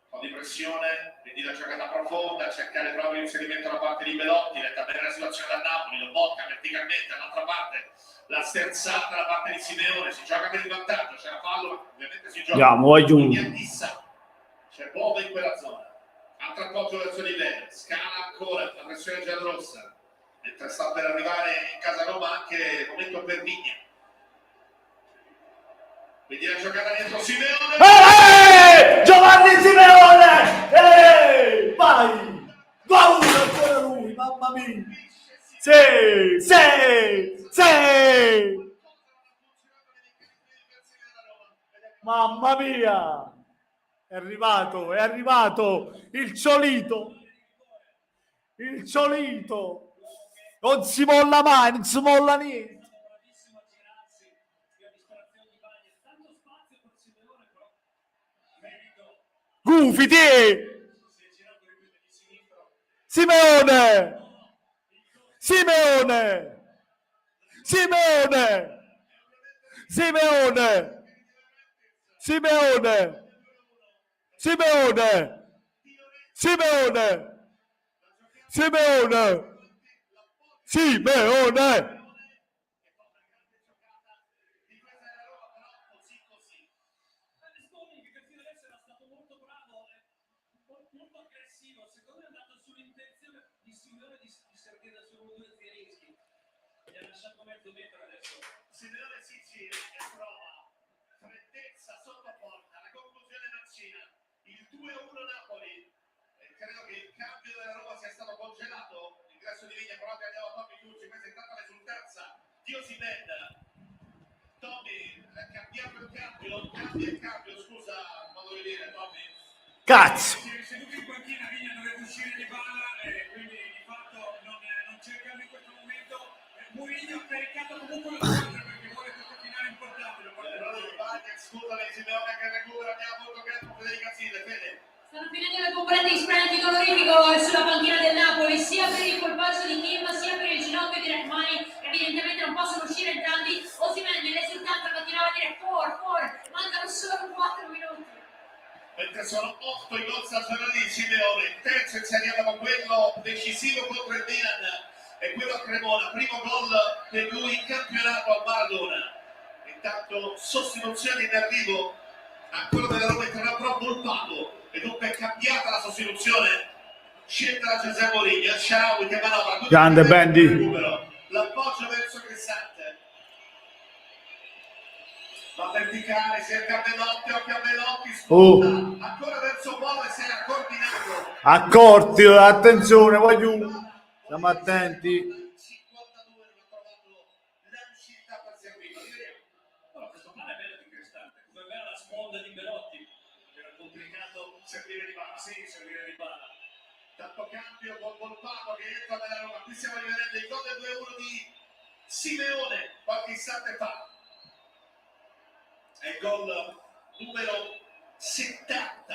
con di pressione, quindi la giocata profonda, cercare proprio l'inserimento da parte di Belotti, letta bene la situazione da Napoli, lo bocca verticalmente dall'altra parte, la sterzata da parte di Simeone, si gioca per il vantaggio, c'è la fallo, ovviamente si gioca. Andiamo, vai giù. C'è Bodo in quella zona, altro appoggio verso di lei, scala ancora la pressione giallorossa, mentre sta per arrivare in casa Roma anche il momento per Vigna. Quindi la giocata dietro Simeone. Giovanni Simeone! Vai! 2-1 ancora lui, mamma mia! Sì! Sì! Sì! Mamma mia! È arrivato il Ciolito! Il Ciolito! Non si molla mai, non si molla niente! Bravissimo a girarsi, la distrazione di Bagnes, tanto spazio per Simeone, però merito. Gufi, ti! Si è girato di sinistro. Simeone! Simeone! Simeone! Simeone! Simeone! Simeone! Simeone! Simeone! Simeone! Berlusconi, che fino adesso era stato molto bravo, molto aggressivo, secondo me è andato sull'intenzione di Simeone di servire da solo due Zielinski. Gli ha lasciato mezzo metro adesso. Simeone si gira e prova freddezza sotto porta, la conclusione Mancina, il 2-1 Napoli. E credo che il cambio della Roma sia stato congelato, l'ingresso di Vigna, però che andiamo a Tommy Tucci, questa è stata l'esultanza di Osimhen. Tommy ha cambiato il cambio, scusa, non voglio dire, Tommy. Cazzo! Si è seduto in panchina, Vigna dovrebbe uscire di balla e quindi di fatto non c'è cambio in questo momento. Mourinho ha caricato comunque la squadra perché vuole questo finale importante. Scusa, Simeone che recupera, abbiamo avuto campo Federica Sile, Fede. Stanno finendo le componenti di spray dolorifico sulla panchina del Napoli, sia per il colpaccio di Kim sia per il ginocchio di Rachmani, che evidentemente non possono uscire entrambi. Osimhen nell'esultanza continuava a dire for, mancano solo 4 minuti. Mentre sono 8 i gol stagionali di Simeone, terzo in Serie A con quello decisivo contro il Milan e quello a Cremona, primo gol per lui in campionato a Maradona. Intanto sostituzioni in arrivo, ancora della Roma entrerà però Volpato e dunque è cambiata la sostituzione scelta da Giuseppe Mourinho. Ciao che manovra, Grande Bendy. l'appoggio verso Cristante, va verticale, cerca Belotti, occhio a Belotti, spunta ancora verso Bolle, si era coordinato. Accorti, attenzione, voglio. Siamo attenti. 52 non ha trovato l'uscita per servire. Però questo male è bello di Cristante, come è bella la sponda di Belotti, era complicato servire di balla, sì, servire di balla. Tanto cambio con Volpato che entra nella Roma, qui stiamo rivedendo il gol del 2-1 di Simeone qualche istante fa. È il gol numero 70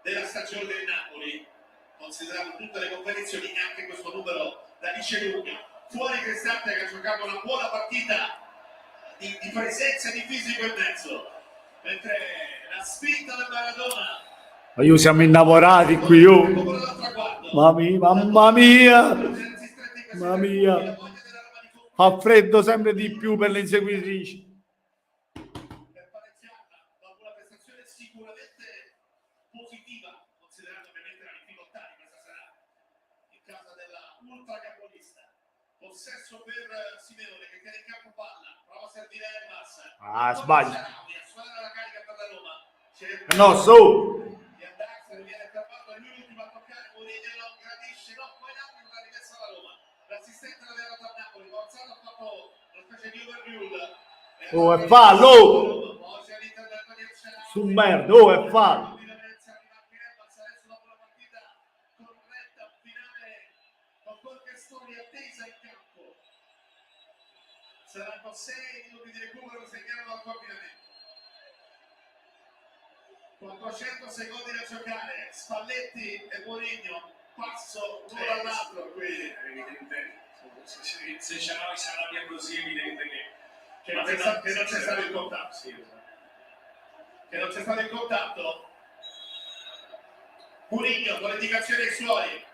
della stagione del Napoli, considerato tutte le competizioni, anche questo numero la dice lunga. Fuori Cristante che ha giocato una buona partita di presenza e di fisico in mezzo, mentre la spinta del Maradona. Ma io siamo innamorati qui, oh. Mamma mia, mamma mia. Fa freddo sempre di più per le inseguitrici. Per pareggiarla, dopo una prestazione sicuramente positiva, considerando ovviamente la difficoltà di questa serata in casa della ultra capolista. Possesso per Simeone che tiene in campo palla, prova a servire Elmas. Ah, sbaglio. Suona la carica per la Roma. No, so. Di andarsene, viene fermato, è lui l'ultimo a toccare, Mourinho lo gradisce, no, poi l'arbitro l'ha rimessa la Roma. L'assistente l'aveva dato a Napoli, Morzano ha fatto una specie di overrule. Oh, è fallo! Su merda, oh, è fallo! Saranno 6 minuti di recupero, segnalano al coordinamento. 400 secondi da giocare, Spalletti e Mourinho, passo uno dall'altro qui. È evidente, se Sharawi si arrabbia così è evidente che che non c'è stato il contatto. Sì, esatto. Che non c'è stato il contatto. Mourinho con l'indicazione ai suoi.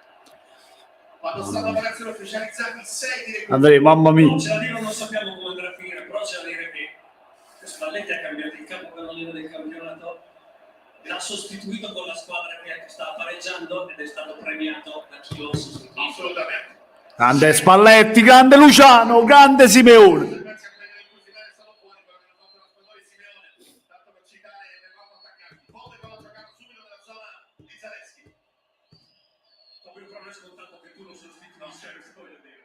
Quando stanno per essere ufficializzati 6 di recupero. Andrea, mamma mia. No, c'è da dire, non sappiamo come andrà a finire, però c'è da dire che Spalletti ha cambiato il capocannoniere del campionato, l'ha sostituito con la squadra che stava pareggiando ed è stato premiato da chi lo sostituisce. Assolutamente. Grande Spalletti, grande Luciano, grande Simeone. Grazie a quelli in cui Simeone è stato fuori, quello che hanno fatto Raspadori e Simeone, tanto per citare le quattro attaccanti. Bove con la giocata subito nella zona di Zaleschi. Proprio per me è scontato che tu lo sostituisci, questo voglio dire.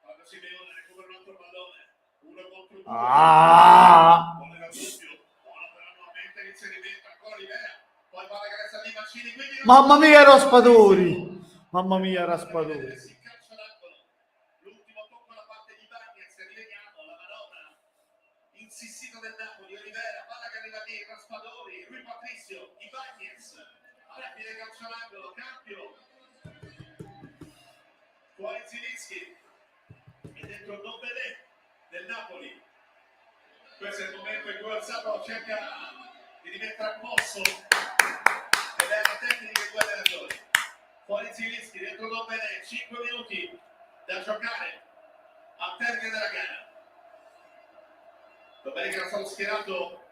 Quando Simeone recupera un altro pallone, uno contro uno. Vuole la doppio, buona però nuovamente l'inserimento, ancora Olivera. Poi palla che resta lì Mancini, quindi Mamma mia, Raspadori. Mamma mia, Raspadori. si calcia l'angolo. L'ultimo tocco alla parte di Bagnez, rilegnato la manovra insistita del Napoli. Olivera, palla che arriva lì, Raspadori, Rui Patricio, Bagnez. Alla fine calcia l'angolo, Campio. Fuori Zilinski. E dentro Nobelé del Napoli. Questo è il momento in cui Alzano cerca di rimettere a posto ed è la tecnica di due allenatori. Fuori Zilinski, dentro Nobelé, 5 minuti da giocare al termine della gara. Nobelé che era stato schierato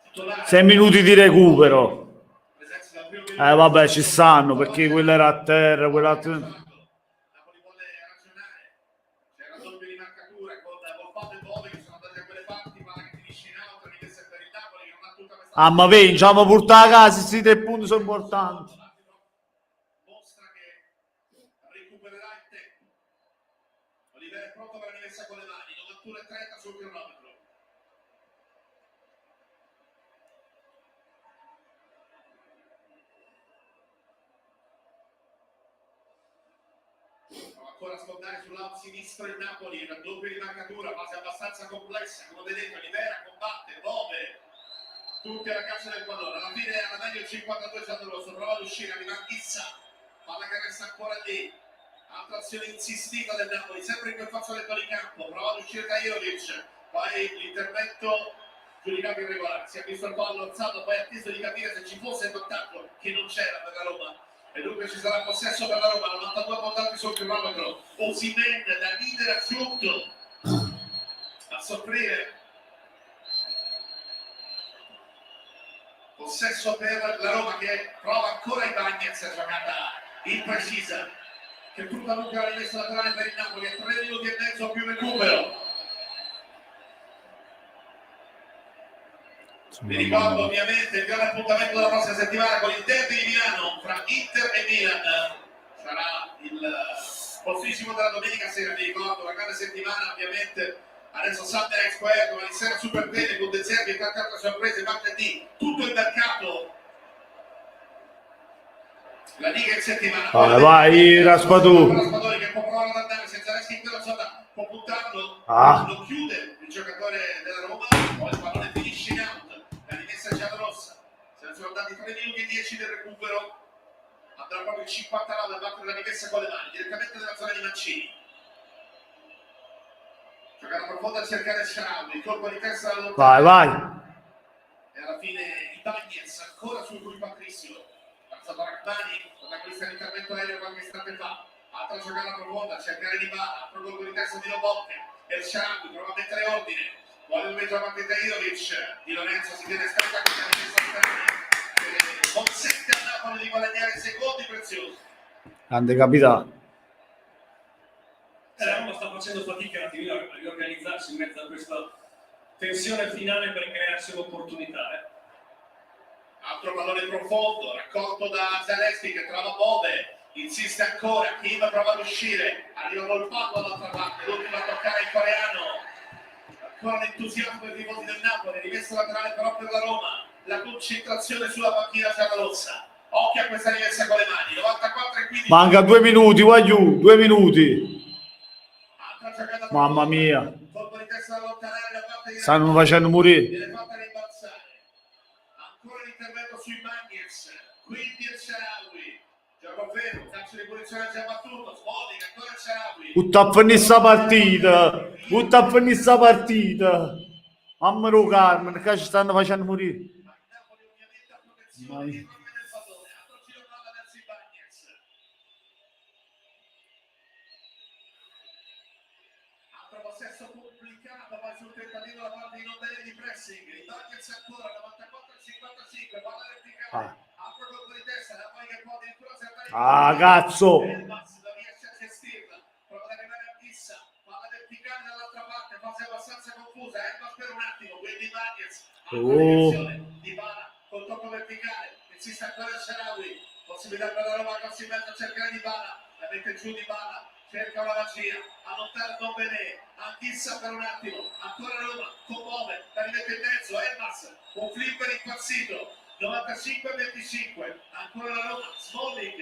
titolare. 6 minuti di recupero. Presenza dal primo minuto. Vabbè, ci stanno, perché quello era a terra, quell'altro... Napoli vuole ragionare, c'era doppio di marcatura con Volpato e Bove che sono andati a quelle parti, palla che finisce in alto, rimessa per il Napoli che non ha tutta questa... Ah, ma vinciamo portare a casa, questi 3 punti sono importanti. Mostra che recupererà il tempo. Olivera è pronto per la rimessa con le mani, 91:30 sul cronometro. Ancora a sfondare sul lato sinistro il Napoli, una doppia di marcatura, fase abbastanza complessa, come vedete Olivera combatte, Bove, tutti alla caccia del pallone, alla fine alla meglio il 52 giallorosso, prova ad uscire, arriva Ghissa, palla che resta ancora lì, altra azione insistita del Napoli, sempre in quel fazzoletto di campo, prova ad uscire da Jovic, poi l'intervento giudicato irregolare, si è visto il pallo alzato, poi atteso di capire se ci fosse il contatto, che non c'era per la Roma. E dunque ci sarà possesso per la Roma, 92 abbondanti sul chilometro. Osimhen da leader asciutto a soffrire. Possesso per la Roma che prova ancora i Bagnez, giocata imprecisa che tutta lunga la rimessa laterale per il Napoli a 3 minuti e mezzo più recupero. Vi ricordo ovviamente il grande appuntamento della prossima settimana con il derby di Milano fra Inter e Milan. Sarà il postissimo della domenica sera, vi ricordo, una grande settimana ovviamente. Adesso Sunday Square, domani sera Super Tele con De Zerbi e tante altre sorprese, martedì tutto il mercato. La Liga in settimana. Vai, Raspadori. Raspadori che può provare ad andare senza rischi in quella zona, può buttarlo, lo chiude il giocatore della Roma, poi il pallone finisce in out. La rimessa giallorossa, se ne sono andati 3 minuti e 10 del recupero, andrà proprio il 59 a battere la rimessa con le mani, direttamente nella zona di Mancini. Giocata profonda a cercare Sharawi, colpo di testa da lontano. Vai. E alla fine i Bagnez ancora sul Rui Patricio, passato Rachmani, con acquista l'intervento aereo qualche istante fa. Altra giocata profonda a cercare di Bala, altro colpo di testa di Lobotka, e il Sharawi prova a mettere ordine. Vuole mettere la partita Jovic, Di Lorenzo si tiene stretta questa rimessa di termine, consente al Napoli di guadagnare secondi preziosi. Grande capitano. La Roma sta facendo fatica un attimino a riorganizzarsi in mezzo a questa tensione finale per crearsi un'opportunità. Altro pallone profondo, raccolto da Zaleschi che trova Bove, insiste ancora, Kim prova ad uscire, arriva Volpato dall'altra parte, l'ultimo a toccare il coreano. Ancora l'entusiasmo dei tifosi del Napoli, rimessa laterale però per la Roma, la concentrazione sulla panchina giallorossa. Occhio a questa rimessa con le mani, 94 e 15. Manca 2 minuti, vai giù, 2 minuti. Mamma mia. Colpo di testa da allontanare da parte di Stanno facendo morire. viene fatta rimbalzare. Ancora l'intervento sui Bagnez, quindi il Sharawi. Gioco fermo, calcio di punizione già battuto, Smalling, ancora il Sharawi. Tutta a finire sta partita. Butta a finire sta partita. Mamma mia, Carmen, che ci stanno facendo morire. Napoli ovviamente a protezione di proprio del pallone. Altro giro palla verso i Bagnets. Altro possesso complicato, poi sul tentativo da parte di Nondelli di pressing. I Bagnets ancora 94-55, palla verticale. Altro colpo di testa, da poi che può addirittura servare. Ah, cazzo. Elmas non riesce a gestirla. Prova ad arrivare a Ghissa. Palla verticale dall'altra parte, fase abbastanza confusa. Elmas per un attimo, quindi Bagnets. Di Bala col tocco verticale, insiste ancora il Sharawi, possibilità per la Roma che si mette a cercare Di Bala, la mette giù Di Bala, cerca una magia, allontana Don Benè, Anchissa per un attimo, ancora Roma, commuove, la rimette in mezzo, Elmas, un flipper impazzito, 95-25, ancora la Roma, Smalling,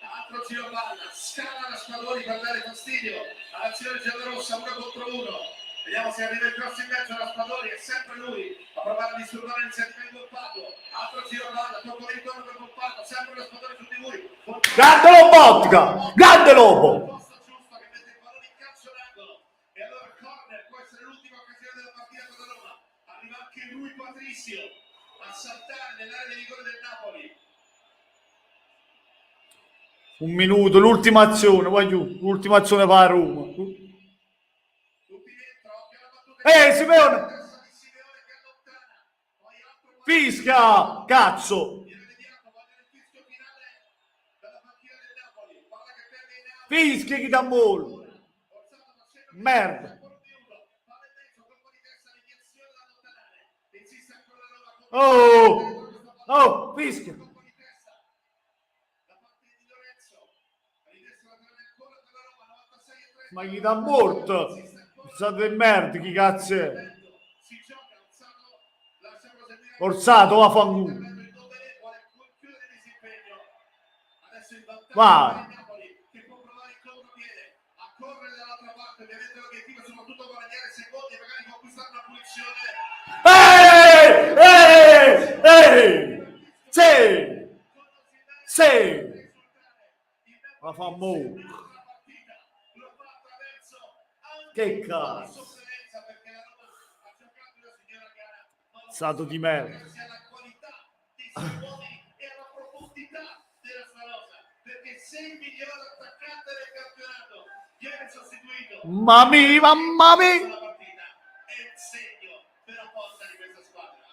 altro giro palla, scala la Spadoni per dare fastidio all'azione giallorossa, 1 contro 1. Vediamo se arriva il cross in mezzo alla Spadoni, è sempre lui a provare a disturbare l'iniziativa di Volpato. Altro giro palla, tocco di ritorno per Volpato, sempre la Spadoni su di lui. Grande Lobotka! Grande Lobo! Il posto giusto che mette il pallone in calcio d'angolo. E allora il corner, può essere l'ultima occasione della partita con la Roma. Arriva anche lui Patrizio a saltare nell'area di rigore del Napoli. Un minuto, l'ultima azione, voglio, l'ultima azione per la Roma. Simeone! Fischia! Cazzo! Fischia chi dà gol! Merda! Oh! Oh! Fischia! Ma chi dà morto? State merda, chi cazzo è? Orsato, va a fanculo. Va. Che può provare il contropiede a correre dall'altra parte, ovviamente l'obiettivo è soprattutto guadagnare secondi e magari conquistare una punizione. Sì! Ma fa molto. Che cazzo? Stato di merda. Alla qualità dei suoi uomini e alla profondità della sua rosa, perché se il miglior attaccante del campionato viene sostituito, Mamma mia! la partita è il segno per la porta di questa squadra.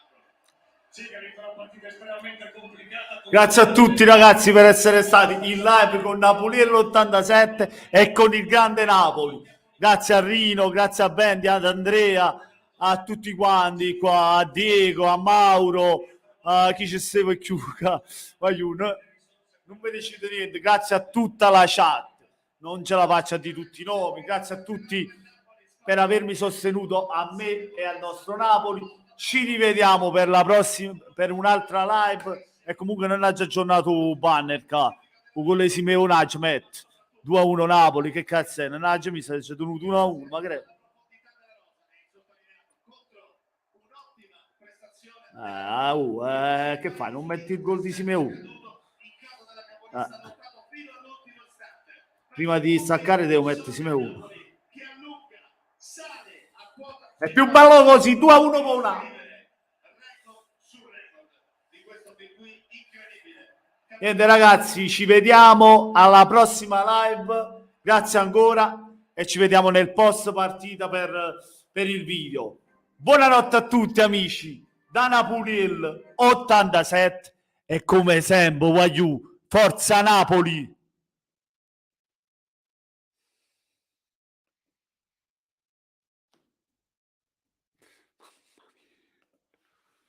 Sì, che ha vinto una partita estremamente complicata. Grazie a tutti ragazzi per essere stati in live con Napoli l'87 e con il grande Napoli. Grazie a Rino, grazie a Bendi, ad Andrea, a tutti quanti qua, a Diego, a Mauro, a chi ci stava più. Non mi decide niente, grazie a tutta la chat. Non ce la faccio a di tutti i nomi, grazie a tutti per avermi sostenuto, a me e al nostro Napoli. Ci rivediamo per la prossima, per un'altra live. E comunque non ha già aggiornato banner qua, con le Simeonage met 2-1 Napoli, che cazzo è? Non ha già mi sta tenuto 1-1, ma credo. Che fai? Non metti il gol di Simeone? Prima di staccare devo mettere Simeone. È più bello così, 2-1 per una. Niente ragazzi, ci vediamo alla prossima live. Grazie ancora e ci vediamo nel post partita per il video. Buonanotte a tutti amici. Da Napoli 87 e come sempre voglio forza Napoli.